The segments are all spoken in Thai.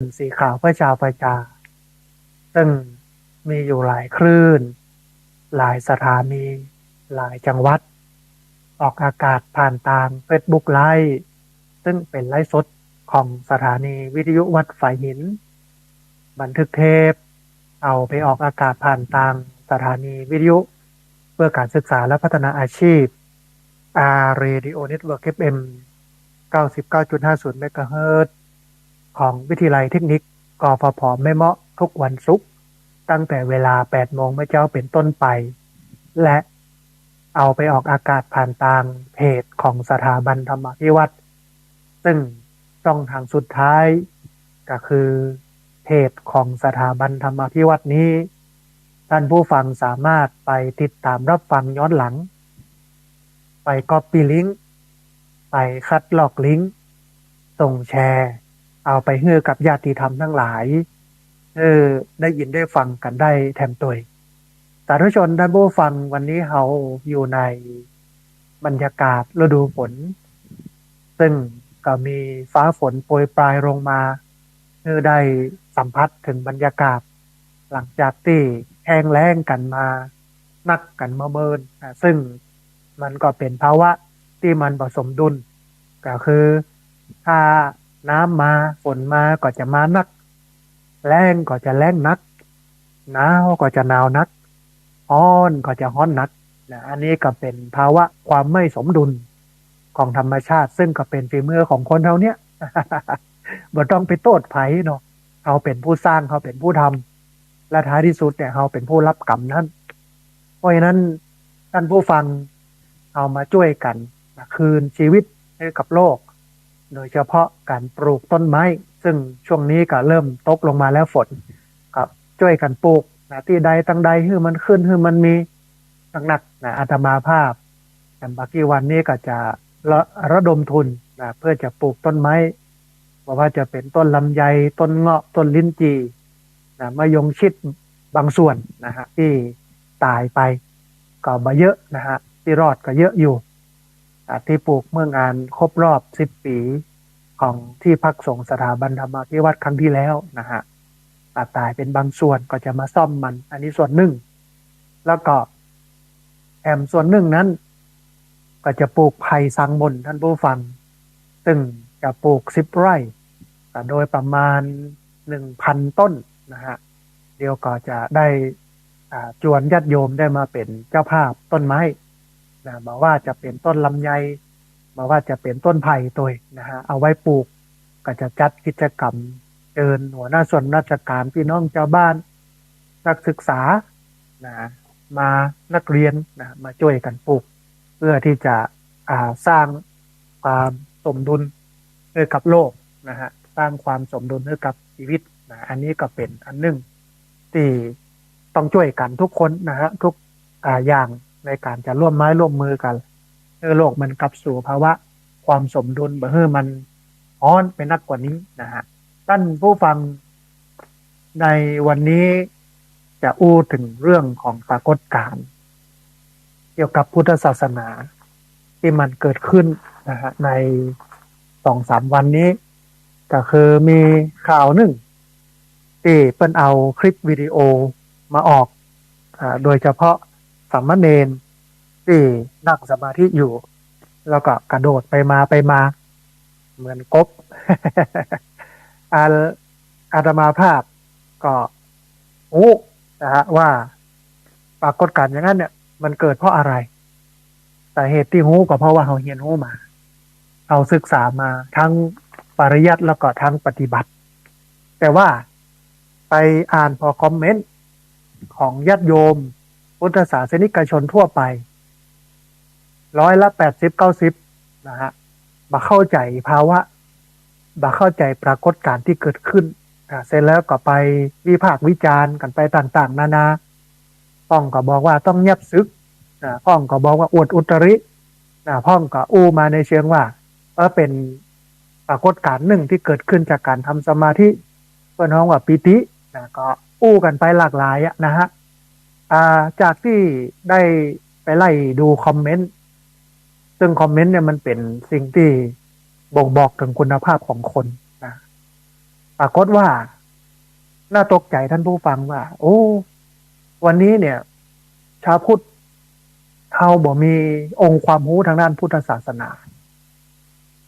สีขาวเพื่อชาวประชาซึ่งมีอยู่หลายคลื่นหลายสถานีหลายจังหวัดออกอากาศผ่านทาง Facebook ไลฟ์ซึ่งเป็นไลฟ์สดของสถานีวิทยุวัดฝายหินบันทึกเทปเอาไปออกอากาศผ่านทางสถานีวิทยุเพื่อการศึกษาและพัฒนาอาชีพ Radio Network FM 99.50 เมกะเฮิรตซ์ของวิทยาลัยเทคนิคกฟผแม่เมาะทุกวันศุกร์ตั้งแต่เวลา 8 โมงเช้าเป็นต้นไป และเอาไปออกอากาศผ่านทางเพจของสถาบันธรรมาภิวัตรซึ่งช่องทางสุดท้ายก็คือเพจของสถาบันธรรมาภิวัตรนี้ท่านผู้ฟังสามารถไปติดตามรับฟังย้อนหลังไปก๊อปปี้ลิงก์ไปคัดลอกลิงก์ส่งแชร์เอาไปให้กับญาติธรรมทั้งหลายได้ยินได้ฟังกันได้แถมตัวสาธุชนท่านผู้ฟังวันนี้เราอยู่ในบรรยากาศฤดูฝนซึ่งก็มีฟ้าฝนโปรยปลายลงมาได้สัมผัสถึงบรรยากาศหลังจากที่แห้งแล้งกันมานักกันมาเมินซึ่งมันก็เป็นภาวะที่มันผสมดุลก็คือถ้าน้ำมาฝนมาก็จะมานักแล้งก็จะแล้งนักหนาวก็จะหนาวนักฮ้อนก็จะฮ้อนนักอันนี้ก็เป็นภาวะความไม่สมดุลของธรรมชาติซึ่งก็เป็นฝีมือของคนเท่าเนี้ย บ่ต้องไปโทษไผเนาะเขาเป็นผู้สร้างเขาเป็นผู้ทำและท้ายที่สุดเนี่ยเขาเป็นผู้รับกรรมนั้นเพราะฉะนั้นท่านผู้ฟังเอามาช่วยกันคืนชีวิตให้กับโลกโดยเฉพาะการปลูกต้นไม้ซึ่งช่วงนี้ก็เริ่มตกลงมาแล้วฝนก็ช่วยกันปลูกที่ใดตั้งใดให้มันขึ้นให้มันมีหนักๆอาตมาภาพแต่บางทีวันนี้ก็จะระดมทุนเพื่อจะปลูกต้นไม้ว่าจะเป็นต้นลำไยต้นเงาะต้นลิ้นจี่มะยงชิดบางส่วนนะฮะที่ตายไปก็บ่เยอะนะฮะที่รอดก็เยอะอยู่ที่ปลูกเมื่องานครบรอบ10 ปีของที่พักสงฆ์สถาบันธรรมาภิวัตรครั้งที่แล้วนะฮะตายเป็นบางส่วนก็จะมาซ่อมมันอันนี้ส่วนหนึ่งแล้วก็ส่วนหนึ่งนั้นก็จะปลูกไผ่สังมนท่านผู้ฟังซึ่งจะปลูก10 ไร่โดยประมาณ 1,000 ต้นนะฮะเดี๋ยวก็จะได้จวนญาติโยมได้มาเป็นเจ้าภาพต้นไม้บอกว่าจะเป็นต้นลำไยบอกว่าจะเป็นต้นไผ่ตัวนะฮะเอาไว้ปลูกก็จะจัดกิจกรรมเชิญหัวหน้าส่วนราชการพี่น้องชาวบ้านนักศึกษานะมานักเรียนนะมาช่วยกันปลูกเพื่อที่จะสร้างความสมดุลให้กับโลกนะฮะสร้างความสมดุลให้กับชีวิตนะอันนี้ก็เป็นอันหนึ่งที่ต้องช่วยกันทุกคนนะฮะทุกอย่างในการจะร่วมไม้ร่วมมือกันให้โลกมันกลับสู่ภาวะความสมดุลให้มันอ่อนไปนักกว่านี้นะฮะท่านผู้ฟังในวันนี้จะอู้ถึงเรื่องของปรากฏการณ์เกี่ยวกับพุทธศาสนาที่มันเกิดขึ้นนะฮะใน2-3 วันนี้ก็คือมีข่าวหนึ่งที่เปิ้นเอาคลิปวิดีโอมาออกโดยเฉพาะสามเณรที่นั่งสมาธิอยู่แล้วก็กระโดดไปมาเหมือนกบ อาตมาภาพก็นะฮะว่าปรากฏการณ์อย่างนั้นเนี่ยมันเกิดเพราะอะไรแต่เหตุที่ก็เพราะว่าเขาเรียนมาเราศึกษามาทั้งปริยัติแล้วก็ทั้งปฏิบัติแต่ว่าไปอ่านพอคอมเมนต์ของญาติโยมพุทธศาสนิกชนทั่วไป80-90นะฮะบ่เข้าใจภาวะบ่เข้าใจปรากฏการณ์ที่เกิดขึ้นเสร็จแล้วก็ไปวิพากษ์วิจารณ์กันไปต่างๆนานาพ่องก็บอกว่าต้องเงียบซึกพ่องก็บอกว่าอวดอุตริพ่องก็อู้มาในเชิงว่าเป็นปรากฏการณ์หนึ่งที่เกิดขึ้นจากการทำสมาธิเพื่อนห้องว่าปิติก็อู้กันไปหลากหลายนะฮะจากที่ได้ไปไล่ดูคอมเมนต์ซึ่งคอมเมนต์เนี่ยมันเป็นสิ่งที่บ่งบอกถึงคุณภาพของคนนะ ปรากฏว่าน่าตกใจท่านผู้ฟังว่าโอ้วันนี้เนี่ยชาวพุทธเขาบ่มีองค์ความรู้ทางด้านพุทธศาสนา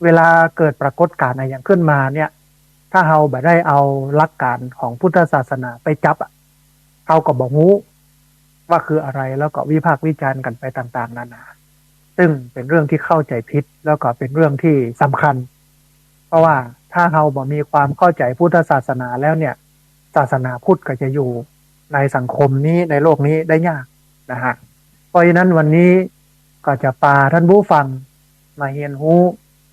เวลาเกิดปรากฏการณ์อะไรอย่างขึ้นมาเนี่ยถ้าเราบ่ได้เอาหลักการของพุทธศาสนาไปจับเขาก็บอกรู้ว่าคืออะไรแล้วก็วิพากษ์วิจารณ์กันไปต่างๆนานาซึ่งเป็นเรื่องที่เข้าใจผิดแล้วก็เป็นเรื่องที่สำคัญเพราะว่าถ้าเราบ่มีความเข้าใจพุทธศาสนาแล้วเนี่ยศาสนาพุทธก็จะอยู่ในสังคมนี้ในโลกนี้ได้ยากนะฮะเพราะฉะนั้นวันนี้ก็จะพาท่านผู้ฟังมาเรียนรู้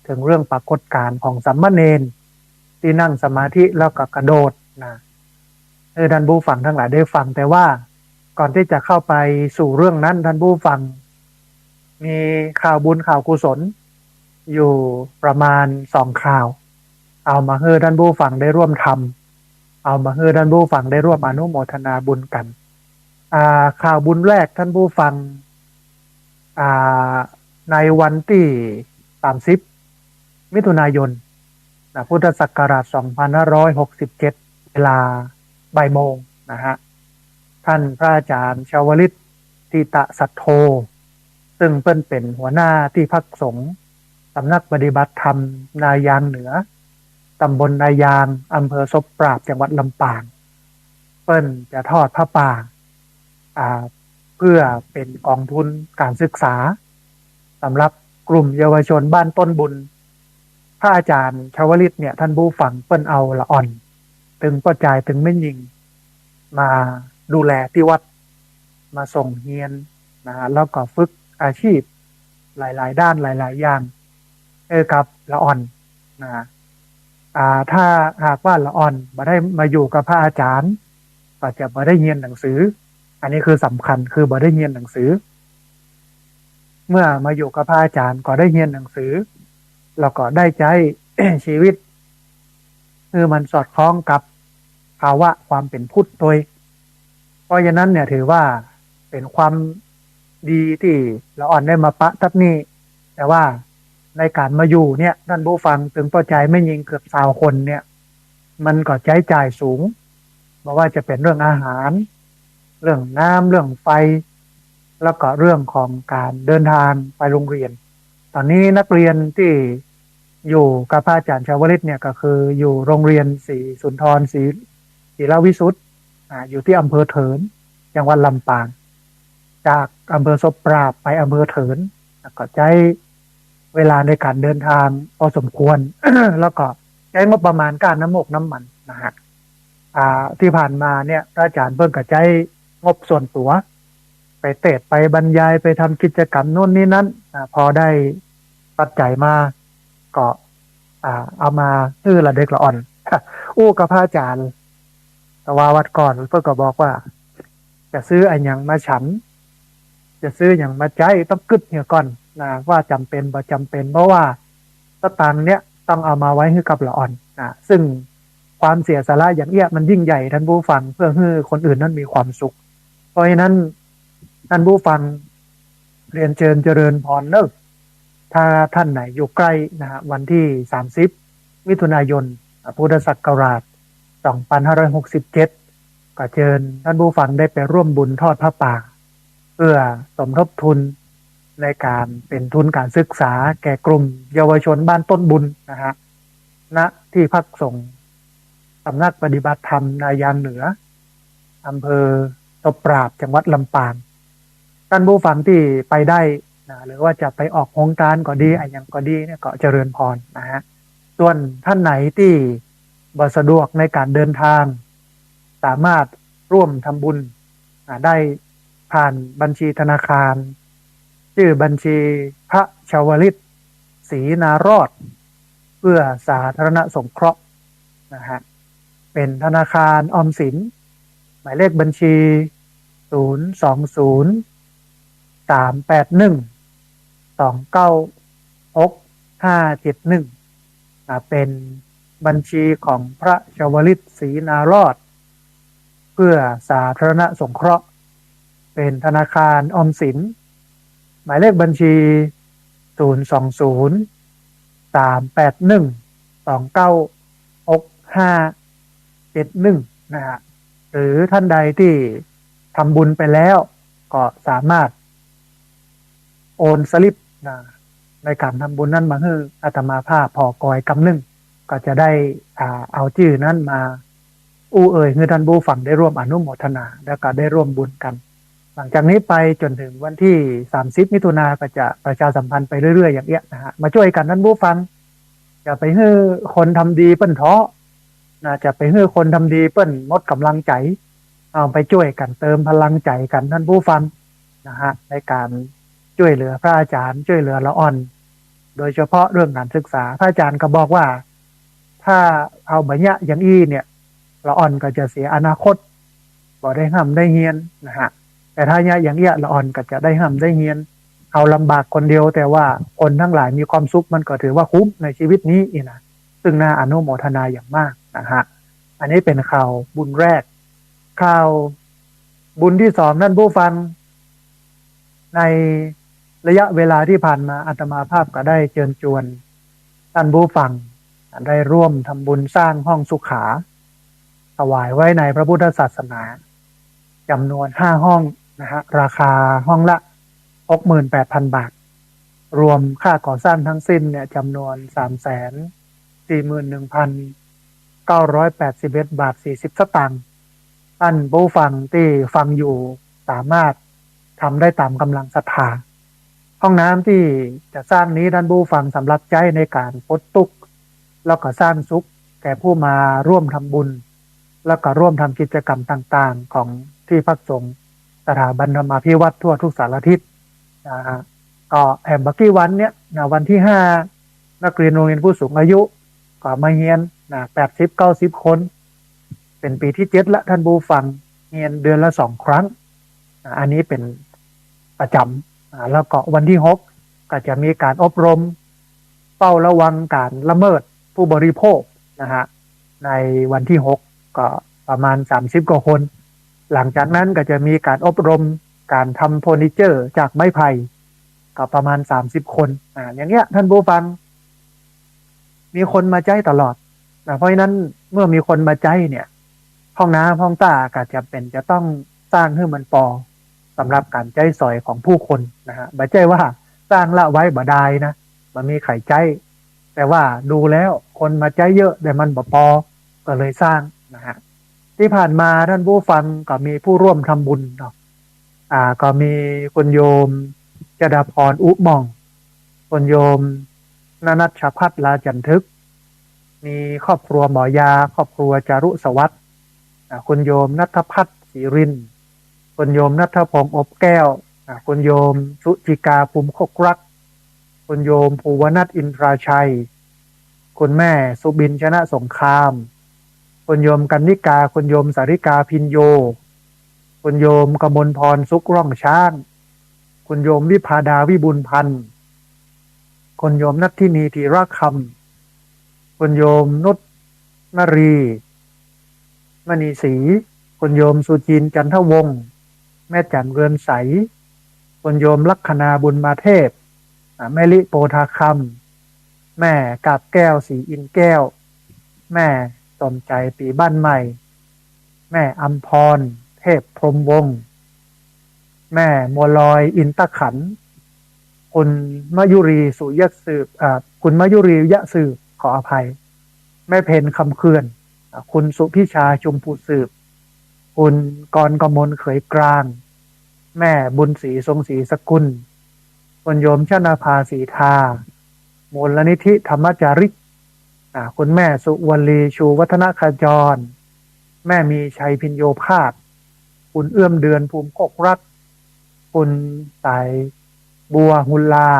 ถึงเรื่องปรากฏการณ์ของสัมมาเนรที่นั่งสมาธิแล้วก็กระโดดนะท่านผู้ฟังทั้งหลายได้ฟังแต่ว่าก่อนที่จะเข้าไปสู่เรื่องนั้นท่านผู้ฟังมีข่าวบุญข่าวกุศลอยู่ประมาณ2ข่าวเอามาให้ท่านผู้ฟังได้ร่วมทำเอามาให้ท่านผู้ฟังได้ร่วมอนุโมทนาบุญกันข่าวบุญแรกท่านผู้ฟังในวันที่30มิถุนายนพุทธศักราช2567เวลาบ่ายโมงนะฮะท่านพระอาจารย์ชาวลิตทิตะสัทโธซึ่งเป็นหัวหน้าที่พักสงฆ์สำนักปฏิบัติธรรมนายางเหนือตำบลนายางอำเภอศพปราบจังหวัดลำปางจะทอดพระป่าเพื่อเป็นกองทุนการศึกษาสำหรับกลุ่มเยาวชนบ้านต้นบุญพระอาจารย์ชาวลิตเนี่ยท่านผู้ฟังเอาละอ่อนถึงประจายถึงไม่ยิงมาดูแลที่วัดมาส่งเฮียนนะฮะแล้วก็ฝึกอาชีพหลายๆด้านหลายๆอย่างกับละอ่อนนะถ้าหากว่าละอ่อนมาได้มาอยู่กับพระอาจารย์ก็จะมาได้เรียนหนังสืออันนี้คือสำคัญคือมาได้เรียนหนังสือเมื่อมาอยู่กับพระอาจารย์ก็ได้เรียนหนังสือแล้วก็ได้ใจ ชีวิตคือมันสอดคล้องกับภาวะความเป็นพุทธโดยเพราะฉะนั้นเนี่ยถือว่าเป็นความดีที่ละอ่อนได้มาปะทับนี่แต่ว่าในการมาอยู่เนี่ยท่านผู้ฟังถึงพอใจไม่ยิงเกือบ20 คนเนี่ยมันก็ใช้จ่ายสูงไม่ว่าจะเป็นเรื่องอาหารเรื่องน้ำเรื่องไฟแล้วก็เรื่องของการเดินทางไปโรงเรียนตอนนี้นักเรียนที่อยู่กับพระอาจารย์ชาวลิตเนี่ยก็คืออยู่โรงเรียนศรีสุนทรศรีลวิสุทธิ์อยู่ที่อำเภอเถินจังหวัดลำปางจากอำเภอศพปราบไปอำเภอเถินก็ใช้เวลาในการเดินทางพอสมควร แล้วก็ใช้งบประมาณการน้ำมกน้ำมันนะฮะที่ผ่านมาเนี่ยพระอาจารย์เพิ่งก็ใช้งบส่วนตัวไปเตะไปบรรยายไปทำกิจกรรมโน่นนี่นั้นพอได้ปัจจัยมาก็เอามาซื้อละเด็กละอ่อน อู้กับพระอาจารย์แต่ว่าวัดก่อนเพื่อก็บอกว่าจะซื้ออันยังมาฉันจะซื้ออย่างมาใจต้องกึดเนี่ยก่อนนะว่าจำเป็นบ่จำเป็นเพราะว่าสตางค์เนี้ยต้องเอามาไว้ให้กับละอ่อนซึ่งความเสียสละอย่างเอี้ยมันยิ่งใหญ่ท่านผู้ฟังเพื่อให้คนอื่นนั้นมีความสุขเพราะฉะนั้นท่านผู้ฟังเรียนเชิญเจริญพรเนอะถ้าท่านไหนอยู่ใกล้นะฮะวันที่30มิถุนายนพุทธศักราช2567ก็เชิญท่านผู้ฟังได้ไปร่วมบุญทอดพระป่าเพื่อสมทบทุนในการเป็นทุนการศึกษาแก่กลุ่มเยาวชนบ้านต้นบุญนะฮะณที่พักสงฆ์สำนักปฏิบัติธรรมนายางเหนืออำเภอศพปราบจังหวัดลำปางท่านผู้ฟังที่ไปได้นะหรือว่าจะไปออกโครงการก็ดีอย่างก็ดีเนี่ยก็เจริญพรนะฮะส่วนท่านไหนที่บ่สะดวกในการเดินทางสามารถร่วมทำบุญได้ผ่านบัญชีธนาคารชื่อบัญชีพระชาวลิตศรีนารอดเพื่อสาธารณสงเคราะห์นะฮะเป็นธนาคารออมสินหมายเลขบัญชี020-381-296-571เป็นบัญชีของพระชาวลิตศรีนารอดเพื่อสาธารณสงเคราะห์เป็นธนาคารออมสินหมายเลขบัญชี020-381-296-571 71นะฮะหรือท่านใดที่ทำบุญไปแล้วก็สามารถโอนสลิปนะในการทำบุญนั้นมาให้อาตมาภาพพอกอยกำนึงก็จะได้เอาชื่อนั้นมาให้ท่านผู้ฟังได้ร่วมอนุโมทนาแล้วก็ได้ร่วมบุญกันหลังจากนี้ไปจนถึงวันที่30มิถุนาก็จะประชาสัมพันธ์ไปเรื่อยๆอย่างเงี้ยนะฮะมาช่วยกันท่านผู้ฟังอย่าไปให้คนทำดีเปิ้นท้อนะจะไปให้คนทำดีเปิ้นหมดกำลังใจเอาไปช่วยกันเติมพลังใจกันท่านผู้ฟังนะฮะในการช่วยเหลือพระอาจารย์ช่วยเหลือละอ่อนโดยเฉพาะเรื่องการศึกษาพระอาจารย์ก็บอกว่าถ้าเอาแบบเนี้ยอย่างอี้เนี่ยละอ่อนก็จะเสียอนาคตบ่ได้ห้ำได้เฮียนนะฮะแต่ถ้าเนี้ยอย่างเงี้ยละอ่อนก็จะได้ห้ำได้เฮียนเอาลำบากคนเดียวแต่ว่าคนทั้งหลายมีความสุขมันก็ถือว่าคุ้มในชีวิตนี้อีนะซึ่งน่าอนุโมทนาอย่างมากนะฮะอันนี้เป็นข่าวบุญแรกข่าวบุญที่สองนั่นผู้ฟังในระยะเวลาที่ผ่านมาอาตมาภาพก็ได้เชิญชวนท่านผู้ฟังได้ร่วมทำบุญสร้างห้องสุขาถวายไว้ในพระพุทธศาสนาจำนวน5ห้องนะฮะราคาห้องละ 68,000 บาทรวมค่าก่อสร้างทั้งสิ้นเนี่ยจำนวน 341,981 บาท40 สตางค์ท่านผู้ฟังที่ฟังอยู่สามารถทำได้ตามกำลังศรัทธาห้องน้ำที่จะสร้างนี้ท่านผู้ฟังสำหรับใช้ในการปลดทุกข์แล้วก็สร้างสุขแก่ผู้มาร่วมทำบุญแล้วก็ร่วมทำกิจกรรมต่างๆของที่พักสงฆ์สถาบันธรรมาภิวัตน์ทั่วทุกสารทิศนะฮะก็แอมบักกี้วันเนี้ยนะวันที่5นักเรียนโรงเรียนผู้สูงอายุก็มาเรียนนะ80-90 คนเป็นปีที่7ละท่านผู้ฟังเรียนเดือนละ2 ครั้งอันนี้เป็นประจำแล้วก็วันที่6ก็จะมีการอบรมเฝ้าระวังการละเมิดผู้บริโภคนะฮะในวันที่6ก็ประมาณ30 กว่าคนหลังจากนั้นก็จะมีการอบรมการทำเฟอร์นิเจอร์จากไม้ไผ่ก็ประมาณ30 คนอย่างเงี้ยท่านผู้ฟังมีคนมาใจตลอดเพราะฉะนั้นเมื่อมีคนมาใจเนี่ยห้องน้ำห้องตาก็จะเป็นจะต้องสร้างให้มันพอสำหรับการใจสอยของผู้คนนะฮะไม่ใช่ว่าสร้างละไว้บ่ได้นะมันมีไข่ใจแต่ว่าดูแล้วคนมาใจเยอะแต่มันบ่พอก็เลยสร้างนะฮะที่ผ่านมาท่านผู้ฟังก็มีผู้ร่วมทำบุญเนาะก็มีคุณโยมจดาพรอุหม่องคุณโยมนนัชชพัฒน์ลาจันทึกมีครอบครัวหมอยาครอบครัวจารุสวัสดิ์คุณโยมณัฐพัฒน์ศรีรินคุณโยมณัฐพงษ์อบแก้วคุณโยมสุจิกาภูมิคกรักคุณโยมภูวนัทอินทราชัยคุณแม่สุบินชนะสงครามคุณโยมกันนิกาคุณโยมสาริกาพินโยคุณโยมกมลพรสุกร่องช้างคุณโยมวิภาดาวิบุญพันธ์คุณโยมนัททินีธีระคำคุณโยมนุชนรีมณีศรีคุณโยมสุจินจันทวงศ์แม่จันเรือนใสคุณโยมลัคนาบุญมาเทพแม่ลิโปธาคำแม่กาบแก้วศรีอินแก้วแม่สมใจปีบ้านใหม่แม่อัมพรเทพพรหมวงศ์แม่มัวลอยอินตะขันคุณมยุรีสุยะสืบคุณมยุรียะสืบขออภัยแม่เพนคำเคือนคุณสุพิชาชุมพูสืบคุณกรกมลเขยกลางแม่บุญศรีทรงศรีสกุลคุณโยมชนาภาสีทามูลนิธิธรรมจาริกคุณแม่สุวรรณีชูวัฒนขจรแม่มีชัยพินโยภาสคุณเอื้อมเดือนภูมิคกรักคุณสายบัวหุลลา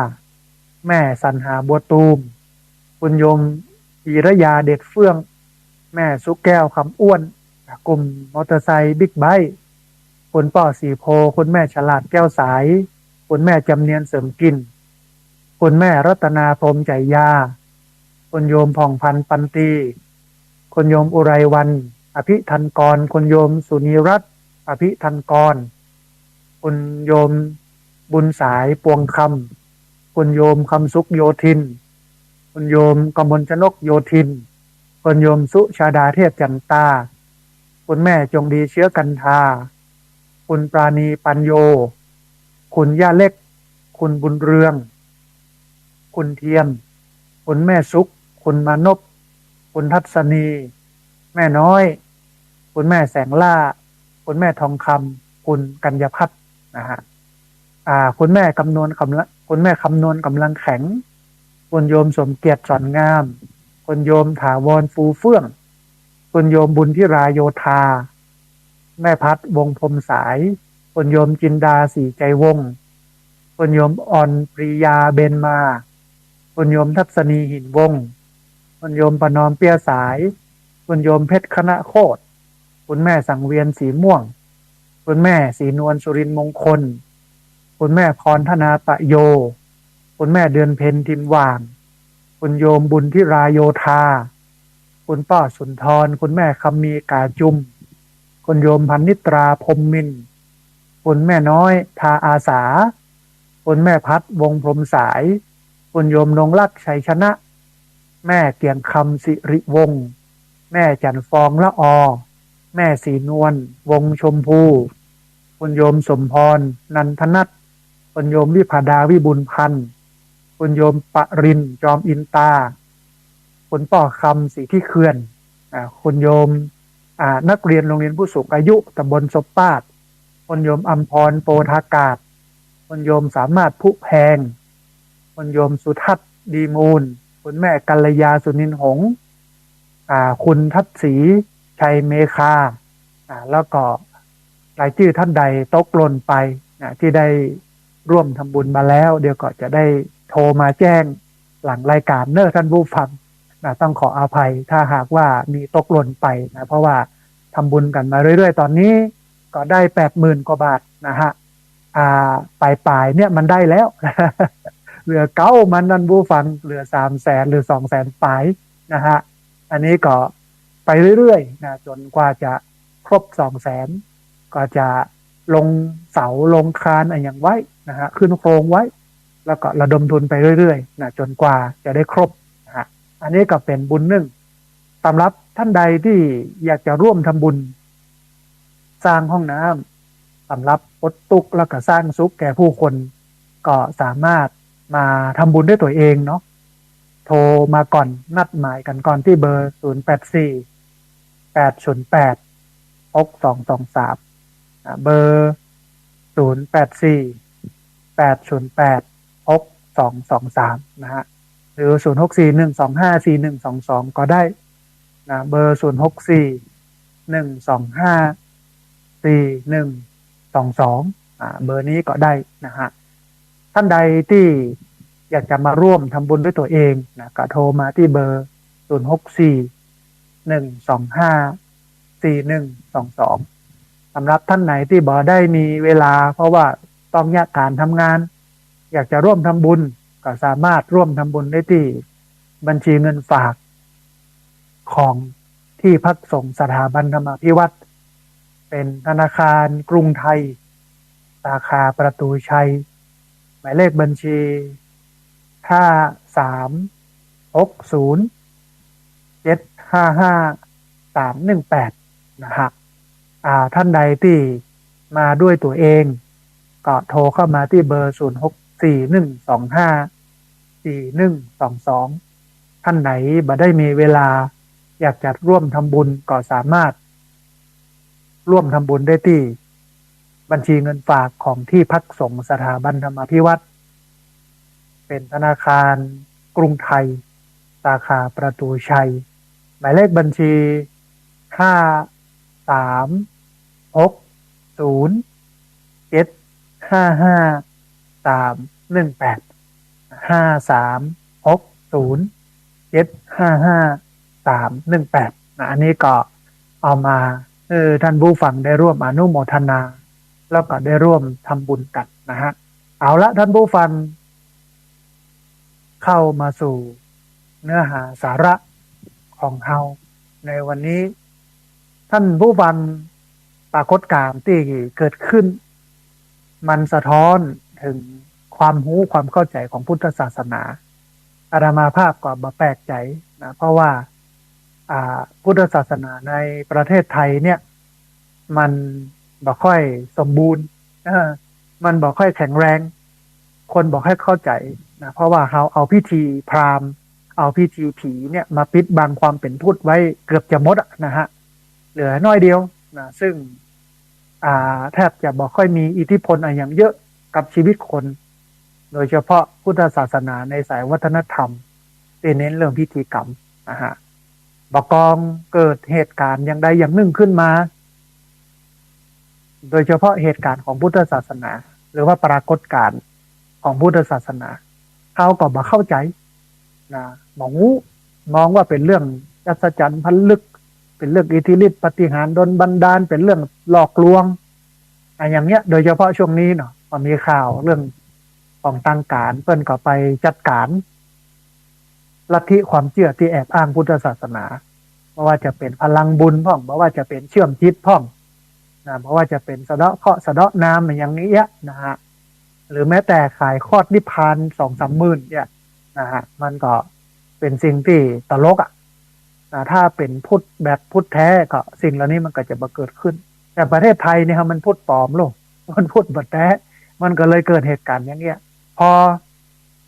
แม่สันหาบัวตูมคุณโยมธีรยาเด็ดเฟื่องแม่สุแก้วคำอ้วนกลุ่มมอเตอร์ไซค์บิ๊กไบค์คุณป่อสีโพคุณแม่ฉลาดแก้วสายคุณแม่จำเนียนเสริมกินคุณแม่รัตนาพรหมใจยาคุณโยมผ่องพันธ์ปันตีคุณโยมอุไรวันอภิธันกรคุณโยมสุนีรัตน์อภิธันกรคุณโยมบุญสายปวงคำคุณโยมคำสุขโยธินคุณโยมกมลชนกโยธินคุณโยมสุชาดาเทพจันตา คุณแม่จงดีเชื้อกันทาคุณปราณีปัญโยคุณย่าเล็กคุณบุญเรืองคุณเทียมคุณแม่สุขคุณมานพคุณทัศนีแม่น้อยคุณแม่แสงล่าคุณแม่ทองคำคุณกัญญพัฒน์นะฮะคุณแม่คำนวณกำลังคุณแม่คำนวณกำลังแข็งคุณโยมสมเกียรติสอนงามคุณโยมถาวรฟูเฟื่องคุณโยมบุญที่ราโยธาแม่พัดวงพรมสายคุณโยมจินดาสีใจวงศ์คุณโยมอ่อนปรียาเบนมาคุณโยมทัศนีหินวงศ์คุณโยมประนอมเปียสายคุณโยมเพชรคณะโคตรคุณแม่สังเวียนสีม่วงคุณแม่สีนวลสุรินทร์มงคลคุณแม่พรธนาตะโยคุณแม่เดือนเพ็ญทิมว่างคุณโยมบุญที่ราโยธาคุณป้าสุนทรคุณแม่คำมีกาจุมคุณโยมพันนิตราพรหมมินทร์คุณแม่น้อยทาอาสาคุณแม่พัดวงพรมสายคุณโยมนงลักษ์ชัยชนะแม่เกียงคำสิริวงศ์แม่จันฟองละอแม่สีนวลวงชมพูคุณโยมสมพรนันทนัทคุณโยมวิภาดาวิบุญพันธ์คุณโยมปรินจอมอินตาคุณป่อคำสีที่เขื่อนคุณโยมนักเรียนโรงเรียนผู้สูงอายุตำบลศพปาดคุณโยมอัมพรโปธากาศคุณโยมสามารถผู้แพงคุณโยมสุทัศน์ดีมูลคุณแม่กัลยาสุนินหงส์คุณทัศศรีชัยเมคาแล้วก็รายชื่อท่านใดตกหล่นไปที่ได้ร่วมทำบุญมาแล้วเดี๋ยวก็จะได้โทรมาแจ้งหลังรายการเนอะท่านผู้ฟังต้องขออภัยถ้าหากว่ามีตกหล่นไปนะเพราะว่าทำบุญกันมาเรื่อยๆตอนนี้ก็ได้80,000 กว่าบาทนะฮะปลายเนี่ยมันได้แล้ว เหลือเก้ามันนั่นผู้ฟังเหลือ300,000หรือ200,000ปลายนะฮะอันนี้ก็ไปเรื่อยๆนะจนกว่าจะครบ200,000ก็จะลงเสาลงคานอะไรอย่างไว้นะฮะขึ้นโครงไว้แล้วก็ระดมทุนไปเรื่อยๆนะจนกว่าจะได้ครบนะฮะอันนี้ก็เป็นบุญหนึ่งสำหรับท่านใดที่อยากจะร่วมทำบุญสร้างห้องน้ำสำหรับปลดทุกข์แล้วก็สร้างสุขแก่ผู้คนก็สามารถมาทำบุญด้วยตัวเองเนาะโทรมาก่อนนัดหมายกันก่อนที่เบอร์0848086223เบอร์0848086223นะฮะหรือ0641254122ก็ได้นะเบอร์0641254122เบอร์นี้ก็ได้นะฮะท่านใดที่อยากจะมาร่วมทำบุญด้วยตัวเองนะก็โทรมาที่เบอร์0641254122สำหรับท่านไหนที่บ่ได้มีเวลาเพราะว่าต้องแยกการทำงานอยากจะร่วมทำบุญก็สามารถร่วมทำบุญได้ที่บัญชีเงินฝากของที่พักสงฆ์สถาบันธรรมาภิวัตรเป็นธนาคารกรุงไทยสาขาประตูชัยหมายเลขบัญชี5360755318นะฮะท่านใดที่มาด้วยตัวเองก็โทรเข้ามาที่เบอร์0641254122ท่านไหนบ่ได้มีเวลาอยากจะร่วมทำบุญก็สามารถร่วมทำบุญได้ที่บัญชีเงินฝากของที่พักสงฆ์สถาบันธรรมาภิวัตรเป็นธนาคารกรุงไทยสาขาประตูชัยหมายเลขบัญชี53607553185360755318อันนี้ก็เอามาท่านผู้ฟังได้ร่วมอนุโมทนาแล้วก็ได้ร่วมทำบุญกันนะฮะเอาละท่านผู้ฟังเข้ามาสู่เนื้อหาสาระของเฮาในวันนี้ท่านผู้ฟังปรากฏการณ์ที่เกิดขึ้นมันสะท้อนถึงความรู้ความเข้าใจของพุทธศาสนาอาตมาภาพก็บ่แปลกใจนะเพราะว่าพุทธศาสนาในประเทศไทยเนี่ย มันบ่ค่อยสมบูรณ์มันบ่ค่อยแข็งแรง คนบอกให้เข้าใจนะเพราะว่าเขาเอาพิธีพราหมณ์เอาพิธีผีเนี่ยมาปิดบังความเป็นพุทธไว้เกือบจะหมดนะฮะเหลือน้อยเดียวนะซึ่งแทบจะบอกค่อยมีอิทธิพลอะไรอย่างเยอะกับชีวิตคน โดยเฉพาะพุทธศาสนาในสายวัฒนธรรมที่เน้นเรื่องพิธีกรรมนะฮะบกองเกิดเหตุการณ์อย่างใดอย่างหนึ่งขึ้นมา โดยเฉพาะเหตุการณ์ของพุทธศาสนา หรือว่าปรากฏการณ์ของพุทธศาสนาเขาก็บ่เข้าใจนะมองว่าเป็นเรื่องอัศจรรย์พันลึกเป็นเรื่องอิทธิฤทธิปาฏิหาริย์ดลบันดาลเป็นเรื่องหลอกลวงอย่างเงี้ยโดยเฉพาะช่วงนี้เนาะมันมีข่าวเรื่องของทางการเปิ้นก็ไปจัดการลัทธิความเชื่อที่แอบอ้างพุทธศาสนาเพราะว่าจะเป็นพลังบุญพ่องเพราะว่าจะเป็นเชื่อมจิตพ่องนะเพราะว่าจะเป็นสะเดาะเคราะห์สะเดาะน้ำอย่างนี้นะฮะหรือแม้แต่ขายคอดนิพพาน2-3 หมื่นเนี่ยนะฮะมันก็เป็นสิ่งที่ตลกถ้าเป็นพุทธแบบพุทธแท้ก็สิ่งเหล่านี้มันก็จะมาเกิดขึ้นแต่ประเทศไทยเนี่ยมันพุทธปลอมโลกมันพุทธบัดแท้มันก็เลยเกิดเหตุการณ์อย่างเงี้ยพอ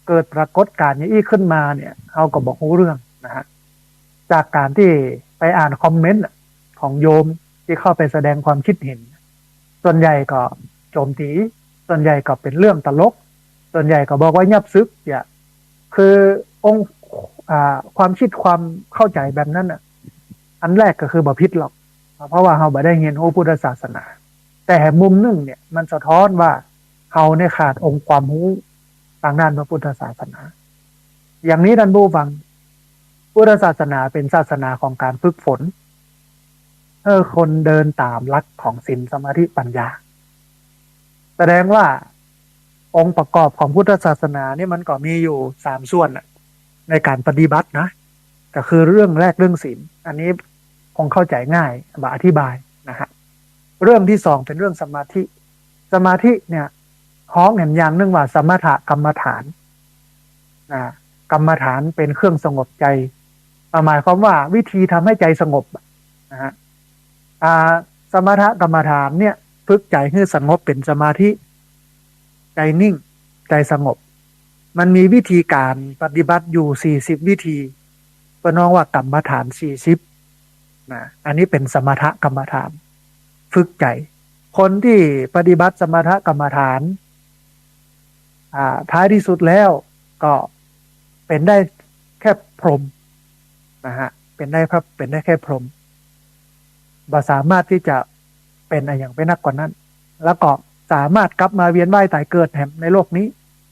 เกิดปรากฏการณ์อย่างนี้ขึ้นมาเนี่ยเขาก็บอกรู้เรื่องนะฮะจากการที่ไปอ่านคอมเมนต์ของโยมที่เข้าไปแสดงความคิดเห็นส่วนใหญ่ก็โจมตีส่วนใหญ่ก็เป็นเรื่องตลกส่วนใหญ่ก็บอกว่ายับซึกเนี่ยคือองค์ความคิดความเข้าใจแบบนั้นอันแรกก็คือบ่ผิดหรอกเพราะว่าเราบ่ได้เรียนรู้พุทธศาสนาแต่มุมหนึ่งเนี่ยมันสะท้อนว่าเราเนี่ยขาดองค์ความรู้ทางด้านพระพุทธศาสนาอย่างนี้ท่านผู้ฟังพุทธศาสนาเป็นศาสนาของการฝึกฝนคนเดินตามหลักของศีลสมาธิปัญญาแสดงว่าองค์ประกอบของพุทธศาสนาเนี่ยมันก็มีอยู่3 ส่วนในการปฏิบัตินะก็คือเรื่องแรกเรื่องศีลอันนี้คงเข้าใจง่ายอธิบายนะฮะเรื่องที่2เป็นเรื่องสมาธิสมาธิเนี่ยฮ้องอย่างนึงว่าสมถกรรมฐานกรรมฐานเป็นเครื่องสงบใจหมายความว่าวิธีทำให้ใจสงบนะฮะสมถกรรมฐานเนี่ยฝึกใจให้สงบเป็นสมาธิใจนิ่งใจสงบมันมีวิธีการปฏิบัติอยู่40วิธีก็น้องว่ากรรมฐาน40นะอันนี้เป็นสมถกรรมฐานฝึกใจคนที่ปฏิบัติสมถกรรมฐานท้ายที่สุดแล้วก็เป็นได้แค่พรหมนะฮะเป็นได้แค่พรหมบ่สามารถที่จะเป็นอะไรอย่างไปนักกว่านั้น แล้วก็สามารถกลับมาเวียนว่ายตายเกิดแห่งในโลกนี้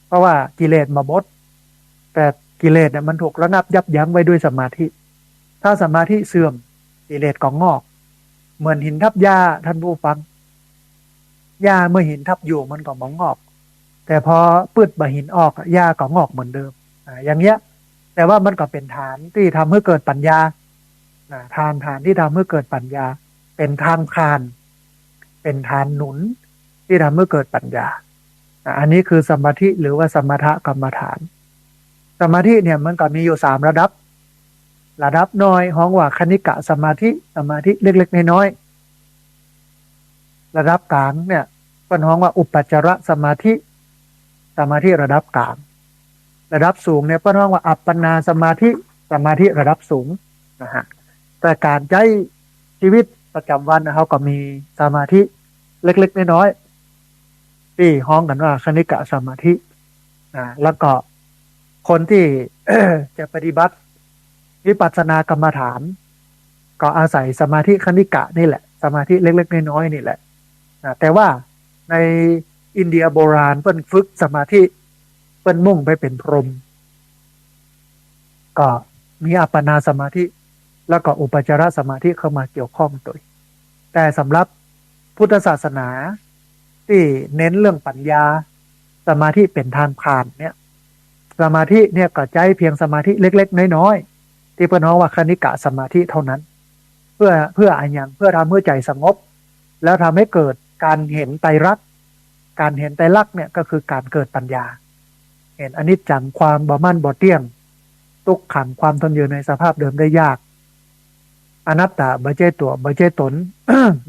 เพราะว่ากิเลสมาบดแต่กิเลสเนี่ยมันถูกระงับยับยั้งไว้ด้วยสมาธิถ้าสมาธิเสื่อมกิเลสก็งอกเหมือนหินทับหญ้าท่านผู้ฟังหญ้าเมื่อหินทับอยู่มันก็งอกแต่พอปืดบะหินออกหญ้าก็งอกเหมือนเดิมอย่างเงี้ยแต่ว่ามันก็เป็นฐานที่ทำให้เกิดปัญญาฐานที่ทำให้เกิดปัญญาเป็นทางคานเป็นฐานหนุนที่ทำให้เกิดปัญญาอันนี้คือสมาธิหรือว่าสมถกรรมฐานสมาธิเนี่ยมันก็มีอยู่3ระดับน้อยห้องว่าคณิกะสมาธิเล็กๆน้อยๆระดับกลางเนี่ยเป็นห้องว่าอุปัจจารสมาธิระดับกลางระดับสูงเนี่ยเป็นห้องว่าอัปปนาสมาธิระดับสูงนะฮะแต่การใช้ชีวิตประจำวันเขาก็มีสมาธิเล็กๆน้อยๆที่ห้องกันว่าคณิกะสมาธิแล้วก็คนที่ จะปฏิบัติวิปัสสนากรรมฐานก็อาศัยสมาธิคณิกะนี่แหละสมาธิเล็กๆน้อยๆนี่แหละแต่ว่าในอินเดียโบราณเปิ้นฝึกสมาธิเปิ้นมุ่งไปเป็นพรหมก็มีอัปปนาสมาธิแล้วก็อุปจารสมาธิเข้ามาเกี่ยวข้องด้วยแต่สำหรับพุทธศาสนาที่เน้นเรื่องปัญญาสมาธิเป็นทางผ่านเนี่ยสมาธิเนี่ยก็ใจเพียงสมาธิเล็กๆน้อยๆที่เพิ่นเรียกว่าคณิกะสมาธิเท่านั้นเพื่ออันยังเพื่อทำให้ใจสงบแล้วทำให้เกิดการเห็นไตรลักษณ์การเห็นไตรลักษณ์เนี่ยก็คือการเกิดปัญญาเห็นอนิจจังความบ่มั่นบ่เที่ยงทุกขังความทนอยู่ในสภาพเดิมได้ยาก อนัตตาบ่ใช่ตัวบ่ใช่ตน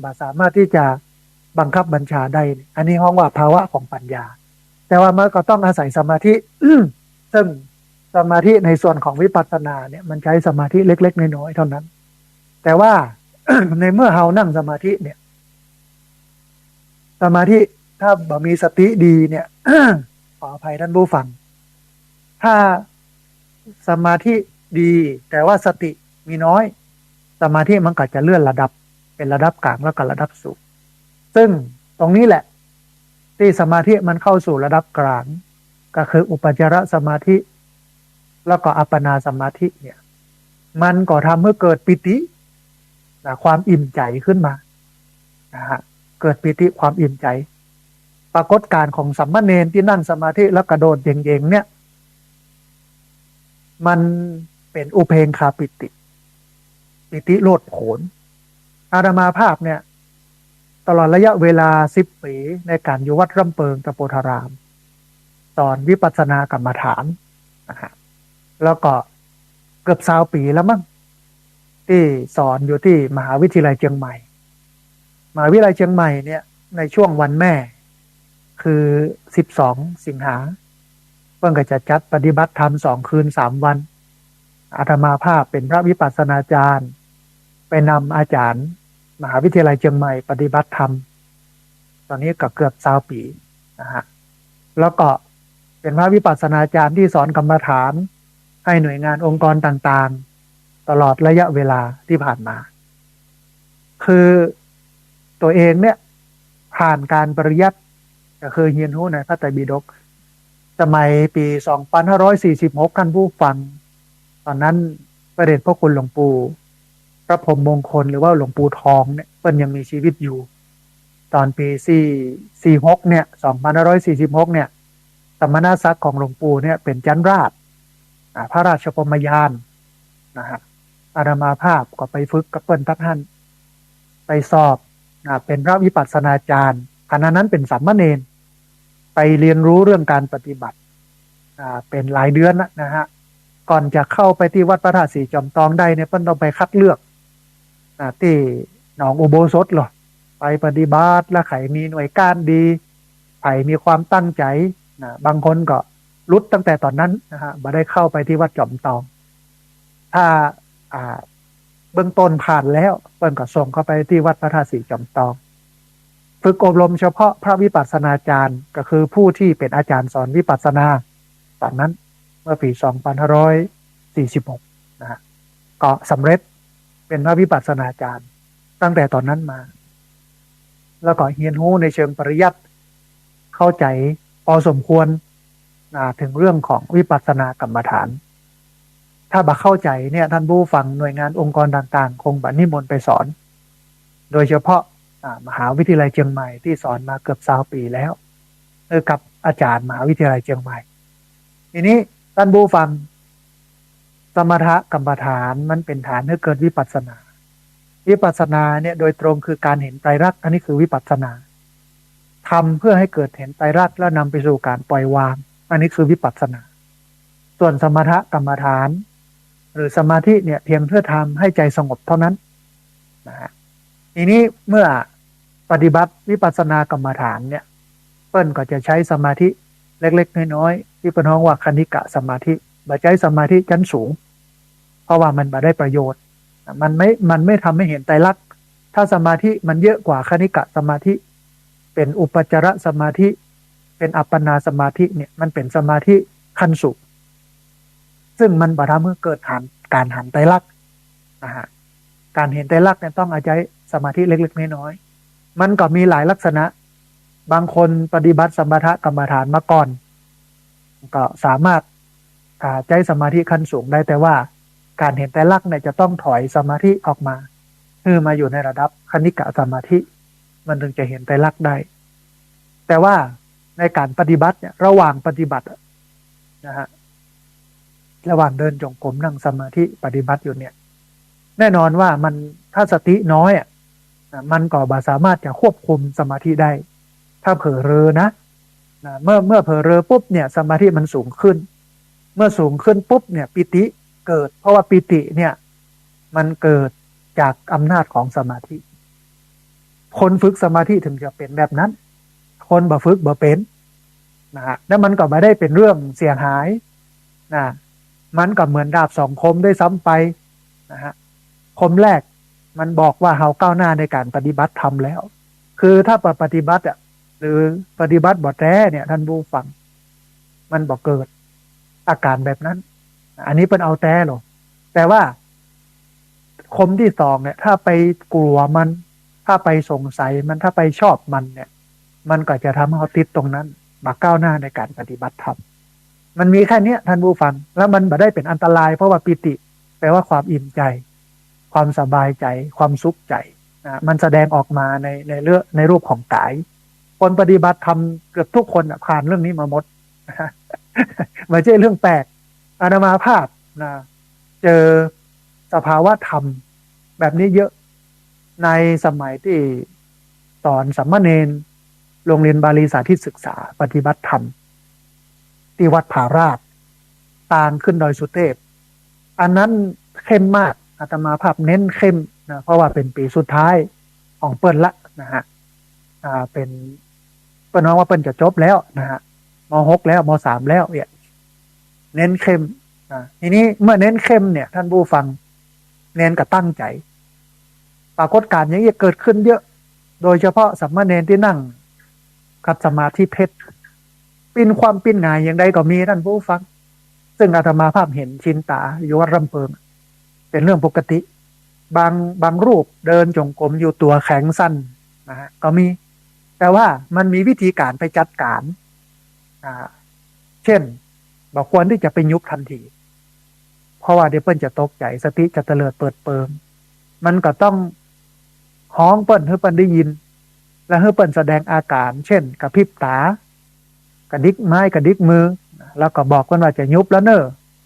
บ่สามารถที่จะบังคับบัญชาได้อันนี้ห้องว่าภาวะของปัญญาแต่ว่ามันก็ต้องอาศัยสมาธิ ซึ่งสมาธิในส่วนของวิปัสสนาเนี่ยมันใช้สมาธิเล็กๆน้อยๆเท่านั้นแต่ว่า ในเมื่อเฮานั่งสมาธิเนี่ยสมาธิถ้าบ่มีสติดีเนี่ย ขออภัยท่านผู้ฟังถ้าสมาธิดีแต่ว่าสติมีน้อยสมาธิมันก็จะเลื่อนระดับเป็นระดับกลางแล้วก็ระดับสูงซึ่งตรงนี้แหละที่สมาธิมันเข้าสู่ระดับกลางก็คืออุปจารสมาธิแล้วก็อัปปนาสมาธิเนี่ยมันก็ทำให้เกิดปิติความอิ่มใจขึ้นมานะฮะเกิดปิติความอิ่มใจปรากฏการณ์ของสัมมาเนรที่นั่งสมาธิแล้วกระโดดเย่งๆเนี่ยมันเป็นอุเพงคาปิติปิติโลดโผนอาตมาภาพเนี่ยตลอดระยะเวลา10 ปีในการอยู่วัดร่ำเปิงตะโพธารามสอนวิปัสสนากรรมฐานนะฮะแล้วก็เกือบ20 ปีแล้วมั้งที่สอนอยู่ที่มหาวิทยาลัยเชียงใหม่มหาวิทยาลัยเชียงใหม่เนี่ยในช่วงวันแม่คือ12 สิงหาเพิ่งก็จะจัดปฏิบัติธรรม2 คืน 3 วันอาตมาภาพเป็นพระวิปัสสนาจารย์ไปนำอาจารย์มหาวิทยาลัยเชียงใหม่ปฏิบัติธรรมตอนนี้ก็เกือบ20 ปีนะฮะแล้วก็เป็นพระวิปัสสนาจารย์ที่สอนกรรมฐานให้หน่วยงานองค์กรต่างๆตลอดระยะเวลาที่ผ่านมาคือตัวเองเนี่ยผ่านการปริยัติก็คือเรียนรู้ในพระไตรปิฎกสมัยปี2546ท่านผู้ฟังตอนนั้นพระเดชพระคุณหลวงปู่พระพรหมมงคลหรือว่าหลวงปู่ทองเนี่ยเพิ่นยังมีชีวิตอยู่ตอนปี46เนี่ย2546เนี่ยสมณศักดิ์ของหลวงปู่เนี่ยเป็นจันราชพระราชพรหมยานนะฮะอาตมาภาพก็ไปฝึกกับเปิ้นทักท่านไปสอบเป็นพระวิปัสสนาจารย์ขณะนั้นเป็นสามเณรไปเรียนรู้เรื่องการปฏิบัติเป็นหลายเดือนนะฮะก่อนจะเข้าไปที่วัดพระธาตุสีจอมตองได้เนี่ยเพิ่นต้องไปคัดเลือกที่หนองอุโบสถหรอไปปฏิบัติและไขมีหน่วยก้านดีไผ่มีความตั้งใจบางคนก็รุดตั้งแต่ตอนนั้นนะฮะมาได้เข้าไปที่วัดจอมตองถ้าเบื้องต้นผ่านแล้วเพิ่นก็ส่งเข้าไปที่วัดพระธาตุสีจอมตองฝึกอบรมเฉพาะพระวิปัสสนาจารย์ก็คือผู้ที่เป็นอาจารย์สอนวิปัสสนาตอนนั้นเมื่อปี2546นะฮะก็สำเร็จเป็นพระวิปัสสนาจารย์ตั้งแต่ตอนนั้นมาแล้วก็เรียนรู้ในเชิงปริยัติเข้าใจพอสมควรถึงเรื่องของวิปัสสนากรรมฐานถ้าบ่เข้าใจเนี่ยท่านผู้ฟังหน่วยงานองค์กรต่างๆคงบัดนิมนต์ไปสอนโดยเฉพาะมหาวิทยาลัยเชียงใหม่ที่สอนมาเกือบ20 ปีแล้วกับอาจารย์มหาวิทยาลัยเชียงใหม่ทีนี้ท่านผู้ฟังสมถกรรมฐานมันเป็นฐานให้เกิดวิปัสสนาวิปัสสนาเนี่ยโดยตรงคือการเห็นไตรลักษณ์อันนี้คือวิปัสสนาทำเพื่อให้เกิดเห็นไตรลักษณ์แล้วนำไปสู่การปล่อยวางอันนี้คือวิปัสสนาส่วนสมถกรรมฐานหรือสมาธิเนี่ยเพียงเพื่อทำให้ใจสงบเท่านั้นนะฮะทีนี้เมื่อปฏิบัติวิปัสสนากรรมฐานเนี่ยเปิ้ลก็จะใช้สมาธิเล็กๆน้อยๆที่เป็นห้องว่าคณิกะสมาธิบ่ใช้สมาธิชั้นสูงเพราะว่ามันบ่ได้ประโยชน์มันไม่ทำให้เห็นไตรลักษณ์ถ้าสมาธิมันเยอะกว่าคณิกะสมาธิเป็นอุปจารสมาธิเป็นอัปปนาสมาธิเนี่ยมันเป็นสมาธิขั้นสูงซึ่งมันบ่ทำให้เกิดการหันไตรลักษณ์นะฮะการเห็นไตรลักษณ์เนี่ยต้องอาศัยสมาธิเล็กๆน้อยๆมันก็มีหลายลักษณะบางคนปฏิบัติสมถกรรมฐานมาก่อนก็สามารถใช้สมาธิขั้นสูงได้แต่ว่าการเห็นไตรลักษณ์เนี่ยจะต้องถอยสมาธิออกมาคือมาอยู่ในระดับคณิกะสมาธิมันถึงจะเห็นไตรลักษณ์ได้แต่ว่าในการปฏิบัติเนี่ยระหว่างปฏิบัตินะฮะระหว่างเดินจงกรมนั่งสมาธิปฏิบัติอยู่เนี่ยแน่นอนว่ามันถ้าสติน้อยมันก็บ่สามารถจะควบคุมสมาธิได้ถ้าเผลอเรอนะเมื่อเผลอเรอปุ๊บเนี่ยสมาธิมันสูงขึ้นเมื่อสูงขึ้นปุ๊บเนี่ยปิติเกิดเพราะว่าปิติเนี่ยมันเกิด จากอำนาจของสมาธิคนฝึกสมาธิถึงจะเป็นแบบนั้นคนบ่ฝึกบ่เป็นนะฮะแล้วมันก็ไม่ได้เป็นเรื่องเสียหายนะมันก็เหมือนดาบสองคมได้ซ้ำไปนะฮะคมแรกมันบอกว่าเราก้าวหน้าในการปฏิบัติธรรมแล้วคือถ้าปฏิบัติอ่ะหรือปฏิบัติบ่แท้เนี่ยท่านผู้ฟังมันบ่เกิดอาการแบบนั้นอันนี้เป็นเอาแต่หรอแต่ว่าคมที่สองเนี่ยถ้าไปกลัวมันถ้าไปสงสัยมันถ้าไปชอบมันเนี่ยมันก็จะทำให้เราติดตรงนั้นบักก้าวหน้าในการปฏิบัติธรรมมันมีแค่นี้ท่านผู้ฟังแล้วมันไม่ได้เป็นอันตรายเพราะว่าปิติแปลว่าความอิ่มใจความสบายใจความสุขใจนะมันแสดงออกมาในเรื่องในรูปของกายคนปฏิบัติธรรมเกือบทุกคนผ่านเรื่องนี้มาหมดไม่ใช่เรื่องแปลกอาตมาภาพนะเจอสภาวะธรรมแบบนี้เยอะในสมัยที่สอนสัมมาเนรโรงเรียนบาลีสาธิตศึกษาปฏิบัติธรรมที่วัดผาราชต่างขึ้นดอยสุเทพอันนั้นเข้มมากอาตมาภาพเน้นเข้มนะเพราะว่าเป็นปีสุดท้ายของเปิ้ลละนะฮะเป็นเปิ้ลน้องว่าเปิ้ลจะจบแล้วนะฮะม.6แล้วม.3แล้วเนี่ยเน้นเข้มทีนี้เมื่อเน้นเข้มเนี่ยท่านผู้ฟังเน้นกับตั้งใจปรากฏการณ์อย่างนี้เกิดขึ้นเยอะโดยเฉพาะสัมมาเนรที่นั่งขัดสมาธิเพชรปิ้นความปิ้นหงายอย่างใดก็มีท่านผู้ฟังซึ่งอาตมาภาพเห็นชินตาอยู่วัดรำเพิงเป็นเรื่องปกติบางรูปเดินจงกรมอยู่ตัวแข็งสั้นนะฮะก็มีแต่ว่ามันมีวิธีการไปจัดการเช่นบอกควรที่จะไปยุบทันทีเพราะว่าเดี๋ยวเปิ้ลจะตกใจสติจะเตลิดเปิดเปิงมันก็ต้องฮ้องเปิ้ลให้เปิ้ลได้ยินและให้เปิ้ลแสดงอาการเช่นกระพริบตากระดิกไม้กระดิกมือแล้วก็บอกว่าจะยุบแล้วเนอะ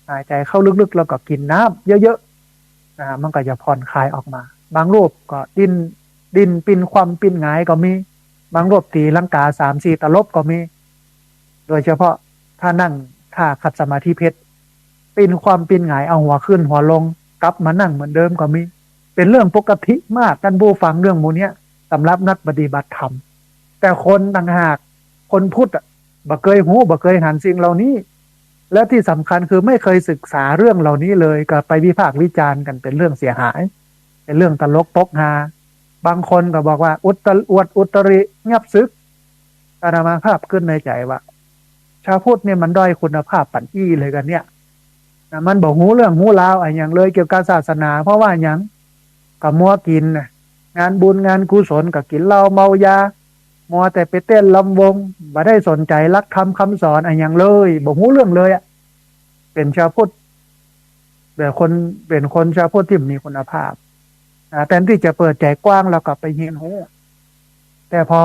หายใจเข้าลึกๆแล้วก็กินน้ำเยอะๆมันก็จะผ่อนคลายออกมาบางรูปก็ดินปิ้นความปิ้นหงายก็มีบางรูปตีลังกา3-4ตลบก็มีโดยเฉพาะถ้านั่งถ้าขัดสมาธิเพชรปิ้นความปิ้นหงายเอาหัวขึ้นหัวลงกลับมานั่งเหมือนเดิมก็มีเป็นเรื่องปกติมากท่านผู้ฟังเรื่องมูเนี้ยสำหรับนักปฏิบัติธรรมแต่คนต่างหากคนพุทธบ่เคยหูบ่เคยหันสิ่งเหล่านี้และที่สำคัญคือไม่เคยศึกษาเรื่องเหล่านี้เลยก็ไปวิพากษ์วิจารณ์กันเป็นเรื่องเสียหายเป็นเรื่องตลกปกฮาบางคนก็บอกว่าอวดอุตริงับซึกอาตมาภาพขึ้นในใจว่าชาวพุทธเนี่ยมันด้อยคุณภาพปั่นอี้เลยกันเนี่ยมันบอกหูเรื่องหูราวอะไรอย่างเลยเกี่ยวกับศาสนาเพราะว่าอย่างกับมัวกินงานบุญงานกุศลกับกินเหล้าเมายามัวแต่ไปเต้นลำวงบ่ได้สนใจรักธรรมคำสอนอะไรอย่างเลยบอกหูเรื่องเลยเป็นชาวพุทธแบบคนเป็นคนชาวพุทธที่มีคุณภาพแทนที่จะเปิดใจกว้างแล้วก็ไปเฮียนหูแต่พอ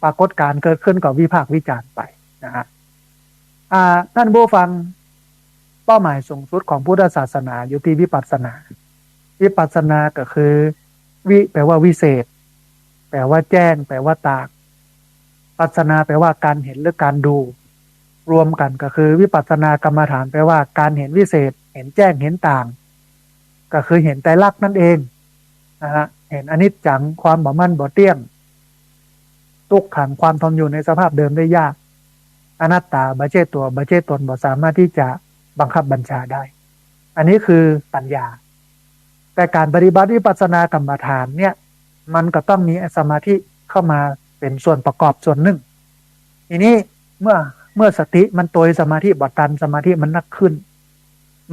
ปรากฏการณ์เกิดขึ้นก็วิพากษ์วิจารณ์ไปนะฮะท่านผู้ฟังเป้าหมายสูงสุดของพุทธศาสนาอยู่ที่วิปัสสนาวิปัสสนาก็คือวิแปลว่าวิเศษแปลว่าแจ้งแปลว่าตากปัสสนาแปลว่าการเห็นหรือการดูรวมกันก็คือวิปัสสนากรรมฐานแปลว่าการเห็นวิเศษเห็นแจ้งเห็นต่างก็คือเห็นไตรลักษณ์นั่นเองนะฮะเห็นอนิจจังความบ่มั่นบ่เที่ยงทุกขังความทนอยู่ในสภาพเดิมได้ยากอนัตตาบ่ใช่ตัวบ่ใช่ตนบ่สามารถที่จะบังคับบัญชาได้อันนี้คือปัญญาแต่การปฏิบัติวิปัสสนากรรมฐานเนี่ยมันก็ต้องมีสมาธิเข้ามาเป็นส่วนประกอบส่วนหนึ่งทีนี้เมื่อสติมันโตยสมาธิบ่ตันสมาธิมันนักขึ้น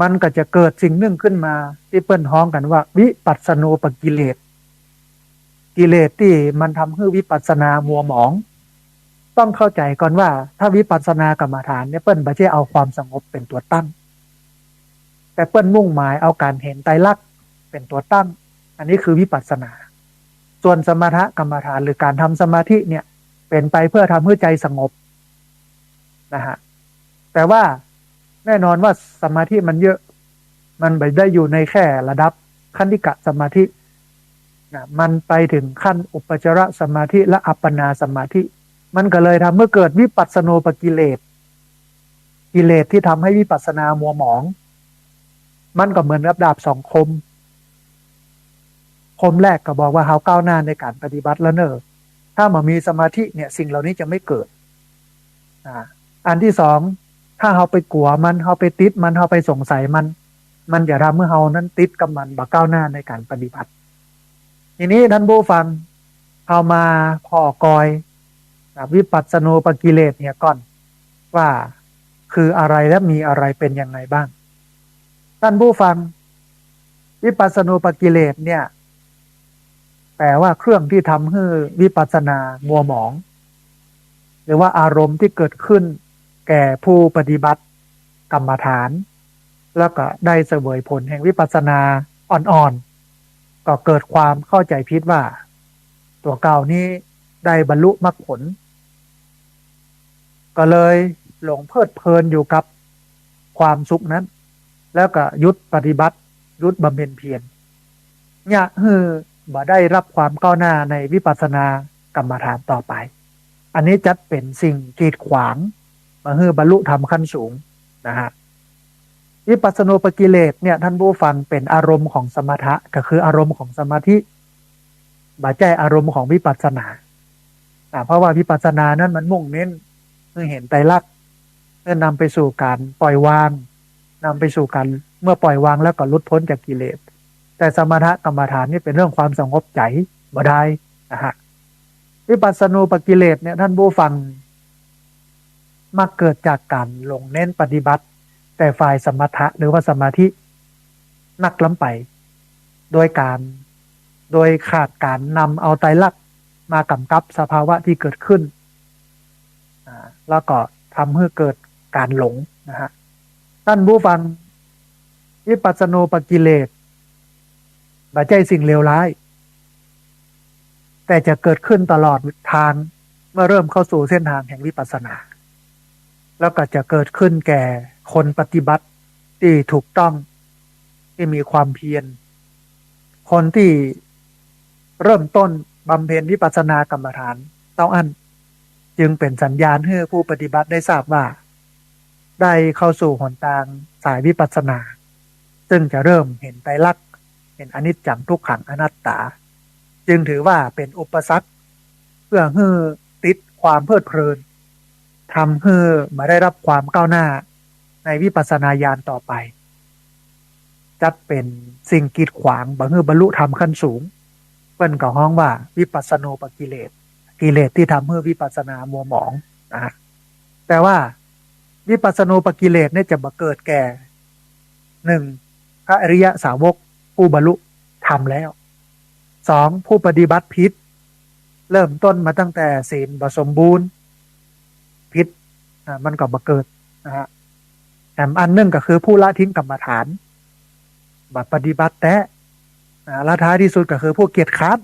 มันก็จะเกิดสิ่งหนึ่งขึ้นมาที่เปิ้นฮ้องกันว่าวิปัสสนูปกิเลสกิเลสที่มันทำให้วิปัสสนามัวหมองต้องเข้าใจก่อนว่าถ้าวิปัสสนากรรมฐานเนี่ยเปิ้นบ่ใช่เอาความสงบเป็นตัวตั้งแต่เปิ้นมุ่งหมายเอาการเห็นไตรลักษณ์เป็นตัวตั้งอันนี้คือวิปัสสนาส่วนสมถกรรมฐานหรือการทำสมาธิเนี่ยเป็นไปเพื่อทำให้ใจสงบนะฮะแต่ว่าแน่นอนว่าสมาธิมันเยอะมันไม่ได้อยู่ในแค่ระดับขันธิกะสมาธินะมันไปถึงขั้นอุปจารสมาธิและอัปปนาสมาธิมันก็เลยทำเมื่อเกิดวิปัสสนูปกิเลสกิเลสที่ทำให้วิปัสสนามัวหมองมันก็เหมือนกับดาบสองคม คมแรกก็บอกว่าเฮาก้าวหน้าในการปฏิบัติแล้วเนอะถ้ามามีสมาธิเนี่ยสิ่งเหล่านี้จะไม่เกิดอันที่สองถ้าเฮาไปกลัวมันเฮาไปติดมันเฮาไปสงสัยมันจะทำให้เฮานั้นติดกับมันบ่ก้าวหน้าในการปฏิบัติทีนี้ท่านผู้ฟังเอามาพอกอยวิปัสสนูปกิเลสเนี่ยก่อนว่าคืออะไรและมีอะไรเป็นยังไงบ้างท่านผู้ฟังวิปัสสนูปกิเลสเนี่ยแปลว่าเครื่องที่ทำให้วิปัสสนามัวหมองหรือว่าอารมณ์ที่เกิดขึ้นแก่ผู้ปฏิบัติกรรมฐานแล้วก็ได้เสวยผลแห่งวิปัสสนาอ่อนๆก็เกิดความเข้าใจผิดว่าตัวเก่านี้ได้บรรลุมรรคผลก็เลยหลงเพลิดเพลินอยู่กับความสุขนั้นแล้วก็ยุดปฏิบัติยุดบำเพ็ญเพียรเนี่ยบ่ได้รับความก้าวหน้าในวิปัสสนากรรมฐานต่อไปอันนี้จัดเป็นสิ่งกีดขวางมาให้บรรลุธรรมขั้นสูงนะฮะวิปัสสนูปกิเลสเนี่ยท่านผู้ฟังเป็นอารมณ์ของสมถะก็คืออารมณ์ของสมาธิบ่ใช่อารมณ์ของวิปัสสนาเพราะว่าวิปัสสนานั้นมันมุ่งเน้นคือเห็นไตรลักษณ์เพื่อนำไปสู่การปล่อยวางนำไปสู่การเมื่อปล่อยวางแล้วก็หลุดพ้นจากกิเลสแต่สมถะกรรมฐานนี่เป็นเรื่องความสงบใจบ่ได้นะฮะวิปัสสนูปกิเลสเนี่ยท่านผู้ฟังมักเกิดจากการลงเน้นปฏิบัติแต่ฝ่ายสมถะหรือว่าสมาธินักล้ำไปโดยขาดการนำเอาไตรลักษณ์มากำกับสภาวะที่เกิดขึ้นแล้วก็ทำให้เกิดการหลงนะฮะท่านผู้ฟังวิปัสสนูปกิเลสบ่ใช่สิ่งเลวร้ายแต่จะเกิดขึ้นตลอดทางเมื่อเริ่มเข้าสู่เส้นทางแห่งวิปัสสนาแล้วก็จะเกิดขึ้นแก่คนปฏิบัติที่ถูกต้องที่มีความเพียรคนที่เริ่มต้นบำเพ็ญวิปัสสนากรรมฐานต้องอันจึงเป็นสัญญาณให้ผู้ปฏิบัติได้ทราบว่าได้เข้าสู่หนทางสายวิปัสสนาซึ่งจะเริ่มเห็นไตรลักษณ์เห็นอนิจจังทุกขังอนัตตาจึงถือว่าเป็นอุปสรรคเพื่อให้ติดความเพลิดเพลินทำให้มาได้รับความก้าวหน้าในวิปัสสนาญาณต่อไปจัดเป็นสิ่งกีดขวางบ่ให้บรรลุธรรมขั้นสูงเปิ้นก็ฮ้องว่าวิปัสสนูปกิเลสกิเลสที่ทำให้วิปัสสนามัวหมองนะแต่ว่าวิปัสสนูปกิเลสเนี่ยจะมาเกิดแก่หนึ่งพระอริยสาวกผู้บรรลุธรรมแล้วสองผู้ปฏิบัติผิดเริ่มต้นมาตั้งแต่ศีลบ่สมบูรณ์ผิดมันก็มาเกิดนะฮะแต่อันหนึ่งก็คือผู้ละทิ้งกรรมฐานบัดปฏิบัติแต่ละท้ายที่สุดก็คือผู้เกียจคร้าน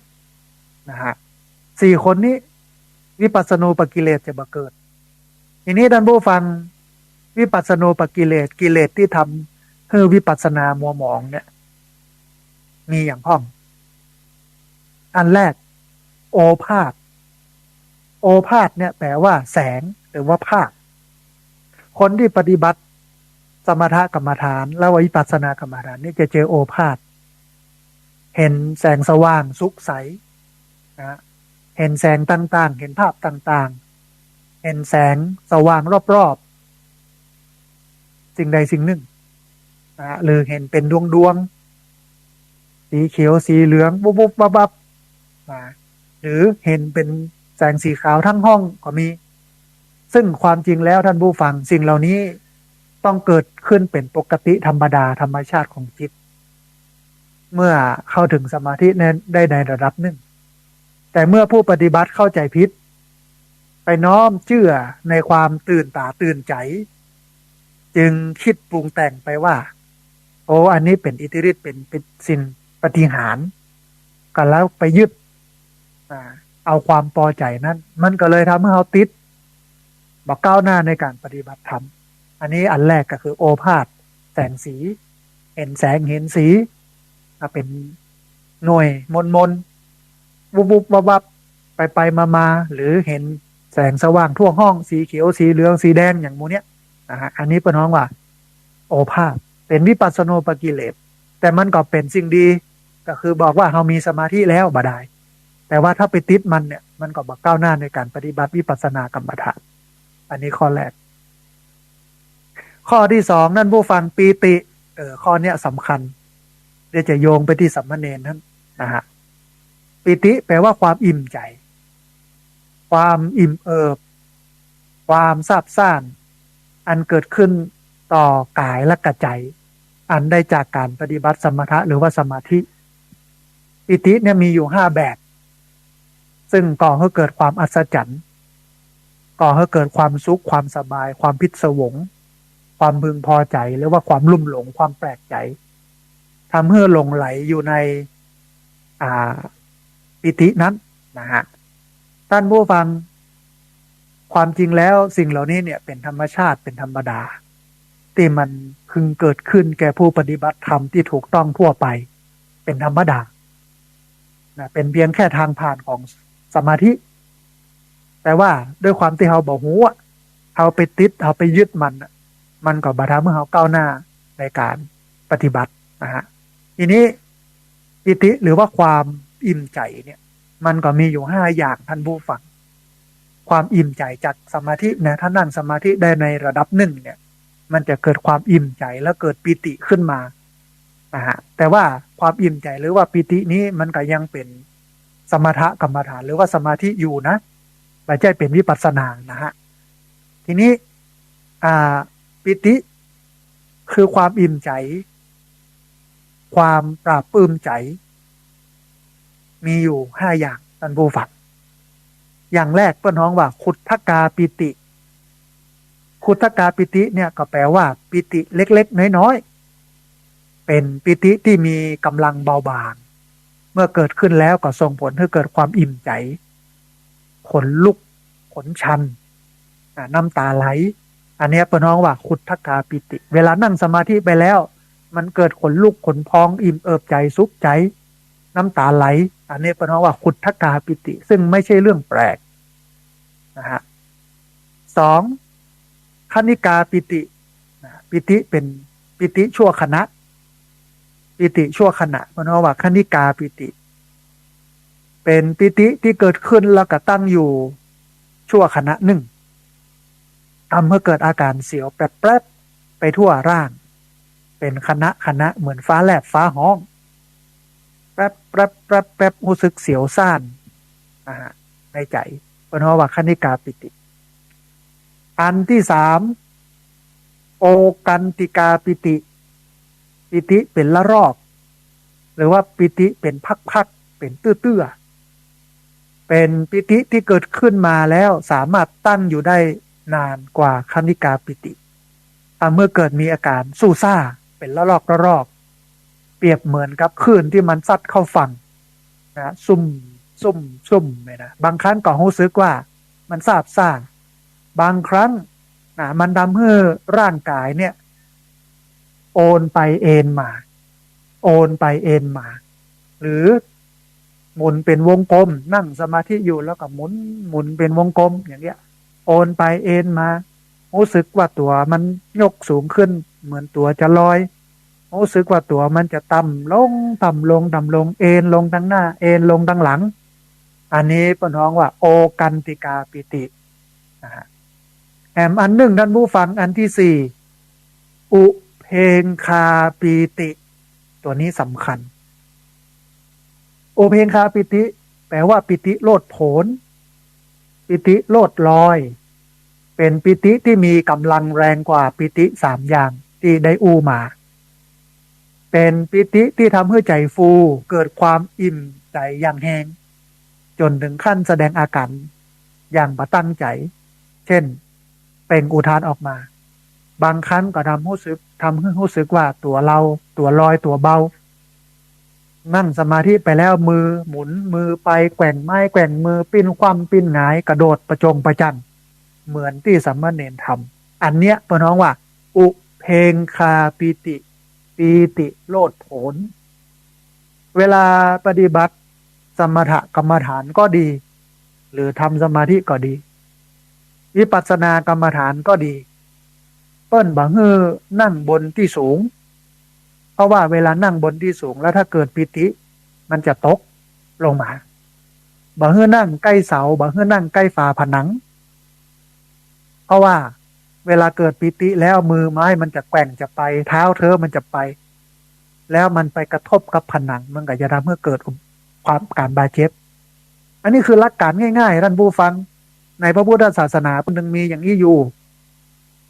นะฮะสี่คนนี้วิปัสสนูปกิเลสจะมาเกิดทีนี้ท่านผู้ฟังวิปัสสนูปกิเลสกิเลสที่ทำให้วิปัสสนามัวหมองเนี่ยมีอย่างพ้องอันแรกโอภาสโอภาสเนี่ยแปลว่าแสงหรือว่าภาคคนที่ปฏิบัติสมถกรรมฐานและวิปัสสนากรรมฐานนี่จะเจอโอภาสเห็นแสงสว่างสุขใสนะเห็นแสงต่างๆเห็นภาพต่างๆเห็นแสงสว่างรอบๆสิ่งใดสิ่งหนึ่งนะหรือเห็นเป็นดวงสีเขียวสีเหลืองบุบบุบบับบับนะหรือเห็นเป็นแสงสีขาวทั้งห้องก็มีซึ่งความจริงแล้วท่านผู้ฟังสิ่งเหล่านี้ต้องเกิดขึ้นเป็นปกติธรรมดาธรรมชาติของจิตเมื่อเข้าถึงสมาธิได้ในระดับหนึ่งแต่เมื่อผู้ปฏิบัติเข้าใจผิดไปน้อมเชื่อในความตื่นตาตื่นใจจึงคิดปรุงแต่งไปว่าโอ้อันนี้เป็นอิทธิฤทธิ์เป็นสิ่งปาฏิหาริย์กันแล้วไปยึดเอาความพอใจนั้นมันก็เลยทำให้เขาติดบอกก้าวหน้าในการปฏิบัติธรรมอันนี้อันแรกก็คือโอภาสแสงสีเห็นแสงเห็นสีเป็นหน่วยมนวุบวุบวับวับไปมาหรือเห็นแสงสว่างทั่วห้องสีเขียวสีเหลืองสีแดงอย่างโมเนี้ยนะฮะอันนี้เป็นน้องว่าโอภาสเป็นวิปัสสนูปกิเลสแต่มันก็เป็นสิ่งดี ก็คือบอกว่าเรามีสมาธิแล้วบ่ได้แต่ว่าถ้าไปติดมันเนี่ยมันก็บ่ก้าวหน้าในการปฏิบัติวิปัสสนากรรมฐานอันนี้ข้อแรกข้อที่สองนั่นผู้ฟังปีติข้อเนี้ยสำคัญเดี๋ยวจะโยงไปที่สัมมาเนรนั้นนะฮะปีติแปลว่าความอิ่มใจความอิ่มเอิบความซาบซ่านอันเกิดขึ้นต่อกายและกระใจอันได้จากการปฏิบัติสมถะหรือว่าสมาธิปิติเนี่ยมีอยู่5แบบซึ่งก่อให้เกิดความอัศจรรย์ก่อให้เกิดความสุขความสบายความพิศวงความพึงพอใจหรือว่าความลุ่มหลงความแปลกใจทำให้หลงไหลอยู่ในอ่าปิตินั้นนะฮะท่านผู้ฟังความจริงแล้วสิ่งเหล่านี้เนี่ยเป็นธรรมชาติเป็นธรรมดาที่มันพึงเกิดขึ้นแก่ผู้ปฏิบัติธรรมที่ถูกต้องทั่วไปเป็นธรรมดานะเป็นเพียงแค่ทางผ่านของสมาธิแต่ว่าด้วยความที่เราบอกหูเราไปติดเราไปยึดมันก็บังคับให้เราก้าวหน้าในการปฏิบัตินะฮะทีนี้ปิติหรือว่าความอิ่มใจเนี่ยมันก็มีอยู่5อย่างท่านผู้ฟังความอิ่มใจจากสมาธินะถ้านั่งสมาธิได้ในระดับหนึ่งเนี่ยมันจะเกิดความอิ่มใจแล้วเกิดปิติขึ้นมานะฮะแต่ว่าความอิ่มใจหรือว่าปิตินี้มันก็ยังเป็นสมถกรรมฐานหรือว่าสมาธิอยู่นะไม่ใช่เป็นวิปัสสนานะฮะทีนี้ปิติคือความอิ่มใจความปราบปลื้มใจมีอยู่5อย่างท่านผู้ฟังอย่างแรกเปิ้นฮ้องว่าขุทธกาปิติขุทธกาปิติเนี่ยก็แปลว่าปิติเล็กๆน้อยๆเป็นปิติที่มีกำลังเบาบางเมื่อเกิดขึ้นแล้วก็ส่งผลให้เกิดความอิ่มใจขนลุกขนชันน้ำตาไหลอันนี้เปิ้นฮ้องว่าขุทธกาปิติเวลานั่งสมาธิไปแล้วมันเกิดขนลุกขนพองอิ่มเอิบใจสุขใจน้ำตาไหลอันนี้เป็นเพราะว่าขุทธกาปิติซึ่งไม่ใช่เรื่องแปลกนะฮะ2คณิกาปิติปิติเป็นปิติชั่วขณะปิติชั่วขณะเพราะว่าคณิกาปิติเป็นปิติที่เกิดขึ้นแล้วก็ตั้งอยู่ชั่วขณะหนึ่งทำให้เกิดอาการเสียวแปรบๆไปทั่วร่างเป็นคณะเหมือนฟ้าแลบฟ้าห้องแป๊บรู้สึกเสียวซ่านในใจเพราะว่าคณิกาปิติอันที่3โอกันติกาปิติปิติเป็นละรอบหรือว่าปิติเป็นพักๆเป็นตื้อๆเป็นปิติที่เกิดขึ้นมาแล้วสามารถตั้งอยู่ได้นานกว่าคณิกาปิติเมื่อเกิดมีอาการสู้ซ่าเป็นละลอกเปรียบเหมือนกับคลื่นที่มันซัดเข้าฝั่งนะซุ่มเลยนะบางครั้งก็รู้สึกว่ามันซาบซ่าบางครั้งนะมันทำให้ร่างกายเนี่ยโอนไปเอ็นมาหรือหมุนเป็นวงกลมนั่งสมาธิอยู่แล้วก็หมุนเป็นวงกลมอย่างเงี้ยโอนไปเอ็นมารู้สึกว่าตัวมันยกสูงขึ้นเหมือนตัวจะลอยรู้สึกว่าตัวมันจะต่ำลงเอ็นลงทางหน้าเอ็นลงทางหลังอันนี้เป็นห้องว่าโอกันติกาปิตินะฮะแอมอันหนึ่งท่านผู้ฟังอันที่4อุเพงคาปิติตัวนี้สำคัญอุเพงคาปิติแปลว่าปิติโลดโผนปิติโลดลอยเป็นปิติที่มีกำลังแรงกว่าปิติ3อย่างที่ได้อู้มาเป็นปิติที่ทำให้ใจฟูเกิดความอิ่มใจอย่างแห้งจนถึงขั้นแสดงอาการอย่างบ่ตั้งใจเช่นเปล่งอุทานออกมาบางครั้งก็ทำให้รู้สึกว่าตัวเราตัวลอยตัวเบานั่งสมาธิไปแล้วมือหมุนมือไปแกว่งไม้แกว่งมือปิ้นคว่ำปิ้นหงายกระโดดประจงประจันเหมือนที่สัมมาเนรทำอันเนี้ยเป็นน้องว่าอุเพงคาปิติโลดโผนเวลาปฏิบัติสมถกรรมฐานก็ดีหรือทำสมาธิก็ดีวิปัสสนากรรมฐานก็ดีเปิ้นบังเฮอนั่งบนที่สูงเพราะว่าเวลานั่งบนที่สูงแล้วถ้าเกิดปิติ มันจะตกลงมาบ่ให้นั่งใกล้เสาบ่ให้นั่งใกล้ฝาผนังเพราะว่าเวลาเกิดปิติแล้วมือไม้มันจะแกว่งจะไปเท้าเธอมันจะไปแล้วมันไปกระทบกับผนังมันก็จะทำให้เกิดความการบาดเจ็บอันนี้คือหลักการง่ายๆท่านผู้ฟังในพระพุทธศาสนามันยังมีอย่างนี้อยู่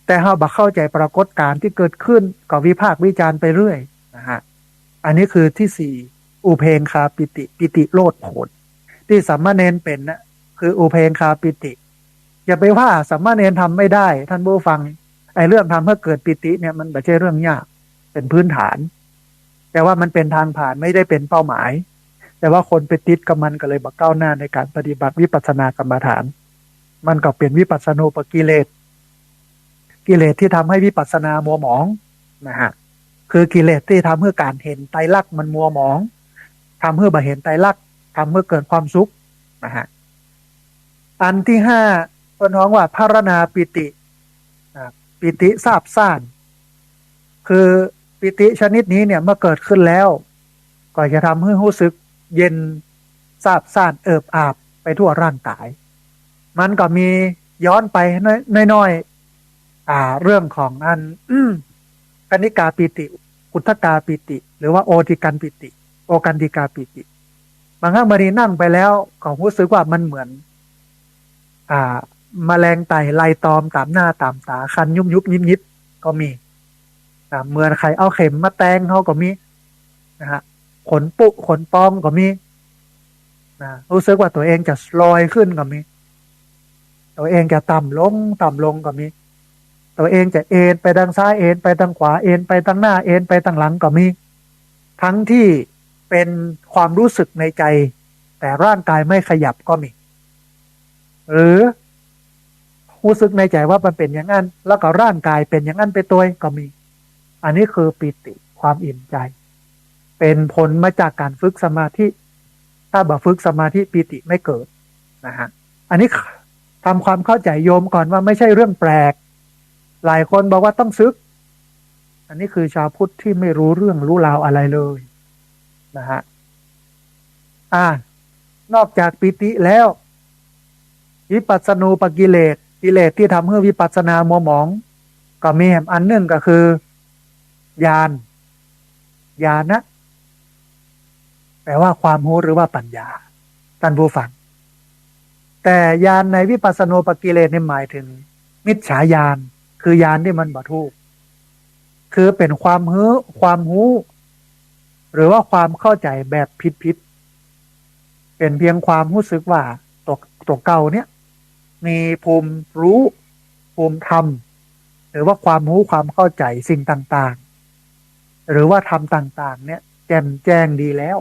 แต่เราบักเข้าใจปรากฏการณ์ที่เกิดขึ้นก็วิพากษ์วิจารณ์ไปเรื่อยนะฮะอันนี้คือที่สี่อุเพงคาปิติปิติโลดโผนที่สัมมาเนนเป็นนะคืออุเพงคาปิติอย่าไปว่าสัมมาเนนทำไม่ได้ท่านผู้ฟังไอ้เรื่องทำให้เกิดปิติเนี่ยมันไม่ใช่เรื่องยากเป็นพื้นฐานแต่ว่ามันเป็นทางผ่านไม่ได้เป็นเป้าหมายแต่ว่าคนไปติดกับมันก็เลยบักก้าวหน้าในการปฏิบัติวิปัสสนากรรมฐานมันก็เป็นวิปัสสนูปกิเลสกิเลสที่ทำให้วิปัสสนามัวหมองนะฮะคือกิเลสที่ทำให้การเห็นไตรลักษณ์มันมัวหมองทำให้บ่เห็นไตรลักษณ์ทำให้เกิดความสุขนะฮะอันที่ห้าคนฮ้องว่าภารณาปิติปิติซาบซ่านคือปิติชนิดนี้เนี่ยเมื่อเกิดขึ้นแล้วก็จะทำให้รู้สึกเย็นซาบซ่านเอิบอาบไปทั่วร่างกายมันก็มีย้อนไปน้อยๆเรื่องของอันกนิกาปิติอุทธกาปิติหรือว่าโอติกันปิติโอกันติกาปิติบางครั้งบางทีนั่งไปแล้วก็รู้สึกว่ามันเหมือนแมลงไต่ไล่ตอมตามหน้าตามตาคันยุบยุบยิบยิบก็มีเหมือนใครเอาเข็มมาแทงเขาก็มีนะฮะขนปุขนปอมก็มีรู้สึกว่าตัวเองจะลอยขึ้นก็มีตัวเองจะต่ำลงก็มีตัวเองจะเอ็นไปทางซ้ายเอ็นไปทางขวาเอ็นไปทางหน้าเอ็นไปทางหลังก็มีทั้งที่เป็นความรู้สึกในใจแต่ร่างกายไม่ขยับก็มีหรือรู้สึกในใจว่ามันเป็นอย่างนั้นแล้วก็ร่างกายเป็นอย่างนั้นไปตัวก็มีอันนี้คือปิติความอิ่มใจเป็นผลมาจากการฝึกสมาธิถ้าบ่ฝึกสมาธิปิติไม่เกิดนะฮะอันนี้ทำความเข้าใจโยมก่อนว่าไม่ใช่เรื่องแปลกหลายคนบอกว่าต้องซึกอันนี้คือชาวพุทธที่ไม่รู้เรื่องรู้ราวอะไรเลยนะฮะนอกจากปิติแล้ววิปัสสนูปกิเลสกิเลสที่ทำให้วิปัสสนามัวหมองก็มีอันหนึ่งก็คือญาณนะแปลว่าความรู้หรือว่าปัญญาท่านผู้ฟังแต่ญาณในวิปัสสนูปกิเลสนี่หมายถึงมิจฉาญาณคือญาณที่มันบ่ถูกคือเป็นความรู้หรือว่าความเข้าใจแบบผิดเป็นเพียงความรู้สึกว่าตัวเก่าเนี่ยมีภูมิรู้ภูมิธรรมหรือว่าความรู้ความเข้าใจสิ่งต่างๆหรือว่าธรรมต่างๆเนี่ยแจ่มแจ้งดีแล้ว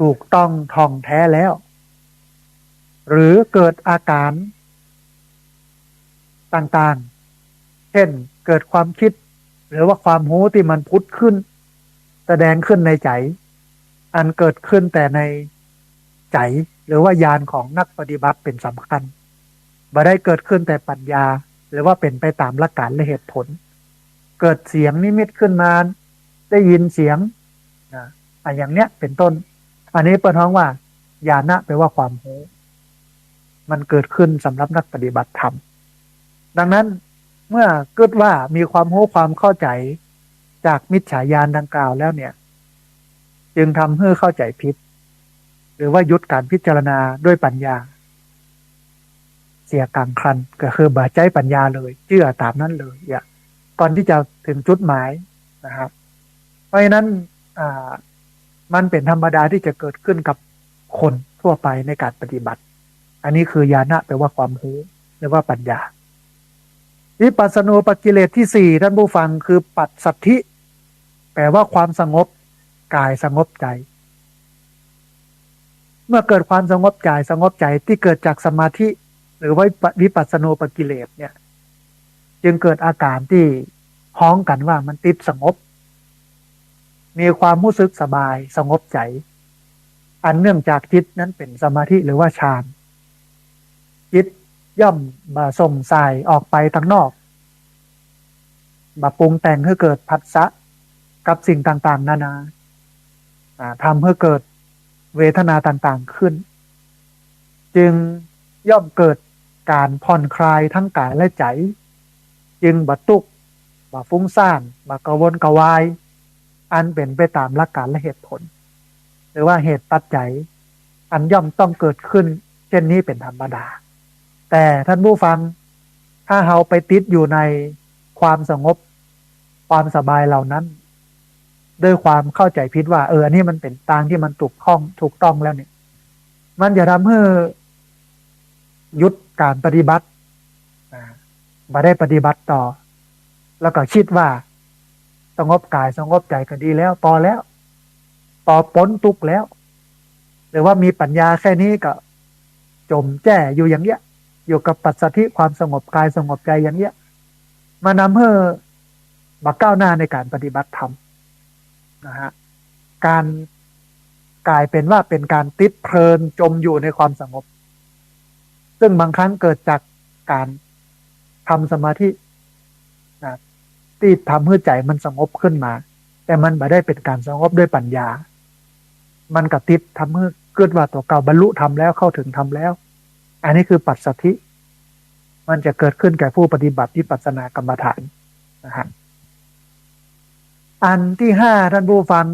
ถูกต้องท่องแท้แล้วหรือเกิดอาการต่างๆเช่นเกิดความคิดหรือว่าความรู้ที่มันพุทธขึ้นแสดงขึ้นในใจอันเกิดขึ้นแต่ในใจหรือว่าญาณของนักปฏิบัติเป็นสำคัญบ่ได้เกิดขึ้นแต่ปัญญาหรือว่าเป็นไปตามหลักการและเหตุผลเกิดเสียงนิมิตขึ้นมาได้ยินเสียงอย่างเนี้ยเป็นต้นอันนี้เปิดท้องว่าญาณะแปลว่าความรู้มันเกิดขึ้นสำหรับนักปฏิบัติธรรมดังนั้นเมื่อเกิดว่ามีความรู้ความเข้าใจจากมิจฉาญาณดังกล่าวแล้วเนี่ยจึงทำให้เข้าใจผิดหรือว่ายุดการพิจารณาด้วยปัญญาเสียกลางคันก็คือบ่ใจปัญญาเลยเชื่อตามนั้นเลยก่อนที่จะถึงจุดหมายนะครับเพราะฉะนั้นมันเป็นธรรมดาที่จะเกิดขึ้นกับคนทั่วไปในการปฏิบัติอันนี้คือญาณะแปลว่าความรู้หรือว่าปัญญาวิปัสสนูปกิเลสที่สี่ท่านผู้ฟังคือปัสสัทธิแปลว่าความสงบกายสงบใจเมื่อเกิดความสงบใจที่เกิดจากสมาธิหรือว่าวิปัสสนูปกิเลสเนี่ยจึงเกิดอาการที่ฮ้องกันว่ามันติดสงบมีความรู้สึกสบายสงบใจอันเนื่องจากจิตนั้นเป็นสมาธิหรือว่าฌานจิตย่อมมาส่งสายออกไปทางนอกมาปรุงแต่งให้เกิดผัสสะกับสิ่งต่างๆนานา ทำให้เกิดเวทนาต่างๆขึ้นจึงย่อมเกิดการผ่อนคลายทั้งกายและใจจึงบัตุกบ่ฟุ้งซ่านบ่กระวนกระวายอันเป็นไปตามหลักการและเหตุผลหรือว่าเหตุปัจจัยอันย่อมต้องเกิดขึ้นเช่นนี้เป็นธรรมดาแต่ท่านผู้ฟังถ้าเราไปติดอยู่ในความสงบความสบายเหล่านั้นด้วยความเข้าใจผิดว่าอันนี้มันเป็นทางที่มันถูกต้องแล้วเนี่ยมันจะทำให้หยุดการปฏิบัติมาได้ปฏิบัติต่อแล้วก็คิดว่าสงบกายสงบใจก็ดีแล้วพอแล้วต่อพ้นทุกข์แล้วหรือว่ามีปัญญาแค่นี้ก็จมแจ้อยู่อย่างเงี้ยอยู่กับปัจสัทธิความสงบกายสงบใจอย่างเงี้ยมานำให้มาก้าวหน้าในการปฏิบัติธรรมนะฮะการกลายเป็นว่าเป็นการติดเพลินจมอยู่ในความสงบซึ่งบางครั้งเกิดจากการทำสมาธินะที่ทำให้ใจมันสงบขึ้นมาแต่มันไม่ได้เป็นการสงบด้วยปัญญามันก็ติดทำให้เกิดว่าตัวเก่าบรรลุธรรมแล้วเข้าถึงธรรมแล้วอันนี้คือปัจสัทธิมันจะเกิดขึ้นแก่ผู้ปฏิบัติวิปัสสนากรรมฐานนะฮะอันที่ห้าท่านผู้ฟัง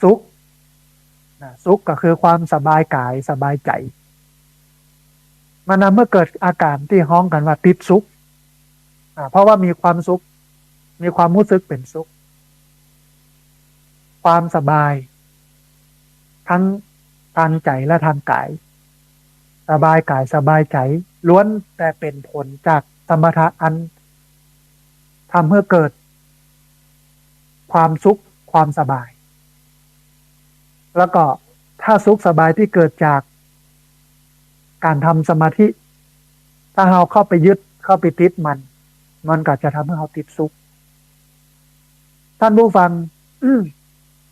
สุขสุขก็คือความสบายกายสบายใจมันเมื่อเกิดอาการที่ฮ้องกันว่าติดสุขเพราะว่ามีความสุขมีความรู้สึกเป็นสุขความสบายทั้งทางใจและทางกายสบายกายสบายใจล้วนแต่เป็นผลจากสมถะอันทำให้เกิดความสุขความสบายแล้วก็ถ้าสุขสบายที่เกิดจากการทำสมาธิถ้าเราเข้าไปยึดเข้าไปติดมันก็จะทำให้เราติดสุขท่านผู้ฟัง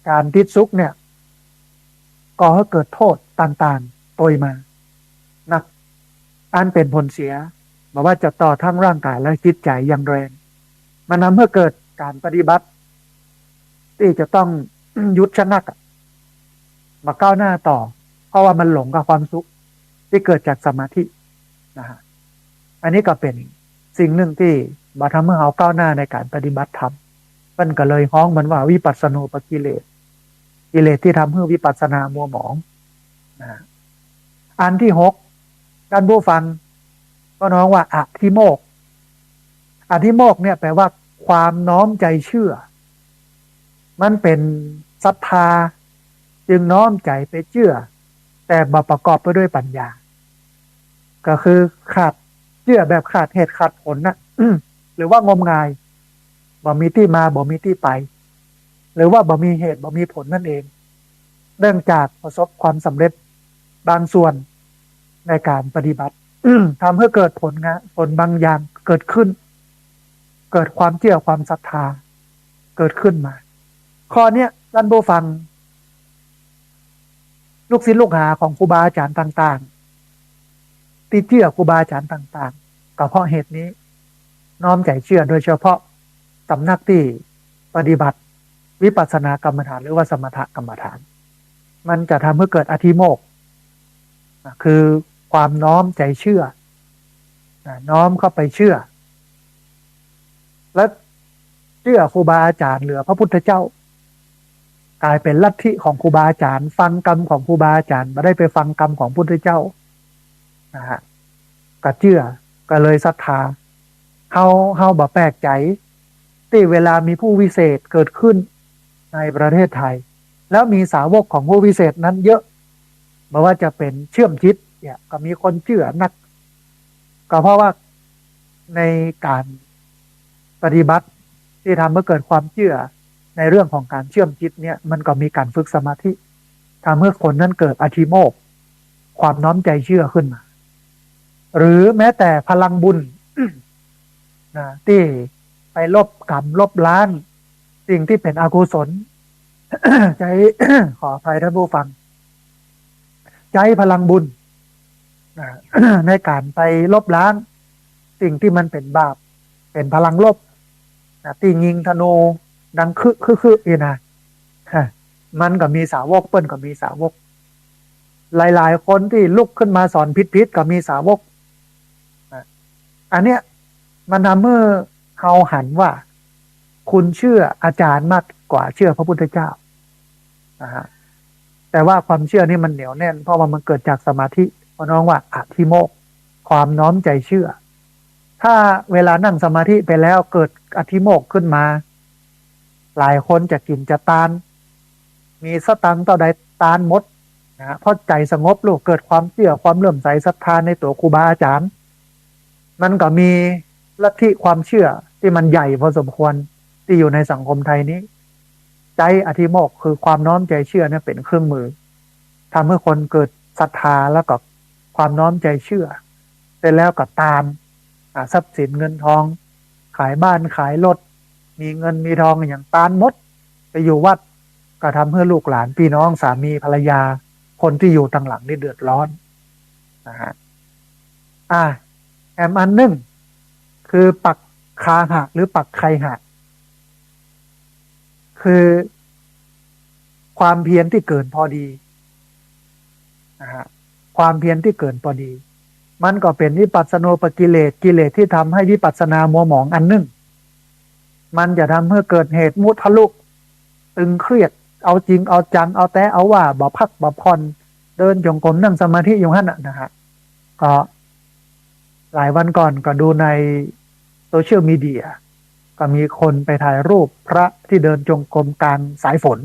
การติดสุขเนี่ยก่อให้เกิดโทษต่างๆโดยมานักอันเป็นผลเสียบอกว่าจะต่อทั้งร่างกายและจิตใจอย่างแรงมันทำให้เกิดการปฏิบัติที่จะต้องหยุดชะงักมาก้าวหน้าต่อเพราะว่ามันหลงกับความสุขที่เกิดจากสมาธินะฮะอันนี้ก็เป็นสิ่งหนึ่งที่มาทำให้เราก้าวหน้าในการปฏิบัติธรรมมันก็เลยฮ้องมันว่าวิปัสสนูปกิเลสกิเลสที่ทำให้วิปัสสนามัวหมองนะอันที่หกท่านผู้ฟังก็น้องว่าอธิโมกข์อธิโมกข์เนี่ยแปลว่าความน้อมใจเชื่อมันเป็นศรัทธาจึงน้อมใจไปเชื่อแต่บ่ประกอบไปด้วยปัญญาก็คือขาดเชื่อแบบขาดเหตุขาดผลนะหรือว่างมงายบ่มีที่มาบ่มีที่ไปหรือว่าบ่มีเหตุบ่มีผลนั่นเองเนื่องจากประสบความสำเร็จบางส่วนในการปฏิบัติทำให้เกิดผลบางอย่างเกิดขึ้นเกิดความเชื่อความศรัทธาเกิดขึ้นมาข้อเนี้ยท่านผู้ฟังลูกศิษย์ลูกหาของครูบาอาจารย์ต่างๆที่เชื่อครูบาอาจารย์ต่างๆก็เพราะเหตุนี้น้อมใจเชื่อโดยเฉพาะสำนักที่ปฏิบัติวิปัสสนากรรมฐานหรือว่าสมถกรรมฐานมันจะทำให้เกิดอธิโมกข์คือความน้อมใจเชื่อน้อมเข้าไปเชื่อและเชื่อครูบาอาจารย์เหลือพระพุทธเจ้ากลายเป็นลัทธิของครูบาอาจารย์ฟังกรรมของครูบาอาจารย์ไม่ได้ไปฟังกรรมของพุทธเจ้านะฮะก็เชื่อก็เลยศรัทธาเฮาบ่แปลกใจที่เวลามีผู้วิเศษเกิดขึ้นในประเทศไทยแล้วมีสาวกของผู้วิเศษนั้นเยอะไม่ว่าจะเป็นเชื่อมจิตเนี่ยก็มีคนเชื่อนักก็เพราะว่าในการปฏิบัติที่ทำให้เกิดความเชื่อในเรื่องของการเชื่อมจิตเนี่ยมันก็มีการฝึกสมาธิทำให้คนนั้นเกิดอธิโมกข์ความน้อมใจเชื่อขึ้นมาหรือแม้แต่พลังบุญ นะที่ไปลบกรรมลบล้างสิ่งที่เป็นอกุศล ใจ ขออภัยท่านผู้ฟังใจพลังบุญ นะ ในการไปลบล้างสิ่งที่มันเป็นบาปเป็นพลังลบนะตียิงธนูดังคือนะ มันก็มีสาวกเปิ้นก็มีสาวกหลายๆคนที่ลุกขึ้นมาสอนพิษๆก็มีสาวกอันเนี้ยมันทำให้เราหันว่าคุณเชื่ออาจารย์มากกว่าเชื่อพระพุทธเจ้านะฮะแต่ว่าความเชื่อนี่มันเหนียวแน่นเพราะว่ามันเกิดจากสมาธิเพราะน้องว่าอธิโมกข์ความน้อมใจเชื่อถ้าเวลานั่งสมาธิไปแล้วเกิดอธิโมกข์ขึ้นมาหลายคนจะกินจะตานมีสตังค์ต่อใดตานหมดนะเพราะใจสงบลูกเกิดความเชื่อความเลื่อมใสศรัทธาในตัวครูบาอาจารย์มันก็มีลัทธิความเชื่อที่มันใหญ่พอสมควรที่อยู่ในสังคมไทยนี้ใจอธิโมกข์คือความน้อมใจเชื่อเนี่ยเป็นเครื่องมือทำให้คนเกิดศรัทธาแล้วก็ความน้อมใจเชื่อเสร็จแล้วก็ตามทรัพย์สินเงินทองขายบ้านขายรถมีเงินมีทองอย่างตานหมดไปอยู่วัดก็ทำให้ลูกหลานพี่น้องสามีภรรยาคนที่อยู่ทางหลังนี่เดือดร้อนนะฮะแอมอันหนึ่งคือปักคาหะหรือปักไคหะคือความเพียรที่เกินพอดีนะฮะความเพียรที่เกินพอดีมันก็เป็นวิปัสสโนปกิเลสกิเลสที่ทำให้วิปัสสนามัวหมองอันหนึ่งมันจะทำให้เกิดเหตุมุทะลุตึงเครียดเอาจริงเอาจังเอาแต่เอาว่าบ่พักบ่ผ่อนเดินจงกรมนั่งสมาธิอยู่หั่นนะฮะก็หลายวันก่อนก็ดูในโซเชียลมีเดียก็มีคนไปถ่ายรูปพระที่เดินจงกรมกลางสายฝน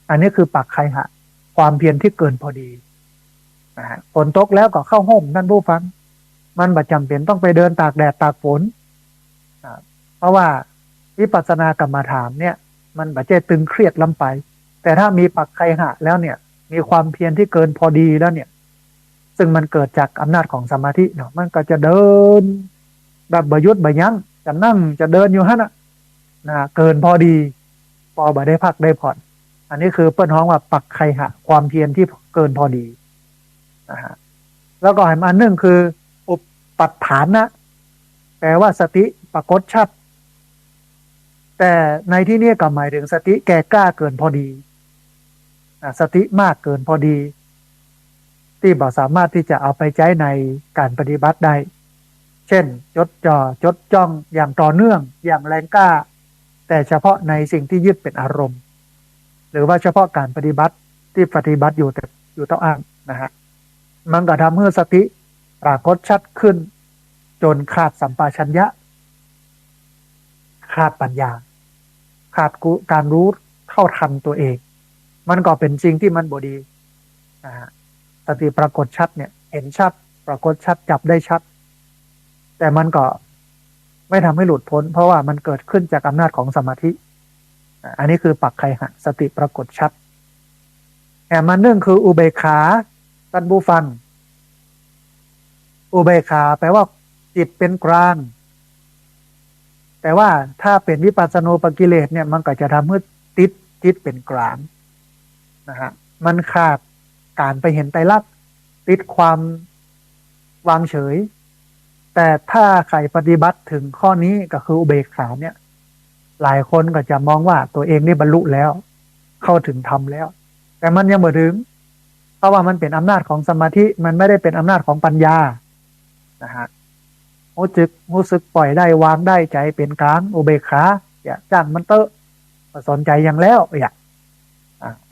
อันนี้คือปักไคหะความเพียรที่เกินพอดีนะฮะฝนตกแล้วก็เข้าห่มท่านผู้ฟังมันบ่จำเป็นต้องไปเดินตากแดดตากฝนเพราะว่าวิปัสสนากรรมฐานเนี่ยมันบ่ใจตึงเครียดลำไปแต่ถ้ามีปักไคหะแล้วเนี่ยมีความเพียรที่เกินพอดีแล้วเนี่ยซึ่งมันเกิดจากอำนาจของสมาธิเนาะมันก็จะเดินแบบบ่หยุดบ่ยั้งจะนั่งจะเดินอยู่หั่นนะเกินพอดีพอบ่ได้พักได้ผ่อนอันนี้คือเปิ้นฮ้องว่าปักไคหะความเพียรที่เกินพอดีนะฮะแล้วก็อันหนึ่งคืออุปปัฏฐานะแปลว่าสติปรากฏชัดแต่ในที่นี้ก็หมายถึงสติแก่กล้าเกินพอดีสติมากเกินพอดีที่บ่สามารถที่จะเอาไปใช้ในการปฏิบัติได้เช่นจดจ่อจดจ้องอย่างต่อเนื่องอย่างแรงกล้าแต่เฉพาะในสิ่งที่ยึดเป็นอารมณ์หรือว่าเฉพาะการปฏิบัติที่ปฏิบัติอยู่แต่อยู่ต้องอ้างนะฮะมันก็ทำให้สติปรากฏชัดขึ้นจนขาดสัมปชัญญะขาดปัญญาขาดการรู้เท่าทันตัวเองมันก็เป็นสิ่งที่มันบ่ดีนะฮะสติปรากฏชัดเนี่ยเห็นชัดปรากฏชัดจับได้ชัดแต่มันก็ไม่ทำให้หลุดพ้นเพราะว่ามันเกิดขึ้นจากอำนาจของสมาธิอันนี้คือปักไคหะสติปรากฏชัดแอบมาเนื่องคืออุเบกขาท่านผู้ฟังอุเบกขาแปลว่าจิตเป็นกลางแต่ว่าถ้าเป็นวิปัสสโนปกิเลสเนี่ยมันก็จะทำให้ติดจิตเป็นกลางนะฮะมันขาดการไปเห็นไตรลักษณ์ติดความวางเฉยแต่ถ้าใครปฏิบัติถึงข้อนี้ก็คืออุเบกขาเนี่ยหลายคนก็จะมองว่าตัวเองนี่บรรลุแล้วเข้าถึงธรรมแล้วแต่มันยังไม่ถึงเพราะว่ามันเป็นอำนาจของสมาธิมันไม่ได้เป็นอำนาจของปัญญานะฮะรู้สึกปล่อยได้วางได้ใจเป็นกลางอุเบกขาอย่าจ้างมันเตอะสนใจอย่างแล้วอย่า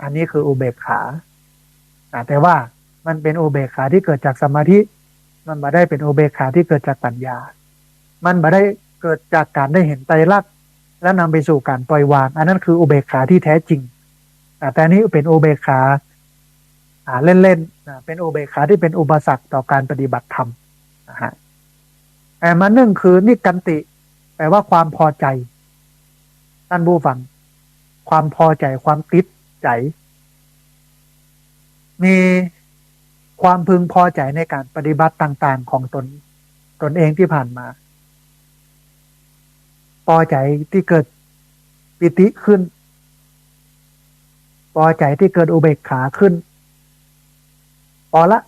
อันนี้คืออุเบกขาแต่ว่ามันเป็นอุเบกขาที่เกิดจากสมาธิมันไม่ได้เป็นอุเบกขาที่เกิดจากปัญญามันไม่ได้เกิดจากการได้เห็นไตรลักษณ์และนำไปสู่การปล่อยวางอันนั้นคืออุเบกขาที่แท้จริงแต่นี้เป็นอุเบกขาเล่นๆเป็นอุเบกขาที่เป็นอุปสรรคต่อการปฏิบัติธรรมนะฮะมาหนึ่งคือนิกันติแปลว่าความพอใจท่านผู้ฟังความพอใจความติดใจมีความพึงพอใจในการปฏิบัติต่างๆของตนเองที่ผ่านมาพอใจที่เกิดปิติขึ้นพอใจที่เกิดอุเบกขาขึ้นพอละ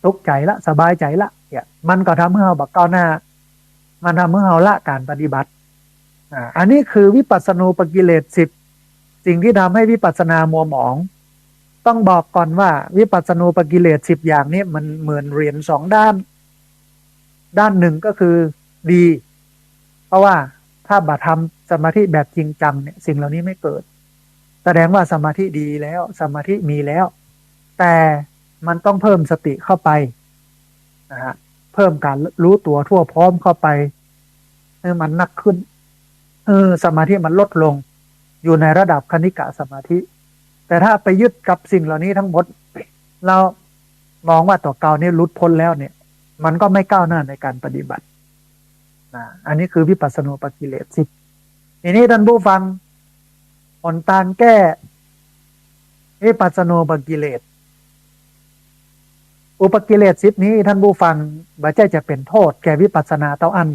ทุกข์ใจละสบายใจละเนี่ยมันก็ทำให้เราก้าวหน้ามันทำให้เราละการปฏิบัติอันนี้คือวิปัสสนูปกิเลส10 สิ่งที่ทำให้วิปัสสนามัวหมองต้องบอกก่อนว่าวิปัสสนูปกิเลส10อย่างนี้มันเหมือนเหรียญ2 ด้านด้านหนึ่งก็คือดีเพราะว่าถ้าบัตรทำสมาธิแบบจริงจังเนี่ยสิ่งเหล่านี้ไม่เกิดแสดงว่าสมาธิดีแล้วสมาธิมีแล้วแต่มันต้องเพิ่มสติเข้าไปนะฮะเพิ่มการรู้ตัวทั่วพร้อมเข้าไปให้มันหนักขึ้นสมาธิมันลดลงอยู่ในระดับคณิกะสมาธิแต่ถ้าไปยึดกับสิ่งเหล่านี้ทั้งหมดเรามองว่าตัวเก่านี่หลุดพ้นแล้วเนี่ยมันก็ไม่ก้าวหน้าในการปฏิบัติอันนี้คือวิปัสสนูปกิเลส10ทีนี้ท่านผู้ฟังหนทางแก้วิปัสสนูปกิเลสอุปกิเลส10นี้ท่านผู้ฟังบ่ใช่จะเป็นโทษแก่วิปัสสนาเต้าอั้น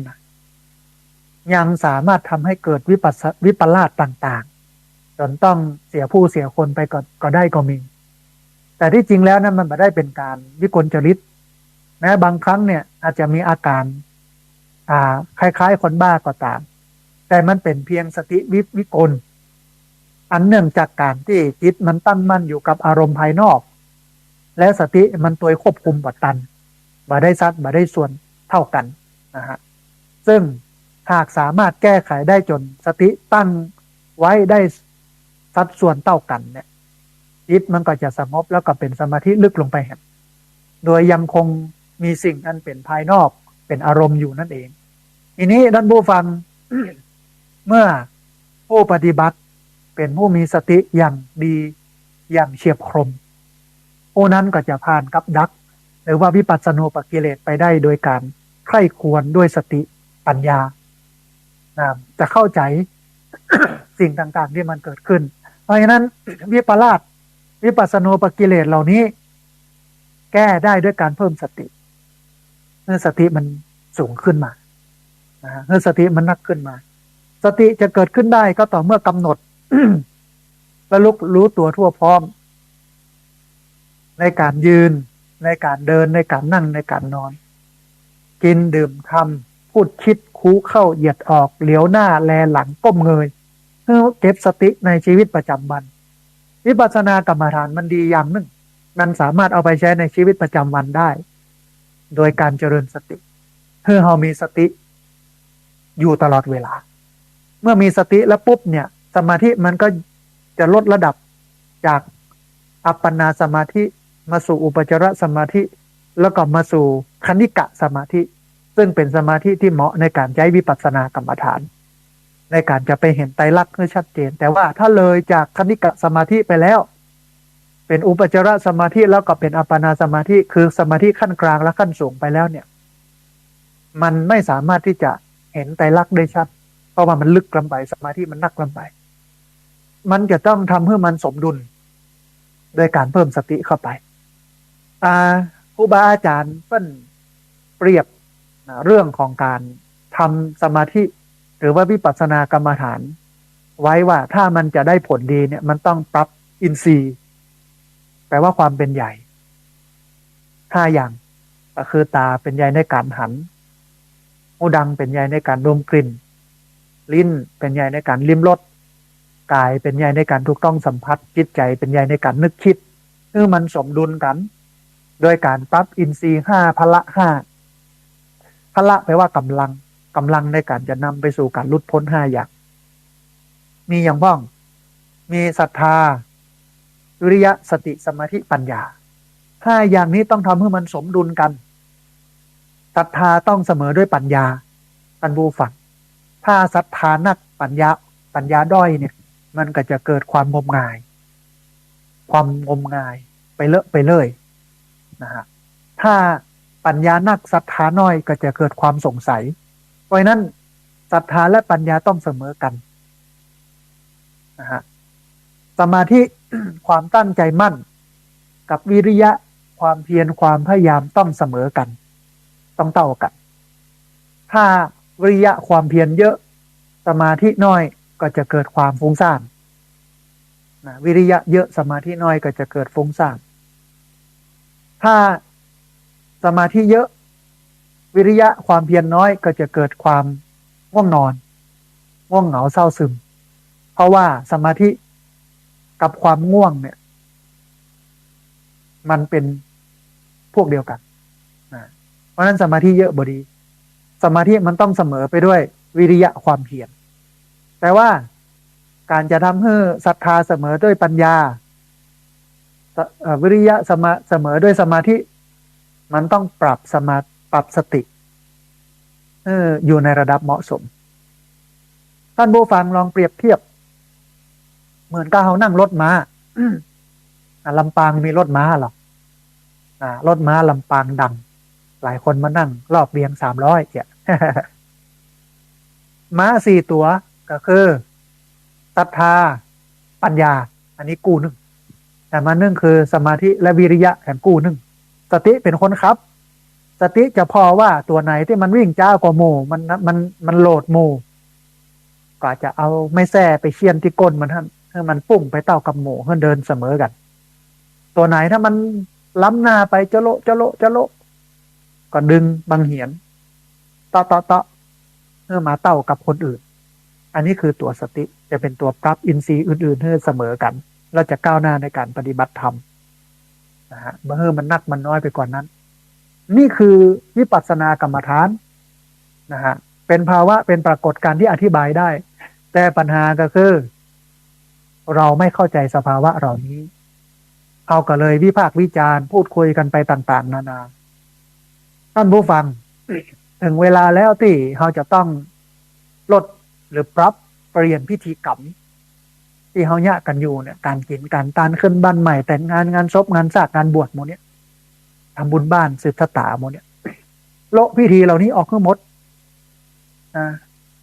ยังสามารถทำให้เกิดวิปลาสต่างๆจนต้องเสียผู้เสียคนไปก็ได้ก็มี แต่ที่จริงแล้วนั้นมันไม่ได้เป็นการวิกลจริตแม้บางครั้งเนี่ยอาจจะมีอาการคล้ายๆคนบ้าก็ตามแต่มันเป็นเพียงสติวิกลอันเนื่องจากการที่จิตมันตั้งมั่นอยู่กับอารมณ์ภายนอกและสติมันตัวควบคุมบัดตันบ่ได้ซัดบ่ได้ส่วนเท่ากันนะฮะซึ่งหากสามารถแก้ไขได้จนสติตั้งไว้ได้สัดส่วนเท่ากันเนี่ยจิตมันก็จะสงบแล้วก็เป็นสมาธิลึกลงไปแห่งโดยยังคงมีสิ่งอันเป็นภายนอกเป็นอารมณ์อยู่นั่นเองทีนี้ท่านผู้ฟัง เมื่อผู้ปฏิบัติเป็นผู้มีสติอย่างดีอย่างเฉียบคมผู้นั้นก็จะผ่านกับดักหรือว่าวิปัสสนูปกิเลสไปได้โดยการใคร่ควรด้วยสติปัญญาจะเข้าใจ สิ่งต่างๆที่มันเกิดขึ้นเพราะฉะนั้นวิปัสสนูปกิเลสเหล่านี้แก้ได้ด้วยการเพิ่มสติเมื่อสติมันสูงขึ้นมาเมื่อสติมันนักขึ้นมาสติจะเกิดขึ้นได้ก็ต่อเมื่อกำหนด ระลึกรู้ตัวทั่วพร้อมในการยืนในการเดินในการนั่งในการนอนกินดื่มทำพูดคิดคู้เข้าเหยียดออกเหลียวหน้าแลหลังก้มเงยเพื่อเก็บสติในชีวิตประจำวันวิปัสสนากรรมฐานมันดีอย่างหนึ่งมันสามารถเอาไปใช้ในชีวิตประจำวันได้โดยการเจริญสติเพื่อเรามีสติอยู่ตลอดเวลาเมื่อมีสติแล้วปุ๊บเนี่ยสมาธิมันก็จะลดระดับจากอัปปนาสมาธิมาสู่อุปจารสมาธิแล้วก็มาสู่คณิกะสมาธิซึ่งเป็นสมาธิที่เหมาะในการใช้วิปัสสนากรรมฐานในการจะไปเห็นไตรลักษณ์ให้ชัดเจนแต่ว่าถ้าเลยจากคณิกะสมาธิไปแล้วเป็นอุปจารสมาธิแล้วก็เป็นอัปปนาสมาธิคือสมาธิขั้นกลางและขั้นสูงไปแล้วเนี่ยมันไม่สามารถที่จะเห็นไตรลักษณ์ได้ชัดเพราะว่ามันลึกลงไปสมาธิมันนักลงไปมันจะต้องทำให้มันสมดุลโดยการเพิ่มสติเข้าไปครูบาอาจารย์เพิ่นเปรียบเรื่องของการทำสมาธิหรือว่าวิปัสสนากรรมฐานไว้ว่าถ้ามันจะได้ผลดีเนี่ยมันต้องปรับอินทรีย์แปลว่าความเป็นใหญ่5 อย่างก็คือตาเป็นใหญ่ในการหันหูดังเป็นใหญ่ในการดมกลิ่นลิ้นเป็นใหญ่ในการลิ้มรสกายเป็นใหญ่ในการถูกต้องสัมผัสจิตใจเป็นใหญ่ในการนึกคิดมันสมดุลกันโดยการปรับอินทรีย์5พละ5พละแปลว่ากำลังในการจะนำไปสู่การหลุดพ้น5อย่างมีอย่างบ้องมีศรัทธาวิริยะสติสมาธิปัญญา5อย่างนี้ต้องทำให้มันสมดุลกันศรัทธาต้องเสมอด้วยปัญญาท่านผู้ฟังถ้าศรัทธานักปัญญาด้อยเนี่ยมันก็จะเกิดความงมงายไปเลยนะฮะถ้าปัญญานักศรัทธาน้อยก็จะเกิดความสงสัยเพราะนั้นศรัทธาและปัญญาต้องเสมอกันนะฮะสมาธิ ความตั้งใจมั่นกับวิริยะความเพียรความพยายามต้องเสมอกันต้องเท่ากันถ้าวิริยะความเพียรเยอะสมาธิน้อยก็จะเกิดความฟุ้งซ่านวิริยะเยอะสมาธิน้อยก็จะเกิดฟุ้งซ่านถ้าสมาธิเยอะวิริยะความเพียรน้อยก็จะเกิดความง่วงนอนง่วงเหงาเศร้าซึมเพราะว่าสมาธิ กับความง่วงเนี่ยมันเป็นพวกเดียวกันนะเพราะฉะนั้นสมาธิเยอะบดีสมาธิมันต้องเสมอไปด้วยวิริยะความเพียรแต่ว่าการจะทำให้ศรัทธาเสมอด้วยปัญญาวิริยะเสมอด้วยสมาธิมันต้องปรับสติอยู่ในระดับเหมาะสมท่านผู้ฟังลองเปรียบเทียบเหมือนกับเขานั่งรถม้าลำปางมีรถม้าหรอรถม้าลำปางดังหลายคนมานั่งรอบเรียง300เนี่ย ม้า4ตัวก็คือศรัทธาปัญญาอันนี้กู้หนึ่งแต่มาหนึ่งคือสมาธิและวิริยะแถมกู้หนึ่งสติเป็นคนครับสติจะพอว่าตัวไหนที่มันวิ่งจ้ากว่าหมู่มันโหลดหมู่ก็จะเอาไม่แส่ไปเคียนที่ก้นมันให้มันปุ่งไปเต้ากับหมู่ให้เดินเสมอกันตัวไหนถ้ามันล้ำหน้าไปจะโลก็ดึงบังเหียนต่อเพื่อมาเต้ากับคนอื่นอันนี้คือตัวสติจะเป็นตัวปรับอินทรีย์อื่นๆให้เสมอกันเราจะก้าวหน้าในการปฏิบัติธรรมนะฮะเมื่อมันนักมันน้อยไปกว่านั้นนี่คือวิปัสสนากรรมฐานนะฮะเป็นภาวะเป็นปรากฏการณ์ที่อธิบายได้แต่ปัญหาก็คือเราไม่เข้าใจสภาวะเหล่านี้เอาก็เลยวิพากษ์วิจารณ์พูดคุยกันไปต่างๆนานาท่านผู้ฟังถึงเวลาแล้วที่เราจะต้องลดหรือปรับเปลี่ยนพิธีกรรมที่เขาเนี่ยกันอยู่เนี่ยการกินการตานขึ้นบ้านใหม่แต่งงานศพงานสากงานบวชโมเนี่ยทำบุญบ้านสืบชะตาโมเนี่ยโละพิธีเหล่านี้ออกทั้งหมด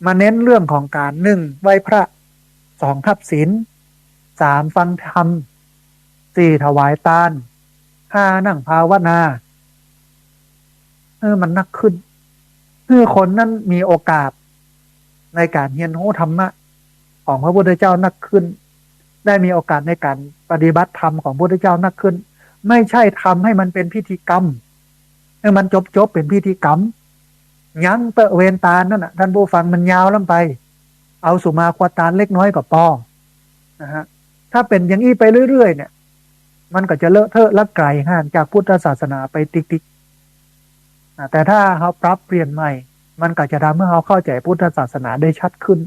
มาเน้นเรื่องของการ1ไหว้พระ2ทับศีล3ฟังธรรม4ถวายทาน5นั่งภาวนามันนักขึ้นคนนั้นมีโอกาสในการเรียนรู้ธรรมะของพระพุทธเจ้านักขึ้นได้มีโอกาสในการปฏิบัติธรรมของพระพุทธเจ้านักขึ้นไม่ใช่ทำให้มันเป็นพิธีกรรมให้มันจบเป็นพิธีกรรมยังเตะเวนตาลนั่นน่ะท่านผู้ฟังมันยาวล้ำไปเอาสุมาควตาลเล็กน้อยกับปอนะฮะถ้าเป็นอย่างนี้ไปเรื่อยๆเนี่ยมันก็จะเลอะเทอะและไกลห่างจากพุทธศาสนาไปติ๊กๆแต่ถ้าเขาปรับเปลี่ยนใหม่มันก็จะทำให้เขาเข้าใจพุทธศาสนาได้ชัดขึ้น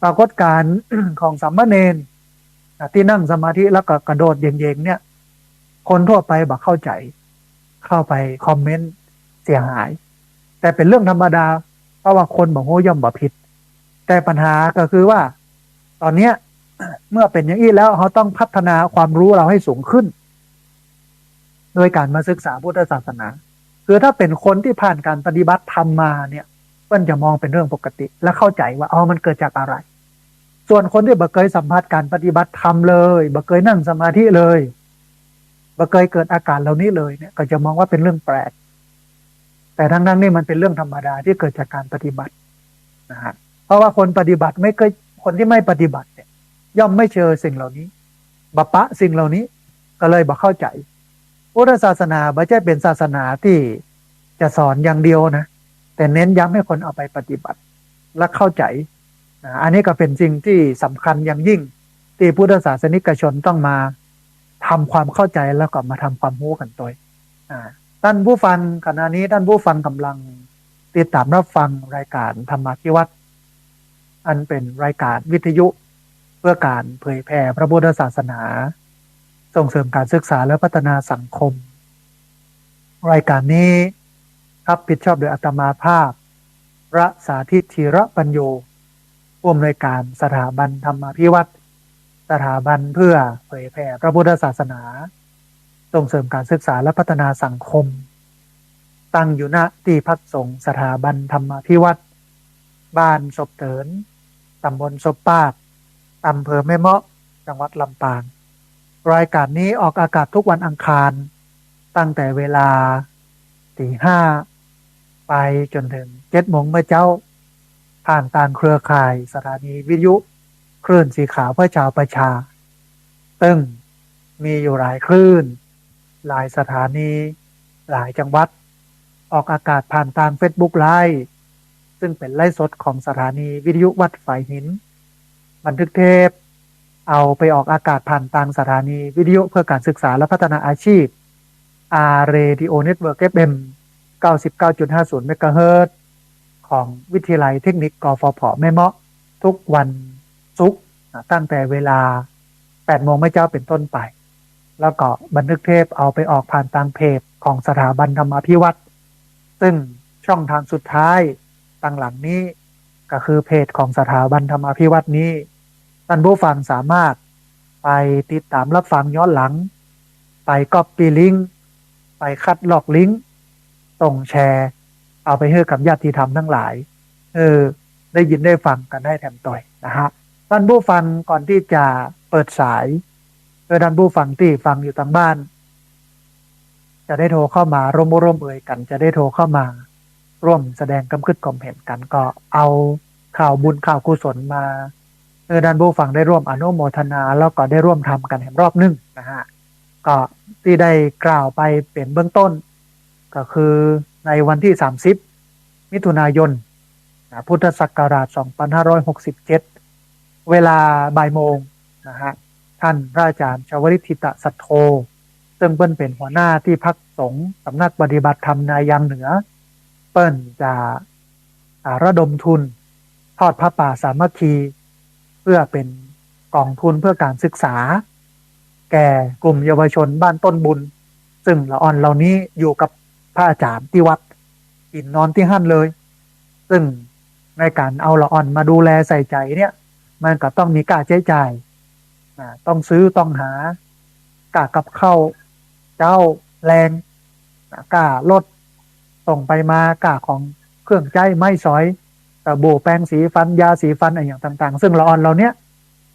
ปรากฏการณ์ ของสามเณรที่นั่งสมาธิแล้วก็กระโดดเย่งๆเนี่ยคนทั่วไปบอกเข้าใจเข้าไปคอมเมนต์เสียหายแต่เป็นเรื่องธรรมดาเพราะว่าคนบอกโหย่อมบ่ผิดแต่ปัญหาก็คือว่าตอนเนี้ย เมื่อเป็นอย่างนี้แล้วเขาต้องพัฒนาความรู้เราให้สูงขึ้นโดยการมาศึกษาพุทธศาสนาคือถ้าเป็นคนที่ผ่านการปฏิบัติธรรมมาเนี่ยมันจะมองเป็นเรื่องปกติและเข้าใจว่ามันเกิดจากอะไรส่วนคนที่บ่เคยสัมผัสการปฏิบัติธรรมเลยบ่เคยนั่งสมาธิเลยบ่เคยเกิดอาการเหล่านี้เลยเนี่ยก็จะมองว่าเป็นเรื่องแปลกแต่ทั้งนี่มันเป็นเรื่องธรรมดาที่เกิดจากการปฏิบัตินะฮะเพราะว่าคนปฏิบัติไม่เคยคนที่ไม่ปฏิบัติเนี่ยย่อมไม่เจอสิ่งเหล่านี้บ่ปะสิ่งเหล่านี้ก็เลยบ่เข้าใจพุทธศาสนาไม่ใช่เป็นศาสนาที่จะสอนอย่างเดียวนะแต่เน้นย้ำให้คนเอาไปปฏิบัติและเข้าใจอันนี้ก็เป็นสิ่งที่สำคัญอย่างยิ่งที่พุทธศาสนิกชนต้องมาทำความเข้าใจแล้วก็มาทำความรู้กันตัวท่านผู้ฟังขณะนี้ท่านผู้ฟังกำลังติดตามรับฟังรายการธรรมพิวัตรอันเป็นรายการวิทยุเพื่อการเผยแผ่พระพุทธศาสนาส่งเสริมการศึกษาและพัฒนาสังคมรายการนี้รับผิดชอบโดยอาตมาภาพพระสาธิตธีระปัญโยผู้อำนวยการสถาบันธรรมพิวัตรสถาบันเพื่อเผยแผ่พระพุทธศาสนาส่งเสริมการศึกษาและพัฒนาสังคมตั้งอยู่ณที่พักสงฆ์สถาบันธรรมพิวัตรบ้านศพเตินตำบลศพปาดอำเภอแม่เมาะจังหวัดลำปางรายการนี้ออกอากาศทุกวันอังคารตั้งแต่เวลา 5:00 ไปจนถึง 7:00 เมื่อเจ้าผ่านทางเครือข่ายสถานีวิทยุคลื่นสีขาวเพื่อชาวประชาซึ่งมีอยู่หลายคลื่นหลายสถานีหลายจังหวัดออกอากาศผ่านทาง Facebook Live ซึ่งเป็นไลฟ์สดของสถานีวิทยุวัดฝายหินบันทึกเทป เอาไปออกอากาศผ่านทางสถานีวิทยุเพื่อการศึกษาและพัฒนาอาชีพ Radio Network FM 99.50 เมกะเฮิรตซ์ของวิทยาลัยเทคนิคกฟผแม่เมาะทุกวันศุกร์ตั้งแต่เวลา 8 โมงเช้าเป็นต้นไปแล้วก็บันทึกเทปเอาไปออกผ่านทางเพจของสถาบันธรรมาภิวัตน์ซึ่งช่องทางสุดท้ายต่างหลังนี้ก็คือเพจของสถาบันธรรมาภิวัตน์นี้ท่านผู้ฟังสามารถไปติดตามรับฟังย้อนหลังไปก๊อปปี้ลิงก์ไปคัดลอกลิงก์ส่งแชร์เอาไปให้กับญาติธรรมทั้งหลายได้ยินได้ฟังกันได้แถมต่อยนะฮะท่านผู้ฟังก่อนที่จะเปิดสายท่านผู้ฟังที่ฟังอยู่ทางบ้านจะได้โทรเข้ามาร่วมเอ่ยกันจะได้โทรเข้ามาร่วมแสดงความคิดความเห็นกันก็เอาข่าวบุญข่าวกุศลมาท่านผู้ฟังได้ร่วมอนุโมทนาแล้วก็ได้ร่วมทำกันแห่งรอบนึงนะฮะก็ที่ได้กล่าวไปเป็นเบื้องต้นก็คือในวันที่30 มิถุนายนพุทธศักราช 2567 เวลาบ่ายโมงนะฮะท่านพระอาจารย์ชวลิตทิตสัทโธซึ่งเปิ้นเป็นหัวหน้าที่พักสงฆ์สำนักปฏิบัติธรรมนายังเหนือเปิ้นจะระดมทุนทอดพระป่าสามัคคีเพื่อเป็นกองทุนเพื่อการศึกษาแก่กลุ่มเยาวชนบ้านต้นบุญซึ่งละอ่อนเหล่านี้อยู่กับพระอาจารย์ที่วัดกินนอนที่หั่นเลยซึ่งในการเอาละอ่อนมาดูแลใส่ใจเนี่ยมันก็ต้องมีค่าใช้จ่ายต้องซื้อต้องหากากับเข้าเจ้าแรงการถส่งไปมากาของเครื่องใจไม้สอยสบู่แปรงสีฟันยาสีฟันอะไรอย่างต่างๆซึ่งละอ่อนเราเนี้ย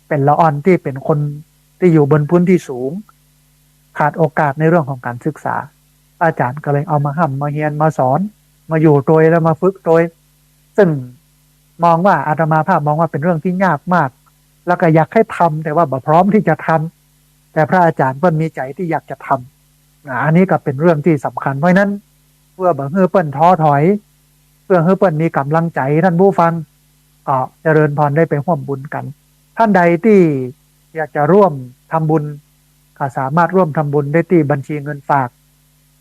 เป็นละอ่อนที่เป็นคนที่อยู่บนพื้นที่สูงขาดโอกาสในเรื่องของการศึกษาอาจารย์ก็เลยเอามาห้ำมาเฮียนมาสอนมาอยู่โดยแล้วมาฝึกโดยซึ่งมองว่าอาตมาภาพมองว่าเป็นเรื่องที่ยากมากแล้วก็อยากให้ทำแต่ว่าบ่พร้อมที่จะทำแต่พระอาจารย์เปิ้ลมีใจที่อยากจะทำอันนี้ก็เป็นเรื่องที่สำคัญเพราะนั้นเพื่อบ่ให้เปิ้ลท้อถอยเพื่อให้เปิ้ลมีกำลังใจท่านผู้ฟังก็เจริญพรได้ไปร่วมบุญกันท่านใดที่อยากจะร่วมทำบุญก็สามารถร่วมทำบุญได้ที่บัญชีเงินฝาก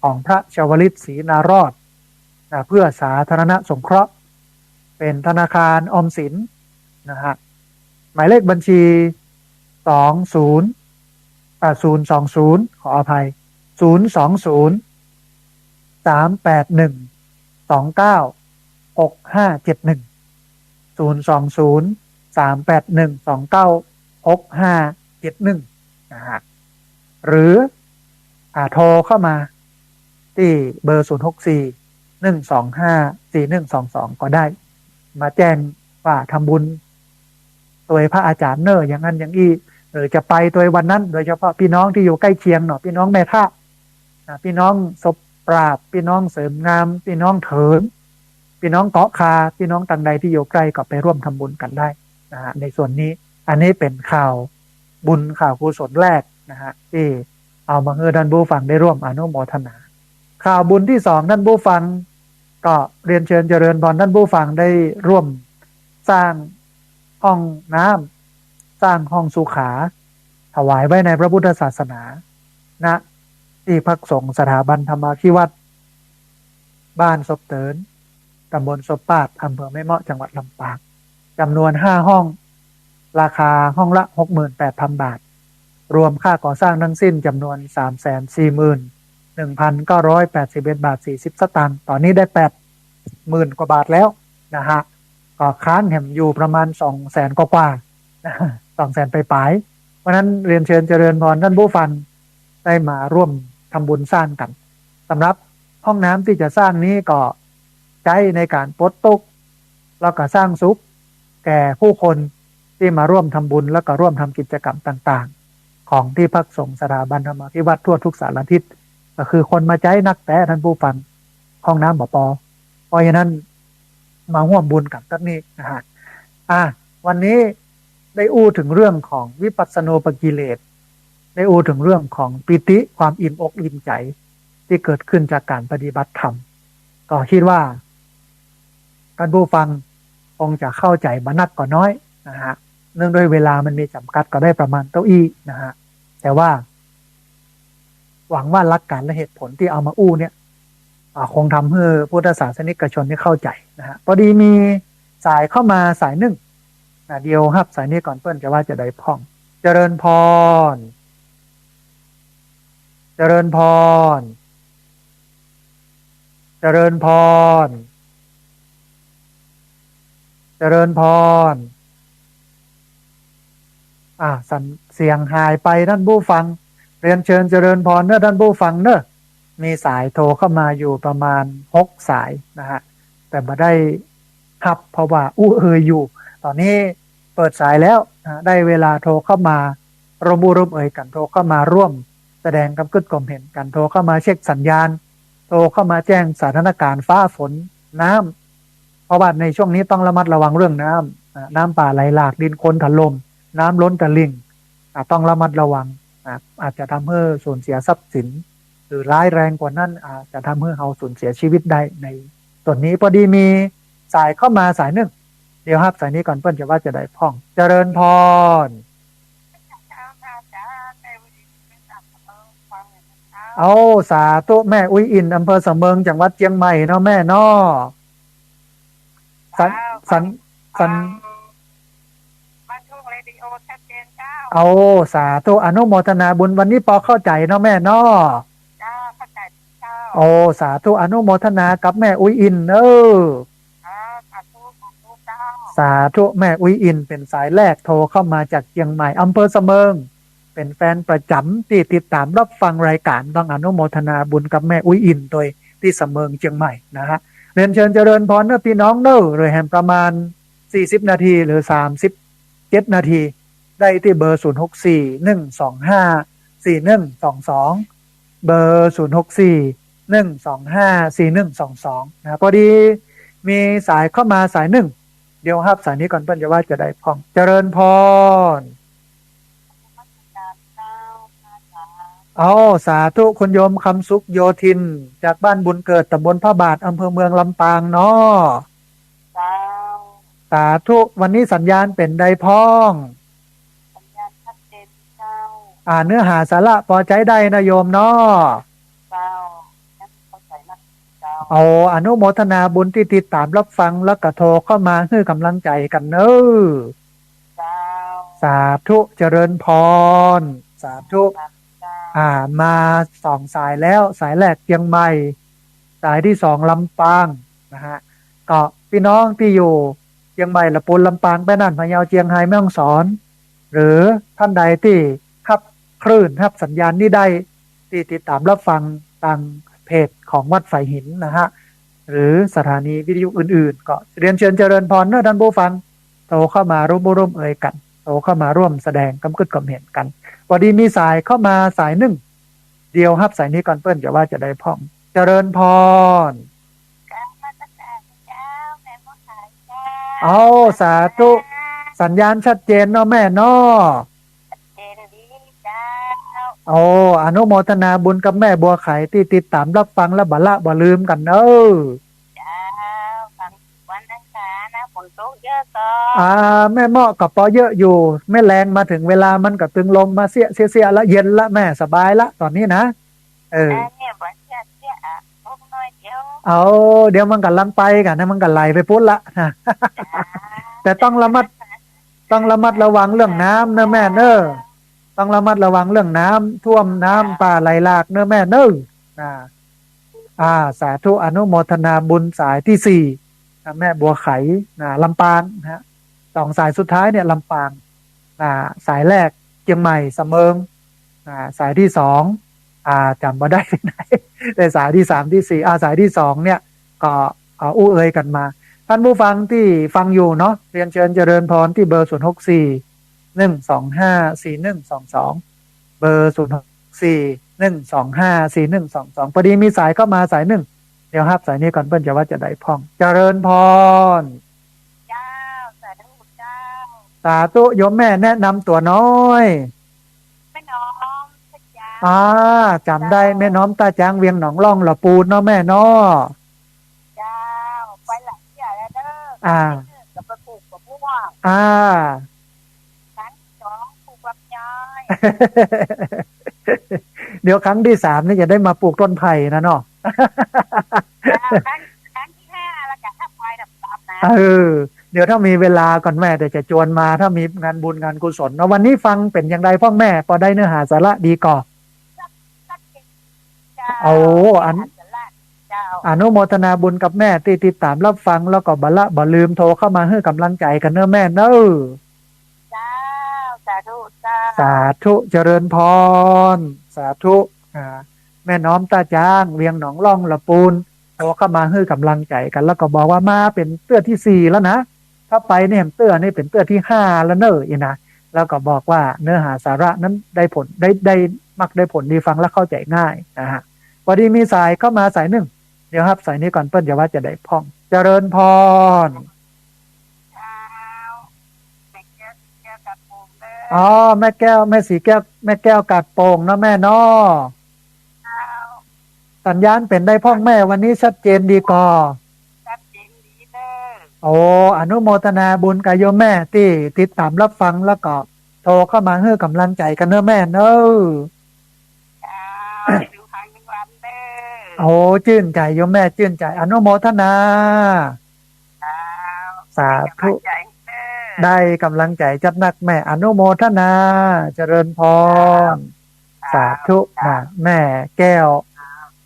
ของพระชวลิตศรีนารอดเพื่อสาธารณสงเคราะห์เป็นธนาคารออมสินนะฮะหมายเลขบัญชี020 ขออภัย020 381 296571 020 381 296571นะฮะหรือโทรเข้ามาที่เบอร์064 125 4122ก็ได้มาแจ้งว่าทำบุญโดยพระอาจารย์เนออย่างนั้นอย่างอี้หรือจะไปโดยวันนั้นโดยเฉพาะพี่น้องที่อยู่ใกล้เคียงเนาะพี่น้องแม่ท่าพี่น้องศพปราบพี่น้องเสริมงามพี่น้องเถินพี่น้องเกาะคาพี่น้องต่างใดที่อยู่ใกล้ก็ไปร่วมทำบุญกันได้นะฮะในส่วนนี้อันนี้เป็นข่าวบุญข่าวกุศลแรกนะฮะที่เอามาให้ท่านผู้ฟังได้ร่วมอนุโมทนาข่าวบุญที่2ท่านผู้ฟังก็เรียนเชิญเจริญพรท่านผู้ฟังได้ร่วมสร้างห้องน้ำสร้างห้องสุขาถวายไว้ในพระพุทธศาสนาณที่พักสงฆ์สถาบันธรรมาภิวัตน์บ้านศพเตินตำบลศพปาดอำเภอแม่เมาะจังหวัดลำปางจำนวน5ห้องราคาห้องละ 68,000 บาทรวมค่าก่อสร้างทั้งสิ้นจำนวน 341,981 บาท40 สตางค์ตอนนี้ได้ 80,000 กว่าบาทแล้วนะฮะก็ค้างแห่มอยู่ประมาณ 200,000 กว่า200,000 ไปเพราะนั้นเรียนเชิญเจริญพรท่านผู้ฟังได้มาร่วมทำบุญสร้างกันสำหรับห้องน้ำที่จะสร้างนี้ก็ใช้ในการปลดทุกข์แล้วก็สร้างสุขแก่ผู้คนที่มาร่วมทำบุญแล้วก็ร่วมทำกิจกรรมต่างๆของที่พักสงฆ์สถาบันธรรมาภิวัตน์ทั่วทุกสารทิศก็คือคนมาใช้นักแต่ท่านผู้ฟังห้องน้ำบ่ปอเพราะฉะนั้นมาร่วมบุญกับท่านนี้นะฮะวันนี้ได้อู้ถึงเรื่องของวิปัสสโนปกิเลสได้อู้ถึงเรื่องของปิติความอิ่มอกอิ่มใจที่เกิดขึ้นจากการปฏิบัติธรรมก็คิดว่าท่านผู้ฟังคงจะเข้าใจมานักกว่าน้อยนะฮะ เนื่องด้วยเวลามันมีจำกัดก็ได้ประมาณเก้าอี้นะฮะแต่ว่าหวังว่าหลักการและเหตุผลที่เอามาอู้เนี่ยคงทำให้พุทธศาสนิกชนที่เข้าใจนะฮะพอดีมีสายเข้ามาสายหนึ่งนะเดียวครับสายนี้ก่อนเปิ้นจะว่าจะได้พ่องเจริญพรเจริญพรเจริญพรเจริญพรสัญเสียงหายไปท่านผู้ฟังเรียนเชิญเจริญพรเนอะท่านผู้ฟังเนอะมีสายโทรเข้ามาอยู่ประมาณ6 สายนะฮะแต่มาได้ขับเพราะว่าอยู่ตอนนี้เปิดสายแล้วได้เวลาโทรเข้ามารวมกันโทรเข้ามาร่วมแสดงความคิดความเห็นกันโทรเข้ามาเช็คสัญญาณโทรเข้ามาแจ้งสถานการณ์ฟ้าฝนน้ำเพราะว่าในช่วงนี้ต้องระมัดระวังเรื่องน้ำป่าไหลหลากดินโคลนถล่มน้ำล้นตลิ่งต้องระมัดระวังอาจจะทำให้สูญเสียทรัพย์สินหรือร้ายแรงกว่านั้นอาจจะทำให้เราสูญเสียชีวิตได้ในส่วนนี้พอดีมีสายเข้ามาสายหนึ่งเดี๋ยวครับสายนี้ก่อนเพื่อนจะว่าจะได้พ่องเจริญพรเอาสาธุแม่อุ้ยอินอำเภอสำเมิงจังหวัดเชียงใหม่เนาะแม่เนาะสันเอาสาธุอนุโมทนาบุญวันนี้ปอเข้าใจเนาะแม่เนาะเข้าใจโอ้สาธุอนุโมทนากับแม่อุ้ยอินสาธุแม่อุ้ยอินเป็นสายแรกโทรเข้ามาจากเชียงใหม่อำเภอสะเมิงเป็นแฟนประจำที่ติดตามรับฟังรายการต้องอนุโมทนาบุญกับแม่อุ้ยอินโดยที่สะเมิงเชียงใหม่นะฮะเรียนเชิญเจริญพรเนอะพี่น้องเนอะโดยแห่งประมาณ40 นาทีหรือ37 นาทีได้ที่เบอร์0641254122เบอร์0641254122นะพอดีมีสายเข้ามาสายหนึ่งเดี๋ยวครับสายนี้ก่อนเพื่อนจะว่าจะได้พ่องเจริญพรเอาสาธุคุณโยมคำสุขโยธินจากบ้านบุญเกิดตำบลพระบาทอำเภอเมืองลำปางเนาะสาธุวันนี้สัญญาณเป็นใดพ้องสัญญาณชัดเจนเจ้าเนื้อหาสาระพอใจได้นะโยมเนาะเอาอนุโมทนาบุญที่ติดตามรับฟังแล้วก็โทรเข้ามาให้กำลังใจกันเนอะสาธุเจริญพรสาธุมา2 สายแล้วสายแรกเชียงใหม่สายที่2ลำปางนะฮะก็พี่น้องที่อยู่เชียงใหม่ละปูนลำปางแม่น่านพะเยาเชียงไฮ้แม่ฮ่องสอนหรือท่านใดที่ขับคลื่นขับสัญญาณนี้ได้ที่ติดตามรับฟังทางเพจของวัดไฝหินนะฮะหรือสถานีวิทยุอื่นๆก็เรียนเชิญเจริญพรเนอะท่านผู้ฟังโทรเข้ามาร่วมกันโทรเข้ามาร่วมแสดงความคิดความเห็นกันพอดีมีสายเข้ามาสายหนึ่งเดียวครับสายนี้ก่อนเปิ้ลจะว่าจะได้พ่องเจริญพรเอาสาธุสัญญาณชัดเจนเนาะแม่เนาะโอ้อนุโมทนาบุญกับแม่บัวไข่ที่ติดตามรับฟังและบ่ละบ่ลืมกันเนอะฝนตกเยอะก็แม่เหมาะกับปอเยอะอยู่แม่แรงมาถึงเวลามันก็ตึงลมมาเสียละเย็นละแม่สบายละตอนนี้นะเอาเดี๋ยวมันกันลังไปกันนะมันกันไหลไปพุ้นละนะแต่ต้องระมัดระวังเรื่องน้ำเนอะแม่เนอะต้องระมัดระวังเรื่องน้ำท่วมน้ำป่าไหลหลากเนอะแม่เนอะสาธุอนุโมทนาบุญสายที่4แม่บัวไข่ลำปางนะฮะ2 สายสุดท้ายเนี่ยลำปางสายแรกเชียงใหม่สะเมิงสายที่2จำมาได้ที่ไหนแต่สายที่3ที่4สายที่2เนี่ยก็กันมาท่านผู้ฟังที่ฟังอยู่เนาะเรียนเชิญเจริญพรที่เบอร์0641254122เบอร์0641254122พอดีมีสายเข้ามาสายหนึ่งเดี๋ยวครับสายนี้ก่อนเปิ้ลจะว่าจะได้พ่องเจริญพรเจ้าสาธุโยมแม่แนะนำตัวน้อยแม่น้อมตาจางจำได้แม่น้อมตาจางเวียงหนองล่องละปูนเนาะแม่เนาะเจ้าไปหลังเสียแล้วเด้อกับไปปลูกกับพวก เดี๋ยวครั้งที่3นี่จะได้มาปลูกต้นไผ่นะเนาะ ครั้งที่ห้าแล้วกันถ้าไปแบบตามนะเดี๋ยวถ้ามีเวลาก่อนแม่เดี๋ยวจะชวนมาถ้ามีงานบุญงานกุศลเนาะวันนี้ฟังเป็นอย่างไรพ่อแม่พอได้เนื้อหาสาระดีก่อนโอ้อนุโมทนาบุญกับแม่ที่ติดตามรับฟังแล้วก็บ่ลืมโทรเข้ามาให้กำลังใจกันเนอะแม่เนอะจ้าสาธุจ้าสาธุเจริญพรสาธุแม่น้อมตาจ้างเวียงหนองล่องละปูนโทรเข้ามาให้กำลังใจกันแล้วก็บอกว่ามาเป็นเตื้อที่4แล้วนะถ้าไปเนี่ยเตื้อนี่เป็นเตื้อที่5แล้วเนอะอีนะแล้วก็บอกว่าเนื้อหาสาระนั้นได้ผลได้มักได้ผลดีฟังและเข้าใจง่ายนะฮะพอดีมีสายเข้ามาสายหนึ่งเดี๋ยวครับสายนี้ก่อนเปิ้ลอย่าว่าจะได้พ่องเจริญพรอ๋อแม่แก้วแม่สีแก้วแม่แก้วกัดโป่งนะแม่นอสัญญาณเป็นได้พ่องแม่วันนี้ชัดเจนดีก่อชัดเจนดีเด้อโอ้อนุโมทนาบุญกับโยมแม่ที่ติดตามรับฟังแล้วก็โทรเข้ามาให้กำลังใจกันเนอะแม่เนอะโอ้ชื่นใจโยมแม่ชื่นใจอนุโมทนาสาธุได้กำลังใจจัดนักแม่อนุโมทนาเจริญพรสาธุนะแม่แก้ว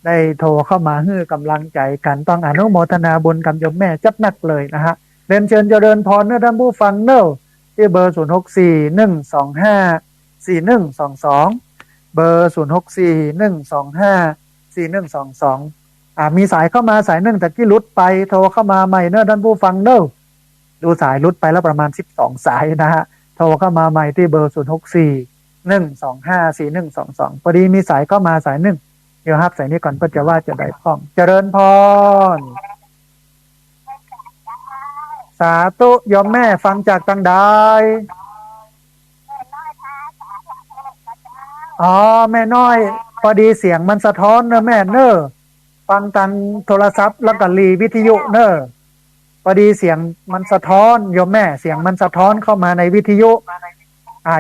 ได้โทรเข้ามาให้กำลังใจกันต้องอนุโมทนาบุญกับโยมแม่จัดนักเลยนะฮะเรียนเชิญเจริญพรเนอะท่านผู้ฟังเนอะที่เบอร์0641254122เบอร์0641254122มีสายเข้ามาสายหนึ่งแต่ที่ลุดไปโทรเข้ามาใหม่เนอะท่านผู้ฟังเนอะดูสายลุดไปแล้วประมาณ12สายนะฮะโทรเข้ามาใหม่ที่เบอร์0641254122พอดีมีสายเข้ามาสายหนึ่งเดี๋ยวครับสายนี้ก่อนก็จะว่าจะได้พ้องเจริญพรสาธุยอมแม่ฟังจากทางใดอ๋อแม่น้อยพอดีเสียงมันสะท้อนเนอะแม่เนอะฟังทางโทรศัพท์แล้วก็รีวิทยุเนอะพอดีเสียงมันสะท้อนโยมแม่เสียงมันสะท้อนเข้ามาในวิทยุ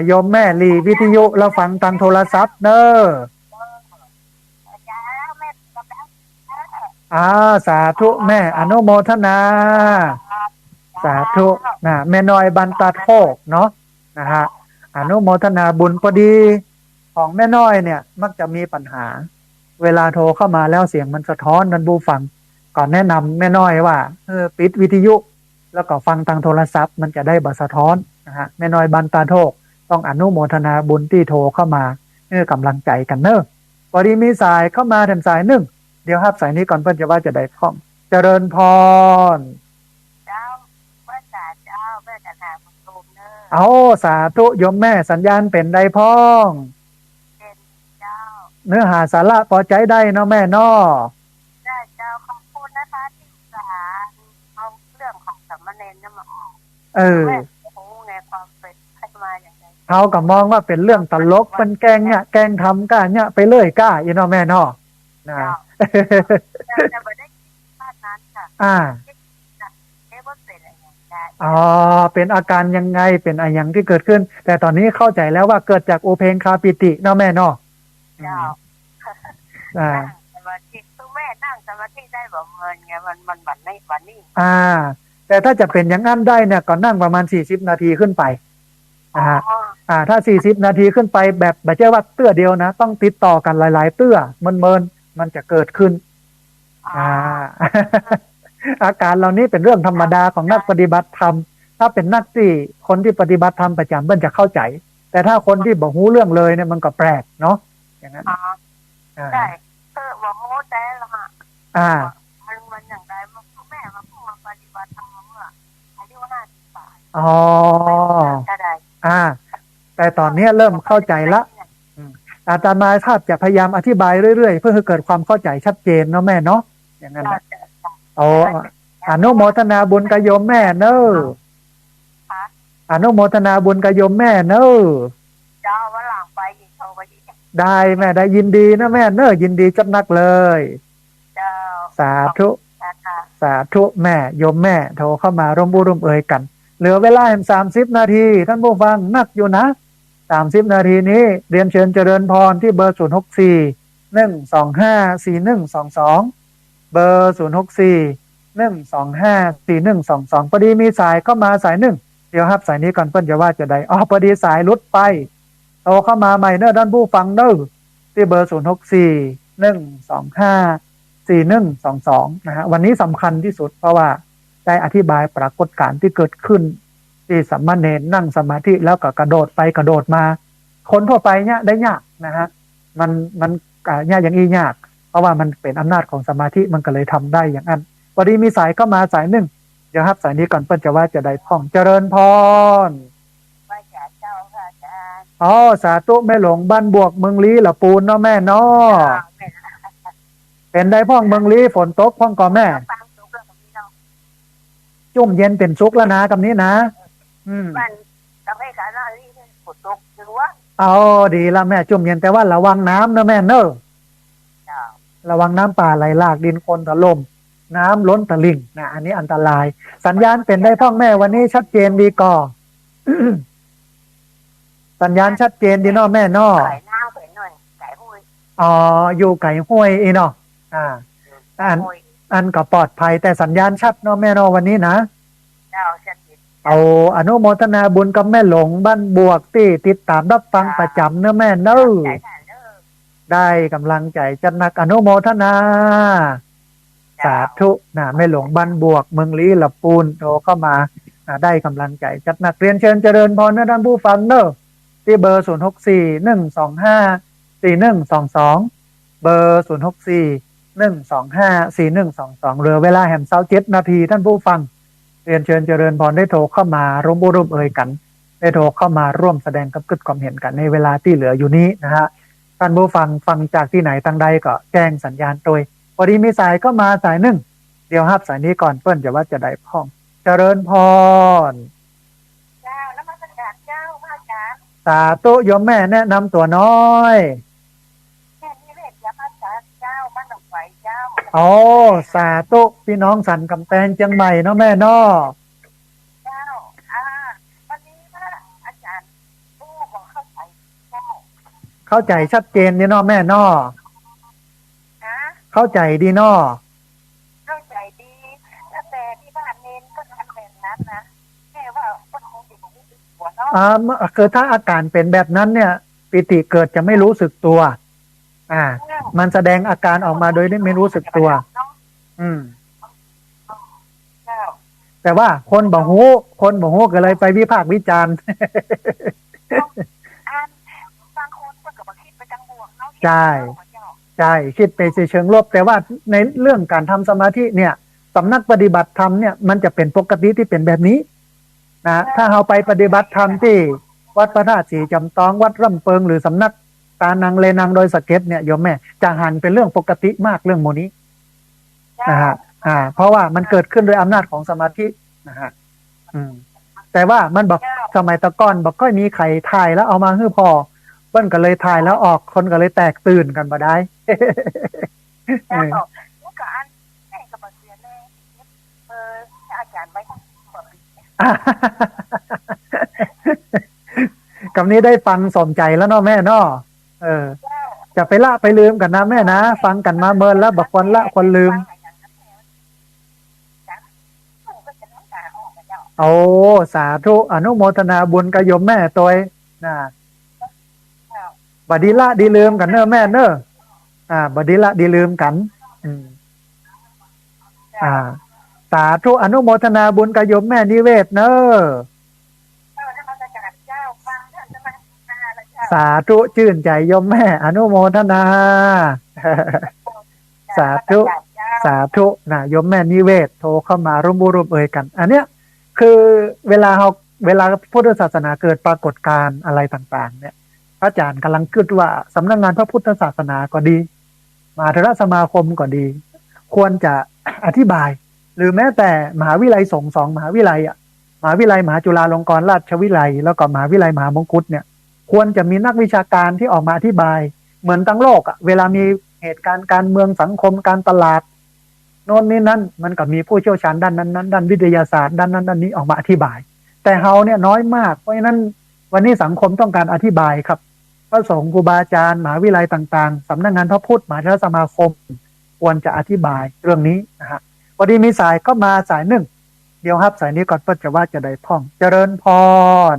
โยมแม่รีวิทยุแล้วฟังทางโทรศัพท์เนอะสาธุแม่อนุโมทนาสาธุนะแม่น้อยบันตาโทกเนาะนะฮะอนุโมทนาบุญพอดีของแม่น้อยเนี่ยมักจะมีปัญหาเวลาโทรเข้ามาแล้วเสียงมันสะท้อนนันบูฟังก่อนแนะนำแม่น้อยว่าปิดวิทยุแล้วก็ฟังทางโทรศัพท์มันจะได้บ่สะท้อนนะฮะแม่น้อยบันตาโทกต้องอนุโมทนาบุญที่โทรเข้ามากำลังใจกันเนอะพอดีมีสายเข้ามาแถมสายหนึ่งเดี๋ยวครับสายนี้ก่อนเพื่อนจะว่าจะได้พ้องเจริญพรเจ้าพระจ่าเจ้าแม่จะถามคุณตูมเนอะเอาสาธุยมแม่สัญญาณเป็นได้พ้องเป็นเจ้าเนื้อหาสาระพอใจได้เนาะแม่นอได้เจ้าขอบคุณนะคะที่สาเอาเรื่องของสามเณรเนี่ยมาออกโอ้ในความเป็นให้มาอย่างไรเขาก็มองว่าเป็นเรื่องตลกเป็นแกล้งเนี่ยแกล้งทำก้าเนี่ยไปเรื่อยก้าอีเนาะแม่นอนะจะไม่ได้คิดภาพนั้นค่ะเป็นอาการยังไงเป็นอะไรอย่างที่เกิดขึ้นแต่ตอนนี้เข้าใจแล้วว่าเกิดจากโอเพนคาปิติเนาะแม่เนาะสมาธิตัวแม่นั่งสมาธิได้แบบเงินไงมันบันไม่บันนี่แต่ถ้าจะเป็นอย่างนั้นได้เนี่ยก็นั่งประมาณ40นาทีขึ้นไปถ้า40นาทีขึ้นไปแบบไม่ใช่ว่าเตื้อเดียวนะต้องติดต่อกันหลายๆเตื้อมันจะเกิดขึ้นอาการเหล่านี้เป็นเรื่องธรรมดาของนักปฏิบัติธรรมถ้าเป็นนักที่คนที่ปฏิบัติธรรมประจำมันจะเข้าใจแต่ถ้าคนที่บอกหูเรื่องเลยเนี่ยมันก็แปลกเนาะอย่างนั้นใช่บอกหูแต่ละฮะมันอย่างไรมันพ่อแม่มาพูดมาปฏิบัติธรรมเมื่ออายุ50 ปีแต่ตอนนี้เริ่มเข้าใจละอาตมาภาพจะพยายามอธิบายเรื่อยๆเพื่อให้เกิดความเข้าใจชัดเจนเนาะแม่เนาะอย่างนั้นอนุโมทนาบุญกับโยมแม่เนอะอนุโมทนาบุญกับโยมแม่เนอะเจ้าวันหลังไปยินโทรไปได้แม่ได้ยินดีนะแม่เนอะยินดีจัดนักเลยเจ้าสาธุสาธุแม่โยมแม่โทรเข้ามาร่วมบุร่วมเอ่ยกันเหลือเวลา30นาทีท่านผู้ฟังนักอยู่นะ 30 นาทีนี้เรียนเชิญเจริญพรที่เบอร์0641254122เบอร์0641254122พอดีมีสายเข้ามาสายหนึ่งเดี๋ยวครับสายนี้ก่อนเปิ้ลจะว่าจะได้พอดีสายหลุดไปโทรเข้ามาใหม่เนอะด้านผู้ฟังเนอะที่เบอร์0641254122นะฮะวันนี้สำคัญที่สุดเพราะว่าได้อธิบายปรากฏการณ์ที่เกิดขึ้นที่สามเณรนั่งสมาธิแล้วก็กระโดดไปกระโดดมาคนทั่วไปเนี่ยได้ยากนะฮะมันยากอย่างนี้ยากเพราะว่ามันเป็นอำนาจของสมาธิมันก็เลยทำได้อย่างนั้นพอดีมีสายเข้ามาสายหนึ่งเดี๋ยวครับสายนี้ก่อนเปิ้ลจะว่าจะได้พ่องเจริญพรพระเจ้าค่ะอาจารย์สาธุแม่หลงบ้านบวกเมืองลี้ละปูนเนาะแม่เนาะเป็นได้พ่องเมืองลี้ฝนตกพ่องก่อแม่จุ่มเย็นเป็นซุกแล้วนะกับนี้นะบ้านทำให้ขาหน้าที่ฝนตกหรือว่าดีละแม่จุ่มเย็นแต่ว่าระวังน้ำนะแม่เนอะระวังน้ำป่าไหลหลากดินโคลนถล่มน้ำล้นตลิ่งนะอันนี้อันตรายสัญญาณเป็นได้พ่องแม่วันนี้ชัดเจนดีก่อ สัญญาณชัดเจนดีเนาะแม่เนาะไก่น้าไก่หน่อยไก่ห้วยอยู่ไก่ห้วยอีเนาะอันก็ปลอดภัยแต่สัญญาณชัดเนาะแม่เนาะวันนี้นะชัดเจนอนุโมทนาบุญกับแม่หลงบ้านบวกที่ติดตามรับฟังประจำเนาะแม่เนาะได้กำลังใจจัดหนักอนุโมทนาสาธุนะแม่หลงบ้านบวกเมืองลี้ละปูนโทรเข้ามาได้กำลังใจจัดหนักเรียนเชิญเจริญพรนะท่านผู้ฟังเนอะที่เบอร์0641254122เบอร์0641254122เหลือเวลาแห่ม27 นาทีท่านผู้ฟังเรียนเชิญเจริญพรได้โทรเข้ามาร่วมบุรุษเอ่ยกันได้โทรเข้ามาร่วมแสดงกับกึศความเห็นกันในเวลาที่เหลืออยู่นี้นะฮะท่านผู้ฟังจากที่ไหนทางใดก็แจ้งสัญญาณโดยพอดีมีสายก็มาสายหนึ่งเดี๋ยวครับสายนี้ก่อนเปิ้ลจะว่าจะได้พ่องเจริญพรเจ้าแล้วมาสัญญาณเจ้าพระอาจารย์สาธุโยมแม่แนะนำตัวน้อยแม่นิเวศยาพระอาจารย์เจ้าบ้านหนองไฟเจ้าสาธุพี่น้องสันกำแพงเชียงใหม่เนาะแม่เนาะเจ้าวันนี้ว่าอาจารย์บอกเข้าใจเจ้าเข้าใจชัดเจนดีเนาะแม่เนาะเข้าใจดีเนาะเข้าใจดีแต่ที่บ้านเนนก็ทำแบบนั้นนะแม่ว่าก็คงจะไม่รู้สึกตัวเนาะคือถ้าอาการเป็นแบบนั้นเนี่ยปิติเกิดจะไม่รู้สึกตัวมันแสดงอาการออกมาโดยไม่รู้สึกตัวแต่ว่าคนบ่ฮู้ก็เลยไปวิพากษ์วิจารณ์บางคนก็มาคิดไปจังบวกเนาะใช่คิดไปเชิงลบแต่ว่าในเรื่องการทำสมาธิเนี่ยสำนักปฏิบัติธรรมเนี่ยมันจะเป็นปกติที่เป็นแบบนี้นะถ้าเราไปปฏิบัติธรรมที่วัดพระธาตุสีจำตองวัดร่ำเปิงหรือสำนักตานังเลนังโดยสเก็ตเนี่ยโยมแม่จะหันเป็นเรื่องปกติมากเรื่องโมนี้นะฮะเพราะว่ามันเกิดขึ้นโดยอำนาจของสมาธินะฮะแต่ว่ามันบอกสมัยตะก้อนบอกก็มีไข่ถ่ายแล้วเอามาให้พอเบิ้ลก็เลยถ่ายแล้วออกคนก็เลยแตกตื่นกันมาได้แล้วก็อันแม่ก็มาเรียนเลยอาจารย์ไว้กับนี้ได้ฟังสมใจแล้วเนาะแม่เนาะจะไปละไปลืมกันนะแม่นะฟังกันมาเมินแล้วบอกคนละคนลืมสาธุอนุโมทนาบุญกับโยมแม่ตัวนะบัดดีละดีลืมกันเนอะแม่เนอะบัดดีละดีลืมกันสาธุอนุโมทนาบุญกับโยมแม่นิเวศเนอะสาธุชื่นใจโยมแม่อนุโมทนาสาธุนะโยมแม่นิเวศโทรเข้ามาร่วมบุรุษเอ่ยกันอันเนี้ยคือเวลาพุทธศาสนาเกิดปรากฏการณ์อะไรต่างๆเนี่ยพระอาจารย์กำลังคิดว่าสำนักงานพระพุทธศาสนาก็ดีมหาเถรสมาคมก็ดีควรจะอธิบายหรือแม้แต่มหาวิทยาลัยสงฆ์2 มหาวิทยาลัยมหาวิทยาลัยมหาจุฬาลงกรณราชวิทยาลัยแล้วก็มหาวิทยาลัยมหามงกุฎเนี่ยควรจะมีนักวิชาการที่ออกมาอธิบายเหมือนทั้งโลกเวลามีเหตุการณ์การเมืองสังคมการตลาดโน่นนี่นั่นมันก็มีผู้เชี่ยวชาญด้านนั้นด้านวิทยาศาสตร์ด้านนั้นด้านนี้ออกมาอธิบายแต่เฮาเนี่ยน้อยมากเพราะฉะนั้น วันนี้สังคมต้องการอธิบายครับพระสงฆ์ครูบาอาจารย์มหาวิทยาลัยต่างๆสำนักงานพระพุทธมหาเถรสมาคมควรจะอธิบายเรื่องนี้นะฮะพอดีมีสายเข้ามาสายหนึ่งเดี๋ยวครับสายนี้ก่อนเพื่อจะว่าจะได้ท่องเจริญพร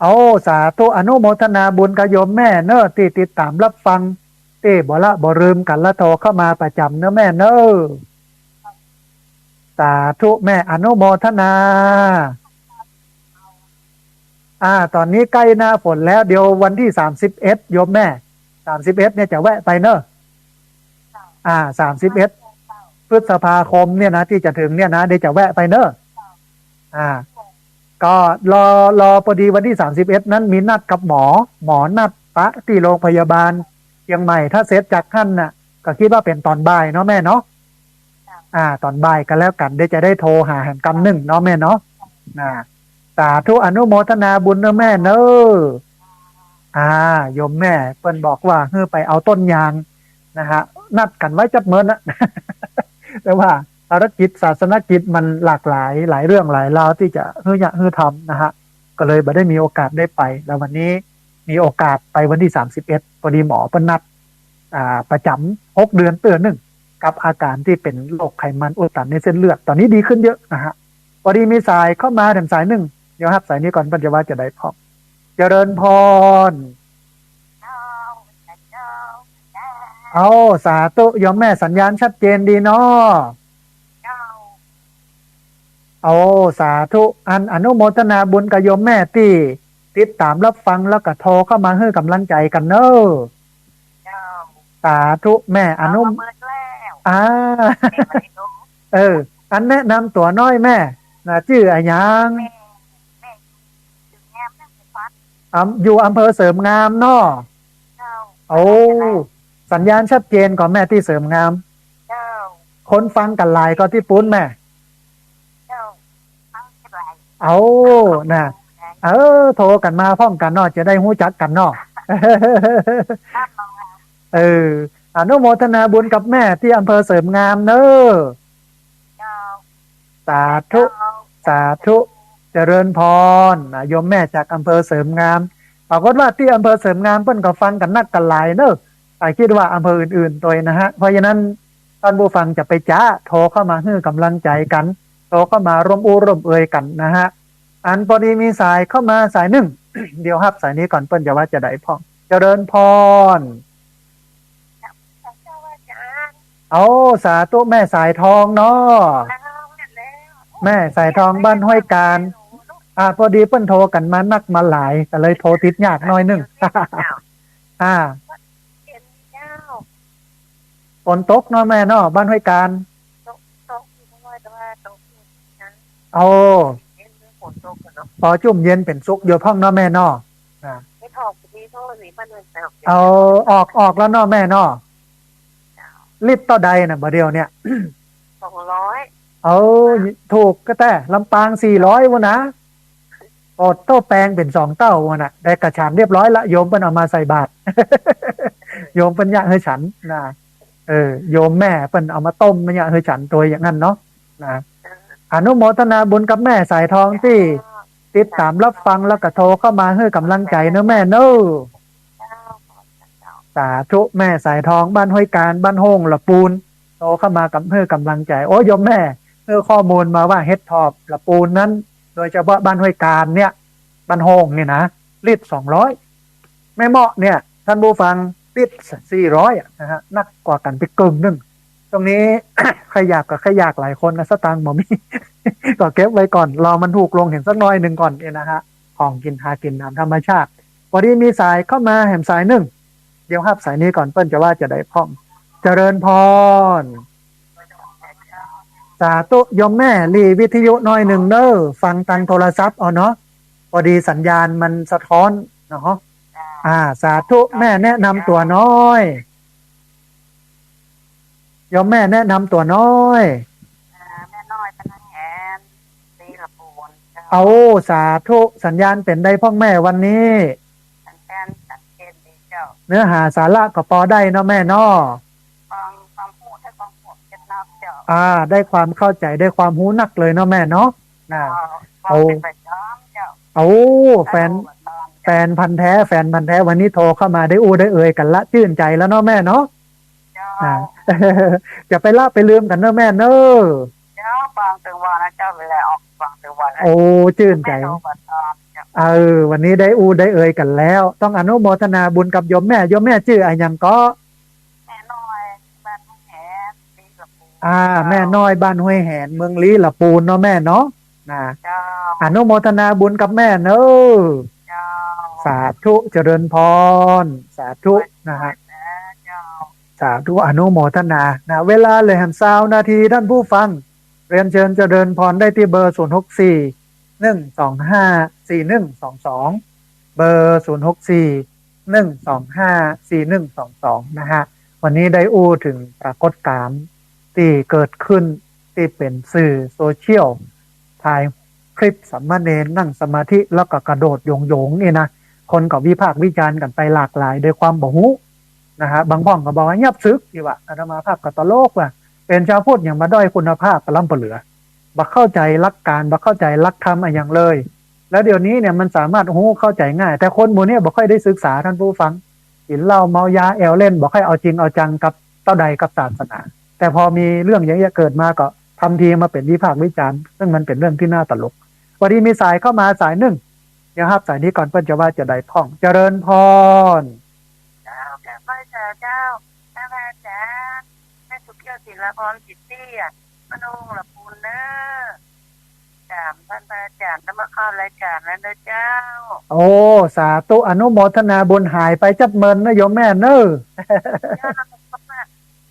เอาสาธุอนุโมทนาบุญกับโยมแม่เนอะที่ติดตามรับฟังบ่ละบ่ลืมกันละโทรเข้ามาประจำเนอะแม่เนอะสาธุแม่อนุโมทนาตอนนี้ใกล้หน้าฝนแล้วเดี๋ยววันที่31โยมแม่31เนี่ยจะแวะไปเนอะ31พฤษภาคมเนี่ยนะที่จะถึงเนี่ยนะเดี๋ยวจะแวะไปเนอะก็รอพอดีวันที่31นั้นมีนัดกับหมอนัดปะที่โรงพยาบาลเชียงใหม่ถ้าเสร็จจากท่านน่ะก็คิดว่าเป็นตอนบ่ายเนาะแม่เนาะตอนบ่ายกันแล้วกันเดี๋ยวจะได้โทรหาแห่งกำหนึ่งเนาะแม่เนาะสาธุอนุโมทนาบุญเนอะแม่เนอะโยมแม่เปิ้นบอกว่าเฮ้ไปเอาต้นยางนะฮะนัดกันไว้จัดเมินนะ แต่ว่าภารกิจศาสนกิจมันหลากหลายหลายเรื่องหลายราวที่จะเฮือทำนะฮะก็เลยไม่ได้มีโอกาสได้ไปแล้ววันนี้มีโอกาสไปวันที่31พอดีหมอเปิ้นนัดประจำ6 เดือนเตือนหนึ่งกับอาการที่เป็นโรคไขมันอุดตันในเส้นเลือดตอนนี้ดีขึ้นเยอะนะฮะพอดีมีสายเข้ามาถึงสายหนึ่งเดี๋ยวครับสายนี้ก่อนปัญจวัฒน์จะได้พอเจริญพรเอาสาธุยมแม่สัญญาณชัดเจนดีเนาะเอาสาธุอนุโมทนาบุญกับโยมแม่ที่ติดตามรับฟังแล้วก็โทรเข้ามาให้กำลังใจกันเนอะสาธุแม่อนุอันแนะนำตัวน้อยแม่นะชื่ออะไรยังอยู่อำเภอเสริมงามเนาะโอ้สัญญาณชัดเจนก่อนแม่ที่เสริมงามคนฟังกันหลายก็ที่ปุ้นแม่เอานะโทรกันมาพ้องกันเนาะจะได้หู้จักกันเนาะอนุโมทนาบุญกับแม่ที่อำเภอเสริมงามเนอะสาธุสาธุเจริญพรโยมแม่จากอำเภอเสริมงามปรากฏว่าที่อำเภอเสริมงามเพิ่นก็ฟังกันนักกันหลายเนอะแต่คิดว่าอำเภออื่นๆตัวนะฮะเพราะฉะนั้นท่านผู้ฟังจะไปจ้าโทรเข้ามาให้กำลังใจกันโทรเข้ามาร่วมเอ่ยกันนะฮะพอดีมีสายเข้ามาสายหนึ่ง เดี๋ยวครับสายนี้ก่อนเปิ้นจะว่าจะได้พอเจริญพรเอาสาธุแม่สายทองเนาะแม่สายทองบ้านห้วยการพอดีเปิ้นโทรกันมานักมาหลายก็เลยโทรติดยากหน่อยนึงฝนตกเนาะแม่เนาะบ้านห้วยการเอาพอจุ่มเย็นเป็นซุกอยู่ห้องเนาะแม่เนาะไม่ถอกดีโทษสิมันเอาออกแล้วเนาะแม่เนาะรีบต่อใดนะบ่เดียวเนี่ย200เอาถูกก็แต่ลำปาง400วะนะอดโต้แปลงเป็น2 เต้าวะนะได้กระชานเรียบร้อยละโยมเปิ้นเอามาใส่บาตร โยมเปิ้นอยากให้ฉันนะโยมแม่เปิ้นเอามาต้มมันอยากให้ฉันตัวอย่างนั้นเนาะนะอนุโมทนาบุญกับแม่สายทองที่ติดตามรับฟังแล้วก็โทรเข้ามาให้กำลังใจเนอะแม่เนอะสาธุแม่สายทองบ้านห้วยการบ้านโฮงละปูนโทรเข้ามากับเพื่อกำลังใจโอ้โยมแม่เพื่อข้อมูลมาว่าเฮ็ดทอบละปูนนั้นโดยเฉพาะบ้านห้วยการเนี่ยบ้านโฮงเนี่ยนะลิตร200ไม่เหมาะเนี่ยท่านผู้ฟังลิตร400นะฮะนักกว่ากันไปกึ่งนึงตรงนี้ ใครอยากกับใครอยากหลายคนนะสตางค์บ่มี ก็เก็บไว้ก่อนรอมันถูกลงเห็นสักน้อยหนึ่งก่อนเนี่ยนะฮะของกินหากินตามธรรมชาติพอดีมีสายเข้ามาแหมสายหนึ่งเดี๋ยวครับสายนี้ก่อนเปิ้นจะว่าจะได้พร้อมเจริญพรสาธุยมแม่รีวิทยุน้อยหนึ่งเด้อฟังทางโทรศัพท์เอาเนาะพอดีสัญญาณมันสะท้อนเนาะสาธุแม่แนะนำตัวน้อยยมแม่แนะนำตัวน้อยแม่น้อยเป็นนางแอนตีละปูนเอาสาธุสัญญาณเป็นได้พ่อแม่วันนี้สัญญาณชัดเจนดีเจ้าเนื้อหาสาระก็พอได้เนาะแม่เนาะความพูดให้ความพูดเจ็ดนับเจ้าได้ความเข้าใจได้ความหูนักเลยเนาะแม่เนาะเอา โอ้แฟนพันธุ์แท้วันนี้โทรเข้ามาได้ได้เอ่ยกันละชื่นใจแล้วเนาะแม่เนาะเจ้า จะไปละไปลืมกันเนอะแม่เนอะเจ้าบางตึงวันนะเจ้าเวลาออกบางตึงวันโอ้ชื่นใจวันนี้ได้ได้เอ่ยกันแล้วต้องอนุโมทนาบุญกับโยมแม่ชื่ออะไรยังก็แม่น้อยบ้านแหนลีละปูแม่น้อยบ้านห้วยแหนเมืองลีละปูนเนาะแม่เนาะนะอนุโมทนาบุญกับแม่เนอะสาธุเจริญพรสาธุนะฮะสาธุอนุโมทนานะเวลาเลยหัน20 นาทีท่านผู้ฟังเรียนเชิญเจริญพรได้ที่เบอร์064 125 4122เบอร์064 125 4122นะฮะวันนี้ได้ถึงปรากฏการณ์ที่เกิดขึ้นที่เป็นสื่อโซเชียลถ่ายคลิปสามเณรนั่งสมาธิแล้วก็กระโดดโยงนี่นะคนก็วิพากษ์วิจารณ์กันไปหลากหลายโดยความบ่ฮู้นะฮะบางพ่องก็บอกว่าเงียบซึกที่ว่าอาตมาภาพก็ตลกว่าเป็นชาวพุทธอย่างมาด้อยคุณภาพปล้ำปเหลือบักเข้าใจหลักการบักเข้าใจหลักธรรมอย่างเลย แล้วเดี๋ยวนี้เนี่ยมันสามารถฮู้เข้าใจง่ายแต่คนหมู่นี้บ่ค่อยได้ศึกษาท่านผู้ฟังกินเหล้าเมายาแอลเล่นบ่ค่อยเอาจริงเอาจังกับเต้าใดกับศาสนาแต่พอมีเรื่องอย่างนี้เกิดมาก็ทำทีมาเป็นวิพากษ์วิจารณ์ซึ่งมันเป็นเรื่องที่น่าตลกวันนี้มีสายเข้ามาสายหนึ่งเดี๋ยวครับสายนี้ก่อนเพิ่นจะว่าจะได้ท่องเจริญพรเจ้าแก่ไม่เจอเจ้าแม่แม่จ๋าแม่สุขเกี่ยวศิลปรจิตตี้อ่ะมโนงละปูนเนอจามท่านพระอาจารย์จะมาเข้ารายการแล้วนะเจ้าโอ้สาธุอนุโมทนาบุญหายไปจับเมินนะโยมแม่เนอเจ้า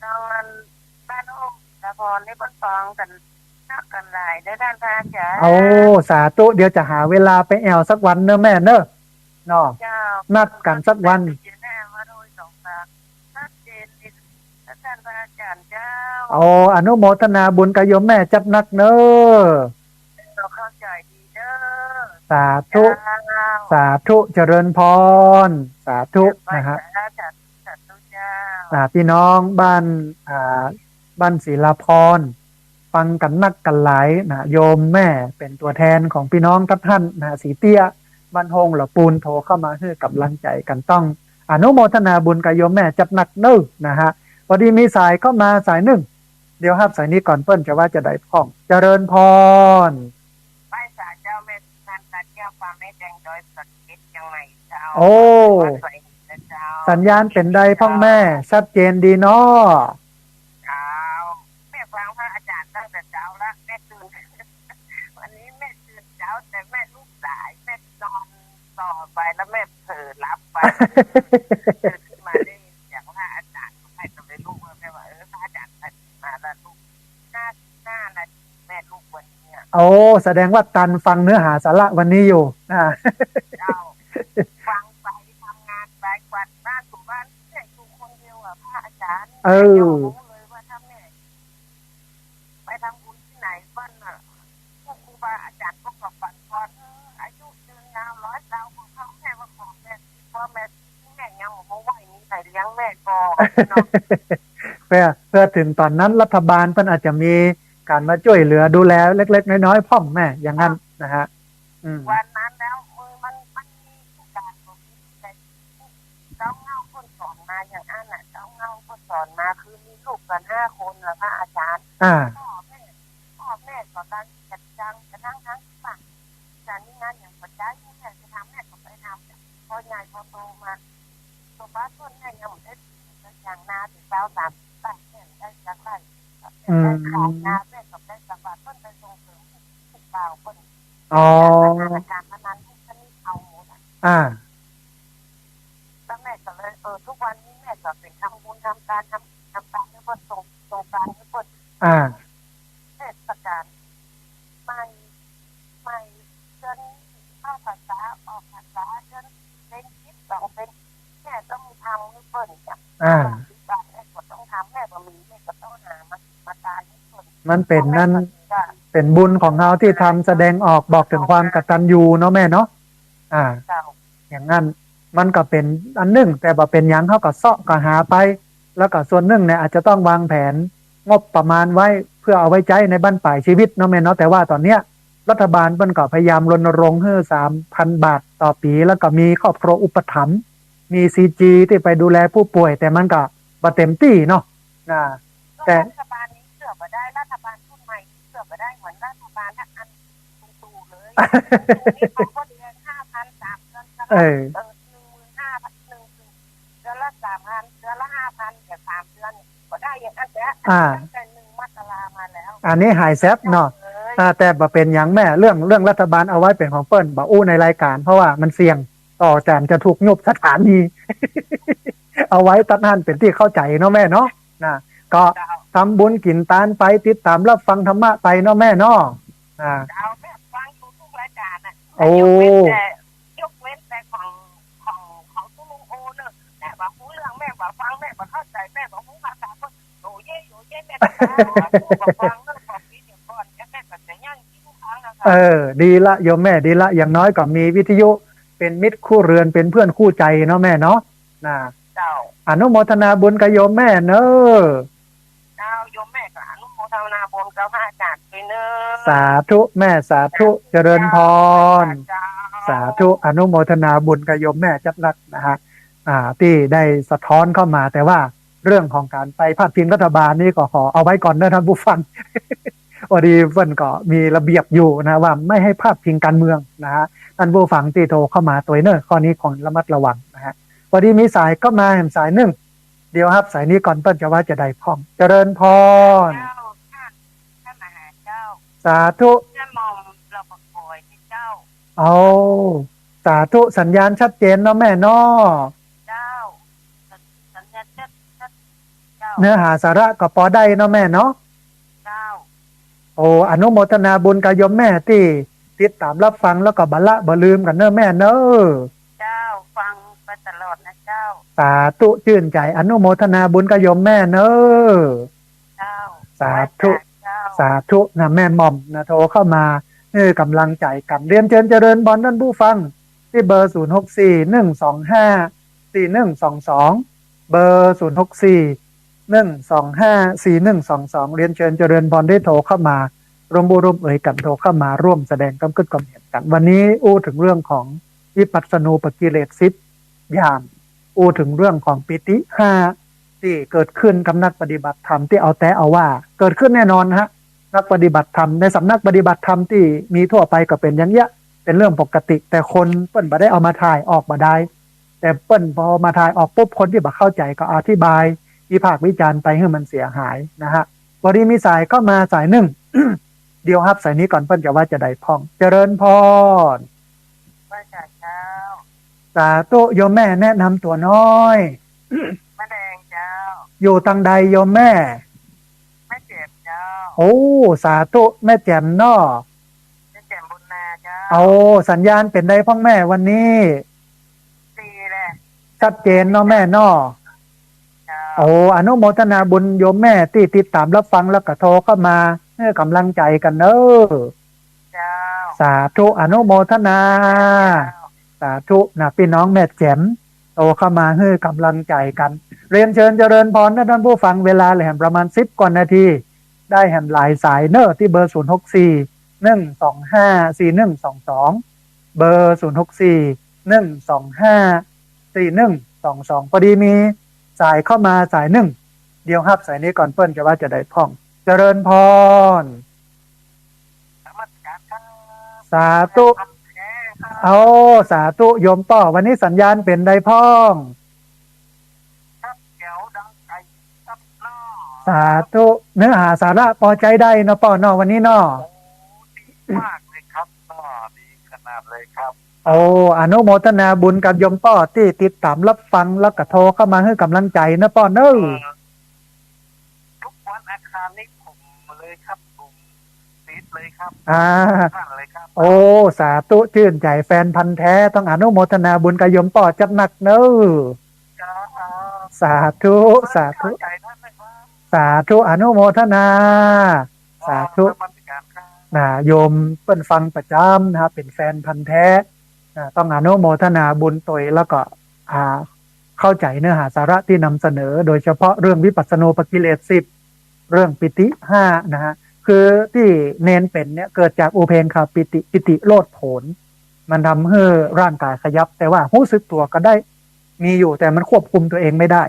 เรามันบ้านโอ้ละพรนี่บนฟองกันนักกันหลายได้ด้านพระอาจารย์โอ้สาธุเดี๋ยวจะหาเวลาไปแอวสักวันเนอะแม่เนอะเนาะนัดกันสักวันท่านพระอาจารย์เจ้าอนุโมทนาบุญกับโยมแม่จับนักเนอะเราเข้าใจดีเด้อสาธุเจริญพรสาธุนะฮะพี่น้องบ้านศิลาพรฟังกันนักกันหลายนะโยมแม่เป็นตัวแทนของพี่น้องท่านนะสีเตี้ยบ้านโฮงหล่อปูนโทรเข้ามาให้กำลังใจกันต้องอนุโมทนาบุญกับโยมแม่จับนักเนอะนะฮะพอดีมีสายเข้ามาสายหนึ่งเดี๋ยวครับสายนี้ก่อนเปิ้ลจะว่าจะได้พ้องเจริญพรไปสาเจ้าแม่นันตัดเจ้าความไม่แดงโดยสักนิดยังไงเจ้าโอ้สัญญาณเป็นใดพ่องแม่ชัดเจนดีเนาะแม่ฟังพระอาจารย์ตั้งแต่เช้าละแม่ตื่นวันนี้แม่ตื่นเช้าแต่แม่ลูกสายแม่นอนต่อไปแล้วแม่เผลอรับไปตื่นขึ้นมาได้อย่างพระอาจารย์ให้ทำให้ลูกแม่ว่าพระอาจารย์มาแล้วลูกหน้านะแม่ลูกวันนี้โอ้แสดงว่าตันฟังเนื้อหาสาระวันนี้อยู่เจ้าฟังไปทำงานไปกวาดบ้านถูบ้านแค่อยู่คนเดียวพระอาจารย์รู้เลยว่าถ้าแม่ไปทำบุญที่ไหนบ้านพวกครูบาอาจารย์พวกกับฝันก่อนอายุยืนยาว100 ปีของเขาแม่ว่าของแม่พ่อแม่ยังมาไหวนี่ใครเลี้ยงแม่ก่อนเพื่อถึงตอนนั้นรัฐบาลเพิ่นอาจจะมีการมาช่วยเหลือดูแลเล็กๆน้อยๆพ่อมแม่อย่างนั้นนะฮะวันนั้นแล้วมันมีการตรงนี้แต่เจ้าเงาคนสอนมาอย่างนั้นน่ะเจ้าเงาคนสอนมาคือมีลูกกัน5 คนนะพระอาจารย์พ่อแม่ก็การจัดจังกระทั่งทั้งฝั่งการนี่งานอย่างปัจจัยแม่จะทำแม่ก็ไปทำพอใหญ่พอโตมาตัวบ้านต้นแม่ยังไม่ได้อย่างนาถึง30 ตั้งแม่ได้จักไรได้ของนาแม่ก็ได้สบายต้นไปส่งเสริมผู้เปล่าคนการพนันทุกชนิดเอาหมดแล้วแม่ก็เลยทุกวันนี้แม่ก็เป็นทำบุญทำการให้เปิดส่งการให้เปิดเทศกาลไม่จนเข้าภาษาออกภาษาจนเป็นคิดต้องเป็นแม่ต้องทำให้เปิดจ้ะแม่ก็ต้องทำแม่ก็มีแม่ก็ต้องหามาตายให้เปิดมันเป็นนั่นเป็นบุญของเราที่ทำแสดงออกบอกถึงความกตัญญูเนาะแม่เนาะอย่างนั้นมันก็เป็นอันหนึ่งแต่ว่าเป็นยังเขาก็เสาะก็หาไปแล้วก็ส่วนหนึ่งเนี่ยอาจจะต้องวางแผนงบประมาณไว้เพื่อเอาไว้ใช้ในบั้นปลายชีวิตเนาะแม่เนาะแต่ว่าตอนเนี้ย รัฐบาลเพิ่นก็พยายามรณรงค์ให้3,000 บาทต่อปีแล้วก็มีครอบครัวอุปถัมภ์มีซีจีที่ไปดูแลผู้ป่วยแต่มันก็บ่เต็มที่เนาะแต่รัฐบาลนี้เชื่อมาได้รัฐบาลชุดใหม่เชื่อมาได้เหมือนรัฐบาลอันตูเลยนี่เขาก็เดือน5,000 3,00015,000เดือนละ3,000เดือนละ5,000แต่3 เดือนก็ได้อย่างนั้นแต่ตั้งแต่1 มกรามาแล้วอันนี้หายแซบเนาะแต่บ่เป็นอย่างแม่เรื่องรัฐบาลเอาไว้เป็นของเปิ้นบ่อู้ในรายการเพราะว่ามันเสี่ยงต่อการจะถูกยุบสถานี เอาไว้ตัดหันเป็นที่เข้าใจเนาะแม่เนาะก็ทำบุญกินตานไปติดตามรับฟังธรรมะไปเนาะแม่เนาะเอาแม่ฟังทุกรายการน่ะยกเว้นแต่ของตุ้งโอเนอะแม่บอกรู้เรื่องแม่บอกฟังแม่บอกเข้าใจแม่บอกรู้ภาษาคนโยเย่แม่บอกฟังเรื่องของพี่เดี๋ยวก่อนแม่ก็จะย่างที่ทุกครั้งนะคะดีละโยมแม่ดีละอย่างน้อยก็มีวิทยุเป็นมิตรคู่เรือนเป็นเพื่อนคู่ใจเนาะแม่เนาะอนุโมทนาบุญกับโยมแม่เนอะโยมแม่ก็อนุโมทนาบุญกับพระอาจารย์ด้วยเนอะสาธุแม่สาธุเจริญพรสาธุอนุโมทนาบุญกับโยมแม่จัดรักนะฮะที่ได้สะท้อนเข้ามาแต่ว่าเรื่องของการไปพาดพิงรัฐบาลนี่ก็ขอเอาไว้ก่อนนะท่านผู้ฟัง พอดีเพิ่นก็มีระเบียบอยู่นะว่าไม่ให้พาดพิงการเมืองนะฮะท่านผู้ฟังที่โทรเข้ามาตัวเนอะข้อนี้ของระมัดระวังนะฮะพอดีมีสายก็มาแห่งสายหนึ่งเดี๋ยวครับสายนี้ก่อนเปิ้นจะว่าจะได้พ้องเจริญพรสาธุเอาสาธุสัญญาณชัดเจนเนาะแม่เนาะเนื้อหาสาระก็พอได้เนาะแม่เนาะโอ้อนุโมทนาบุญกับโยมแม่ที่ติดตามรับฟังแล้วก็บ่ละบ่ลืมกันเนอะแม่เนอะฟังไปตลอดนะเจ้าสาธุชื่นใจอนุโมทนาบุญกับโยมแม่เนอะสาธุสาธุนะแม่หม่อมนะโทรเข้ามากำลังใจกันเรียนเชิญเจริญบอลท่านผู้ฟังที่เบอร์0641254122เบอร์0641254122เรียนเชิญเจริญบอลได้โทรเข้ามาร่วมเอ่ยกันโทรเข้ามาร่วมแสดงความคิดความเห็นกันวันนี้อู้ถึงเรื่องของวิปัสสนูปกิเลส10 อย่างอู้ถึงเรื่องของปิติ5ที่เกิดขึ้นกับนักปฏิบัติธรรมที่เอาแต่เอาว่าเกิดขึ้นแน่นอนฮะนักปฏิบัติธรรมในสำนักปฏิบัติธรรมที่มีทั่วไปก็เป็นอย่างเงี้ยเป็นเรื่องปกติแต่คนเปิ้นบ่ได้เอามาถ่ายออกมาได้แต่เปิ้นพอมาถ่ายออกปุ๊บคนที่บ่เข้าใจก็อธิบายวิพากษ์วิจารณ์ไปให้มันเสียหายนะฮะวันนี้มีสายก็มาสายหนึ่ง เดี๋ยวครับสายนี้ก่อนเปิ้นจะว่าจะได้พ้องเจริญพรสาธุโยมแม่แนะนำตัวน้อยแม่แดงเจ้าอยู่ทางใดโยมแม่แม่แจ่มเจ้าโอ้สาธุแม่แจ่มเนาะแม่แจ่มบุญนาเจ้าเอาสัญญาณเป็นได้พ่องแม่วันนี้ดีเลยชัดเจนเนาะแม่เนาะโอ้อนุโมทนาบุญโยมแม่ที่ติดตามรับฟังแล้วก็โทรเข้ามาให้กำลังใจกันเนอะสาธุอนุโมทนาสาธุนะพี่น้องแม่แจ่มโตเข้ามาให้กำลังใจกันเรียนเชิญเจริญพรท่านผู้ฟังเวลาแห่งประมาณ10 กว่านาทีได้แห่งหลายสายเนอะที่เบอร์0641254122เบอร์0641254122พอดีมีสายเข้ามาสายหนึ่งเดี๋ยวครับสายนี้ก่อนเปิ้นจะว่าจะได้พ้องเจริญพรสาธุเอาสาธุโยมป้อวันนี้สัญญาณเป็นได้พ้องสาธุเนื้อหาสาระพอใจได้เนาะป้อเนาะวันนี้เนาะมากเลยครับดีขนาดเลยครับโอ้อนุโมทนาบุญกับโยมป้อที่ติดตามรับฟังแล้วก็โทรเข้ามาให้กำลังใจนะป้อเนอะทุกวันอาคารนี้ผมเลยครับผมติดเลยครับเลยครับโอ้สาธุชื่นใจแฟนพันธุ์แท้ต้องอนุโมทนาบุญกับโยมป้อจัดหนักเนอะสาธุสาธุสาธุอนุโมทนาสาธุโยมเปิ้นฟังประจำนะครับเป็นแฟนพันธุ์แท้ต้องอนุโมทนาบุญตัวแล้วก็เข้าใจเนื้อหาสาระที่นำเสนอโดยเฉพาะเรื่องวิปัสสนูปกิเลส10เรื่องปิติ5นะฮะ คือที่เนนเป็นเนี่ยเกิดจากอุเพนคาปิติโลดโผนมันทำให้ร่างกายขยับแต่ว่ารู้สึกตัวก็ได้มีอยู่แต่มันควบคุมตัวเองไม่ได้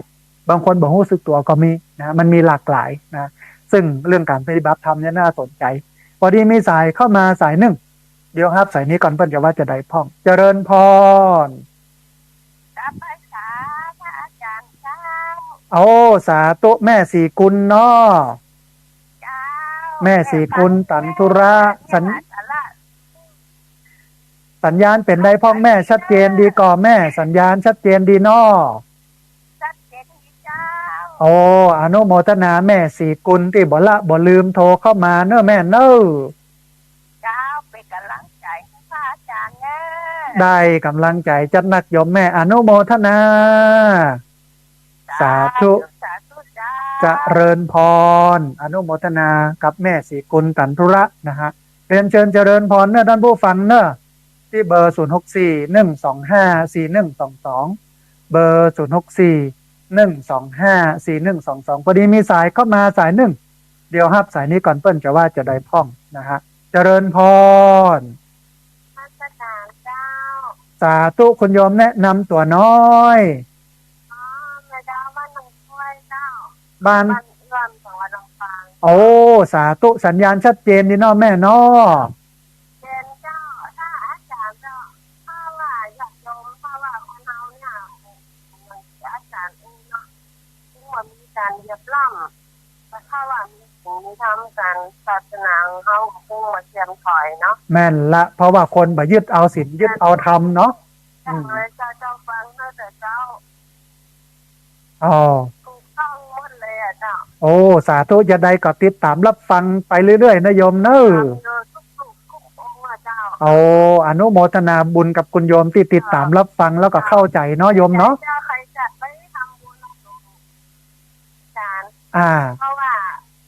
บางคนบอกรู้สึกตัวก็มีนะมันมีหลากหลายนะซึ่งเรื่องการปฏิบัติธรรมเนี่ยน่าสนใจพอดีมีสายเข้ามาสายหนึ่งเดี๋ยวครับสายนี้ก่อนเพิ่นจะว่าจะได้พ่องเจริญพรรับภาษาพระอาจารย์เจ้าโอ้สาธุแม่สีกุลเนาะแม่สีกุลตันทุระสัญญาณเป็นได้พ่องแม่ชัดเจนดีก่อแม่สัญญาณชัดเจนดีนอชัดเจนดีเจ้าโอ้อนุโมทนาแม่สีกุลที่บ่ละบ่ลืมโทรเข้ามาเนอะแม่เนอะเจ้าเป็นกำลังใจให้พระอาจารย์เนอะได้กำลังใจจัดนักยมแม่อนุโมทนาสาธุเจริญพรอนุโมทนากับแม่สีกุลตันทุระนะฮะเรียนเชิญเจริญพรเนอะท่านผู้ฟังเนอะที่เบอร์0641254122เบอร์0641254122พอดีมีสายเข้ามาสายหนึ่งเดี๋ยวครับสายนี้ก่อนเปิ้ลจะว่าจะได้พ่องนะฮะเจริญพรพระอาจารย์เจ้าสาธุคุณโยมแนะนำตัวน้อยแม่ดาวบ้านหนองช่วยเจ้าบ้านรวมจังหวัดลำปางโอ้สาธุสัญญาณชัดเจนดีเนาะแม่เนาะเจนเจ้าถ้าอาจารย์เจ้าถ้าว่าอยากโยมถ้าว่าคนเราเนี่ยมันอาจารย์เองเนาะที่มันมีการเรียบร่ำแต่ถ้าว่ามีสิ่งที่ทำการศาสนาเขาพุ่งมาเทียมถอยเนาะแม่นละเพราะว่าคนบ่ยึดเอาศีลยึดเอาธรรมเนาะเจ้าฟังแต่เจ้าอ๋อถูกต้องหมดเลยอ่ะเจ้าโอ้สาธุจะได้ก็ติดตามรับฟังไปเรื่อยๆนะโยมเนอะโอ้อนุโมทนาบุญกับคุณโยมที่ติดตามรับฟังแล้วก็เข้าใจเนาะโยมเนาะใครจัดไปทำบุญจานเพราะว่า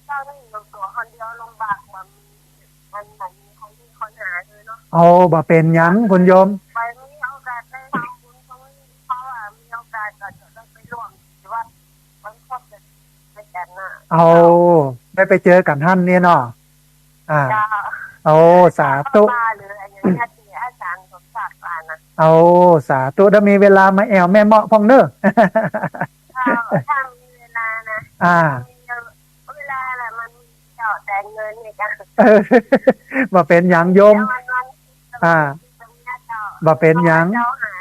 เจ้านี่ลงตัวคนเดียวลำบากมันมีคนที่คนหาเลยเนาะโอ้บ่เป็นยังคุณโยมไปมีโอกาสได้ทำบุญตรงนี้เพราะว่ามีโอกาสก็จะได้ไปร่วมวัดมันชอบจะไปกันน่ะเอาได้ไปเจอกันท่านเนี่ยเนาะโอ้สาธุอาจารย์สมศักดิ์นะโอ้สาธุถ้ามีเวลามาแอวแม่เมาะพองเนอะถ้ามีเวลานะเวลาแหละมันเจาะแต่เงินเนี่ยกันมาเป็นยังโยมมาเป็นยังเจ้าหา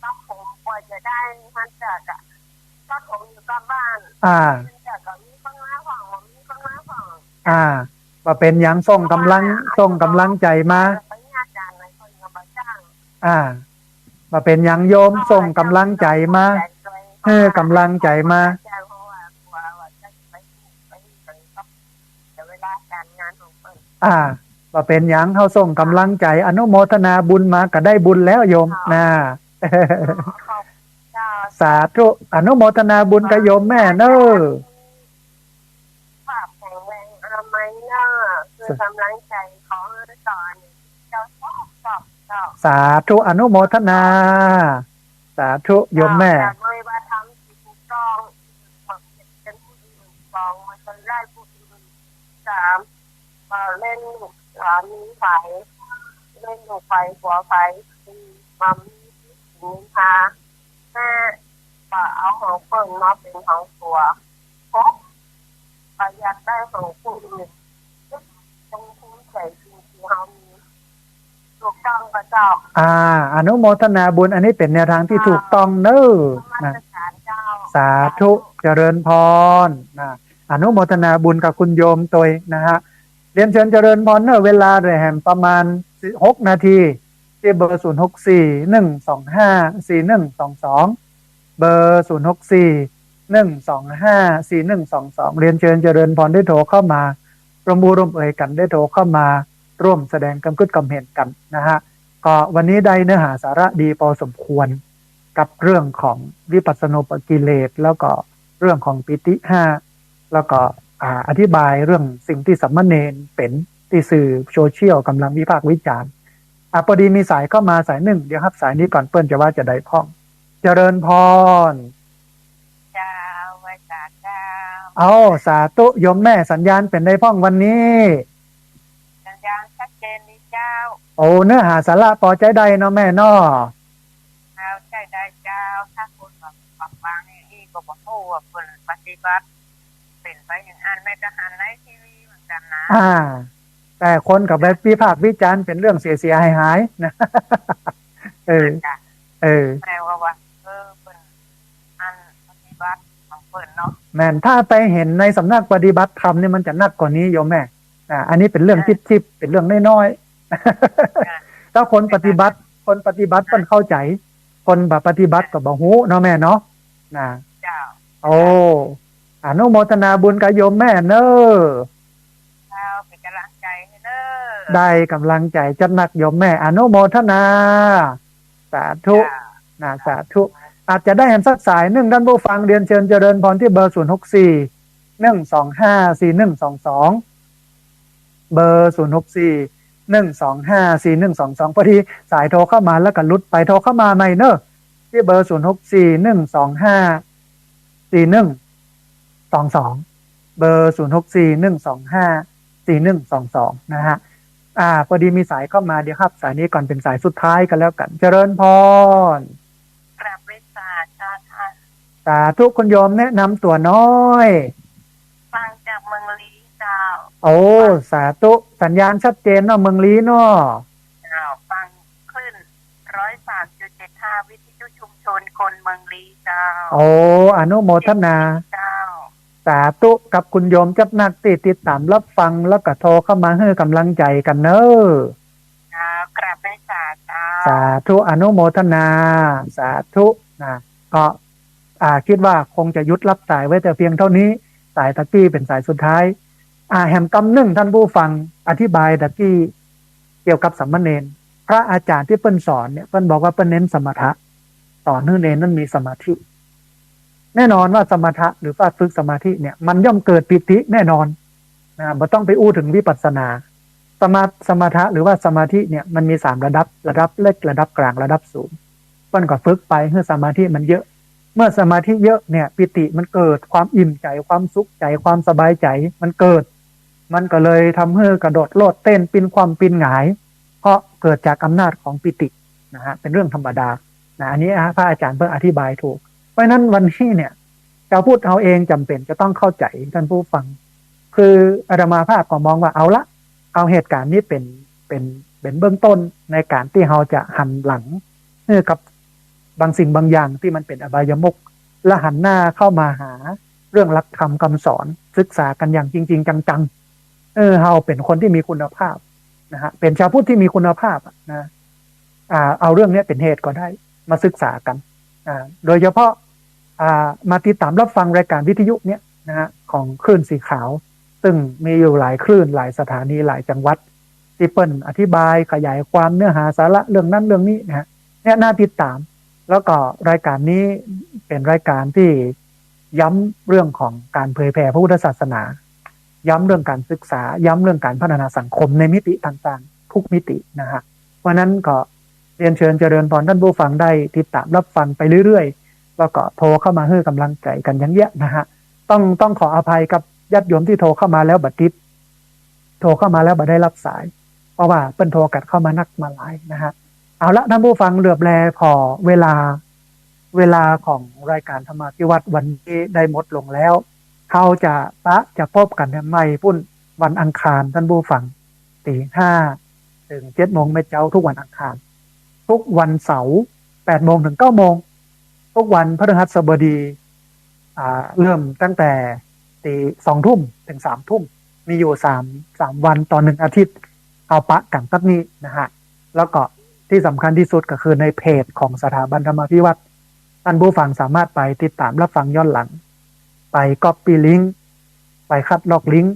ต้องผมกว่าจะได้มันจะก็ผมอยู่กับบ้านจะก็มีข้างหน้าฝั่งมีข้างหน้าฝั่งมาเป็นยังส่งกำลังใจมามาเป็นยังโยมส่งกำลังใจมากำลังใจมามาเป็นยังเขาส่งกำลังใจอนุโมทนาบุญมาก็ได้บุญแล้วโยมนะสาธุอนุโมทนาบุญกับโยมแม่เนอะคือกำลังใจของตอนเจ้าชอบสาธุอนุโมทนาสาธุโยมแม่เลยว่าทำสิ่งกองเป็นผู้อื่นกองมันจะไล่ผู้อื่น3เล่นมีไฟเล่นลูกไฟหัวไฟมัมมีพาแม่เอาของเปิ่นมาเป็นของตัวประหยัดได้ของผู้อื่นต้องภูมิใจสิ่งที่เขามีถูกต้องพระเจ้าอนุโมทนาบุญอันนี้เป็นแนวทางที่ถูกต้องเนอะนะสาธุเจริญพรนะอนุโมทนาบุญกับคุณโยมตัวนะฮะเรียนเชิญเจริญพรเนอะเวลาแรมประมาณ6 นาทีที่เบอร์0641254122เบอร์0641254122เรียนเชิญเจริญพรได้โทรเข้ามาร่วมบูร่วมเอ่ยกันได้โทรเข้ามาร่วมแสดงความคิดความเห็นกันนะฮะก็วันนี้ได้เนื้อหาสาระดีพอสมควรกับเรื่องของวิปัสสนูปกิเลสแล้วก็เรื่องของปิติ5แล้วก็อธิบายเรื่องสิ่งที่สัมมาเนรเป็นที่สื่อโซเชียลกำลังวิพากษ์วิจารณ์พอดีมีสายเข้ามาสายหนึ่งเดี๋ยวครับสายนี้ก่อนเปิ้ลจะว่าจะได้พ่องเจริญพรเจ้าไว้จากเจ้า เอาสาธุโยมแม่สัญญาณเป็นได้พ้องวันนี้สัญญาณชัดเจนดีเจ้าโอ้เนื้อหาสาระพอใจได้เนาะแม่เนาะเอาใจได้เจ้าถ้าคนแบบฟังนี่ก็บอกโอ้คนปฏิบัติเป็นไปอย่างอันไม่จะหันในทีวีเหมือนกันนะแต่คนกับแบบวิพากษ์วิจารณ์เป็นเรื่องเสียหายนะแปลว่าเป็นอันปฏิบัติของเปิดเนาะแม่นถ้าไปเห็นในสำนักปฏิบัติธรรมเนี่ยมันจะหนักกว่านี้โยมแม่อันนี้เป็นเรื่องชิบเป็นเรื่องน้อยๆถ้าคนปฏิบัติเพิ่นเข้าใจคนแบบปฏิบัติก็บ่ฮู้เนาะแม่เนาะโอ้อนุโมทนาบุญกับโยมแม่เนอะเป็นกำลังใจให้เนอะได้กำลังใจจัดหนักโยมแม่อนุโมทนาสาธุสาธุอาจจะได้เห็นสักสายหนึ่งท่านผู้ฟังเรียนเชิญเจริญพรที่เบอร์064 125 4122เบอร์064 125 4122พอดีสายโทรเข้ามาแล้วก็ลุดไปโทรเข้ามาใหม่เนอะที่เบอร์064 125 4122เบอร์064 125 4122นะฮะพอดีมีสายเข้ามาเดี๋ยวครับสายนี้ก่อนเป็นสายสุดท้ายกันแล้วกันเจริญพรกราบวิสาจ้าค่ะสาธุคุณโยมแนะนำตัวน้อยฟังจากเมืองลีเจ้าโอ้สาธุสัญญาณชัดเจนเนาะเมืองลีเนาะฟังขึ้น103.75วิทยุชุมชนคนเมืองลีเจ้าโอ้อนุโมทนาเจ้าสาธุกับคุณโยมจับนักติดตามรับฟังแล้วก็โทรเข้ามาให้กำลังใจกันเนอะกราบวิสาจ้าสาธุอนุโมทนาสาธุนะก็คิดว่าคงจะยุดรับสายไว้แต่เพียงเท่านี้สายตะกี้เป็นสายสุดท้ายแหมกำนึ่งท่านผู้ฟังอธิบายตะกี้เกี่ยวกับสัมมเนรพระอาจารย์ที่เปิ้นสอนเนี่ยเปิ้นบอกว่าเปิ้นเน้นสมถะสอนให้เนรนั้นมีสมาธิแน่นอนว่าสมถะหรือว่าฝึกสมาธิเนี่ยมันย่อมเกิดปิติแน่นอนบ่ต้องไปอู้ถึงวิปัสสนาสมถะหรือว่าสมาธิเนี่ยมันมี3ระดับเล็กระดับกลางระดับสูงเปิ้นก็ฝึกไปให้สมาธิมันเยอะเมื่อสมาธิเยอะเนี่ยปิติมันเกิดความอิ่มใจความสุขใจความสบายใจมันเกิดมันก็เลยทำให้กระโดดโลดเต้นปีนความปีนหงายเพราะเกิดจากอำนาจของปิตินะฮะเป็นเรื่องธรรมดาอันนี้พระอาจารย์เพิ่งอธิบายถูกเพราะนั้นวันนี้เนี่ยจะพูดเอาเองจำเป็นจะต้องเข้าใจท่านผู้ฟังคืออาตมาภาพก็มองว่าเอาเหตุการณ์นี้เป็นเบื้องต้นในการที่เราจะหันหลังกับบางสิ่งบางอย่างที่มันเป็นอบายมุขและหันหน้าเข้ามาหาเรื่องหลักธรรมคำสอนศึกษากันอย่างจริงๆจังๆเราเป็นคนที่มีคุณภาพนะฮะเป็นชาวพุทธที่มีคุณภาพนะเอาเรื่องนี้เป็นเหตุก็ได้มาศึกษากันโดยเฉพาะมาติดตามรับฟังรายการวิทยุเนี้ยนะฮะของคลื่นสีขาวซึ่งมีอยู่หลายคลื่นหลายสถานีหลายจังหวัดที่เปิ้ลอธิบายขยายความเนื้อหาสาระเรื่องนั้นเรื่องนี้นะฮะเนี่ยน่าติดตามแล้วก็รายการนี้เป็นรายการที่ย้ำเรื่องของการเผยแผ่พระพุทธศาสนาย้ำเรื่องการศึกษาย้ำเรื่องการพัฒนาสังคมในมิติต่างๆทุกมิตินะฮะเพราะนั้นก็เรียนเชิญเจริญพรท่านผู้ฟังได้ติดตามรับฟังไปเรื่อยๆแล้วก็โทรเข้ามาให้กำลังใจกันอย่างเงี้ยนะฮะต้องขออภัยกับญาติโยมที่โทรเข้ามาแล้วบัดติดโทรเข้ามาแล้วบัดได้รับสายเพราะว่าเปิ้นโทรกัดเข้ามานักมาหลายนะฮะเอาละท่านผู้ฟังเหลือบแลพอเวลาของรายการธรรมาภิวัตรวันนี้ได้หมดลงแล้วเขาจะพบกันใหม่พุ่นวันอังคารท่านผู้ฟัง 5:00 ถึง 7:00 นเจ้าทุกวันอังคารทุกวันเสาร์ 8:00 ถึง 9:00 ทุกวันพฤหัสบดีเริ่มตั้งแต่ 2:00 ถึง 3:00 มีอยู่3วันต่อ1อาทิตย์เอาปะกันตัดนี้นะฮะแล้วก็ที่สำคัญที่สุดก็คือในเพจของสถาบันธรรมาภิวัตรท่านผู้ฟังสามารถไปติดตามรับฟังย้อนหลังไปก๊อปปี้ลิงก์ไปคัดลอกลิงก์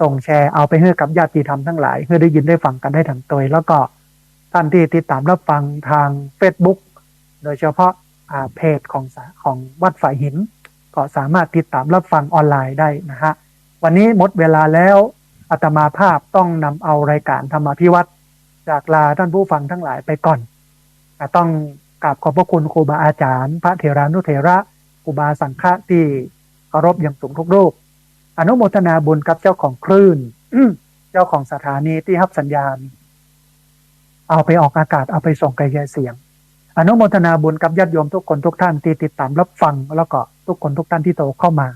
ส่งแชร์เอาไปให้กับญาติธรรมทั้งหลายเพื่อได้ยินได้ฟังกันได้ทั้งตัวแล้วก็ท่านที่ติดตามรับฟังทาง Facebook โดยเฉพาะเพจของวัดฝ่ายหินก็สามารถติดตามรับฟังออนไลน์ได้นะฮะวันนี้หมดเวลาแล้วอาตมาภาพต้องนำเอารายการธรรมาภิวัตรจากลาท่านผู้ฟังทั้งหลายไปก่อนต้องกราบขอบพระคุณครูบาอาจารย์พระเถรานุเถระครูบาสังฆะที่ เคารพอย่างสูงทุกรูปอนุโมทนาบุญกับเจ้าของคลื่นเจ้าของสถานีที่รับสัญญาณเอาไปออกอากาศเอาไปส่งกระจายเสียงอนุโมทนาบุญกับญาติโยมทุกคนทุกท่านที่ติดตามรับฟังแล้วก็ทุกคนทุกท่านที่โตเข้ามา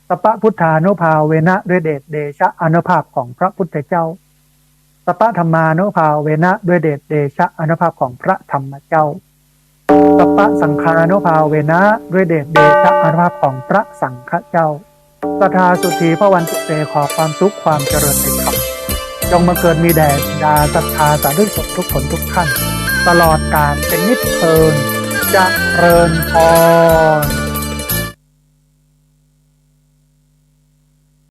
สัพพพุทธานุภาเวนะด้วยเดชเดชะอานุภาพของพระพุทธเจ้าสัพพธรรมานุภาเวนะด้วยเดชเดชะอานุภาพของพระธรรมเจ้าสัพพสังฆานุภาเวนะด้วยเดชเดชะอานุภาพของพระสังฆเจ้าศรัทธาสุธีพระวันตุเตขอความสุขความเจริญในธรรมจงมาเกิดมีแด่ดาศรัทธาสาธุชนทุกคนทุกท่านตลอดกาลเป็นนิจเทินจะเริญพร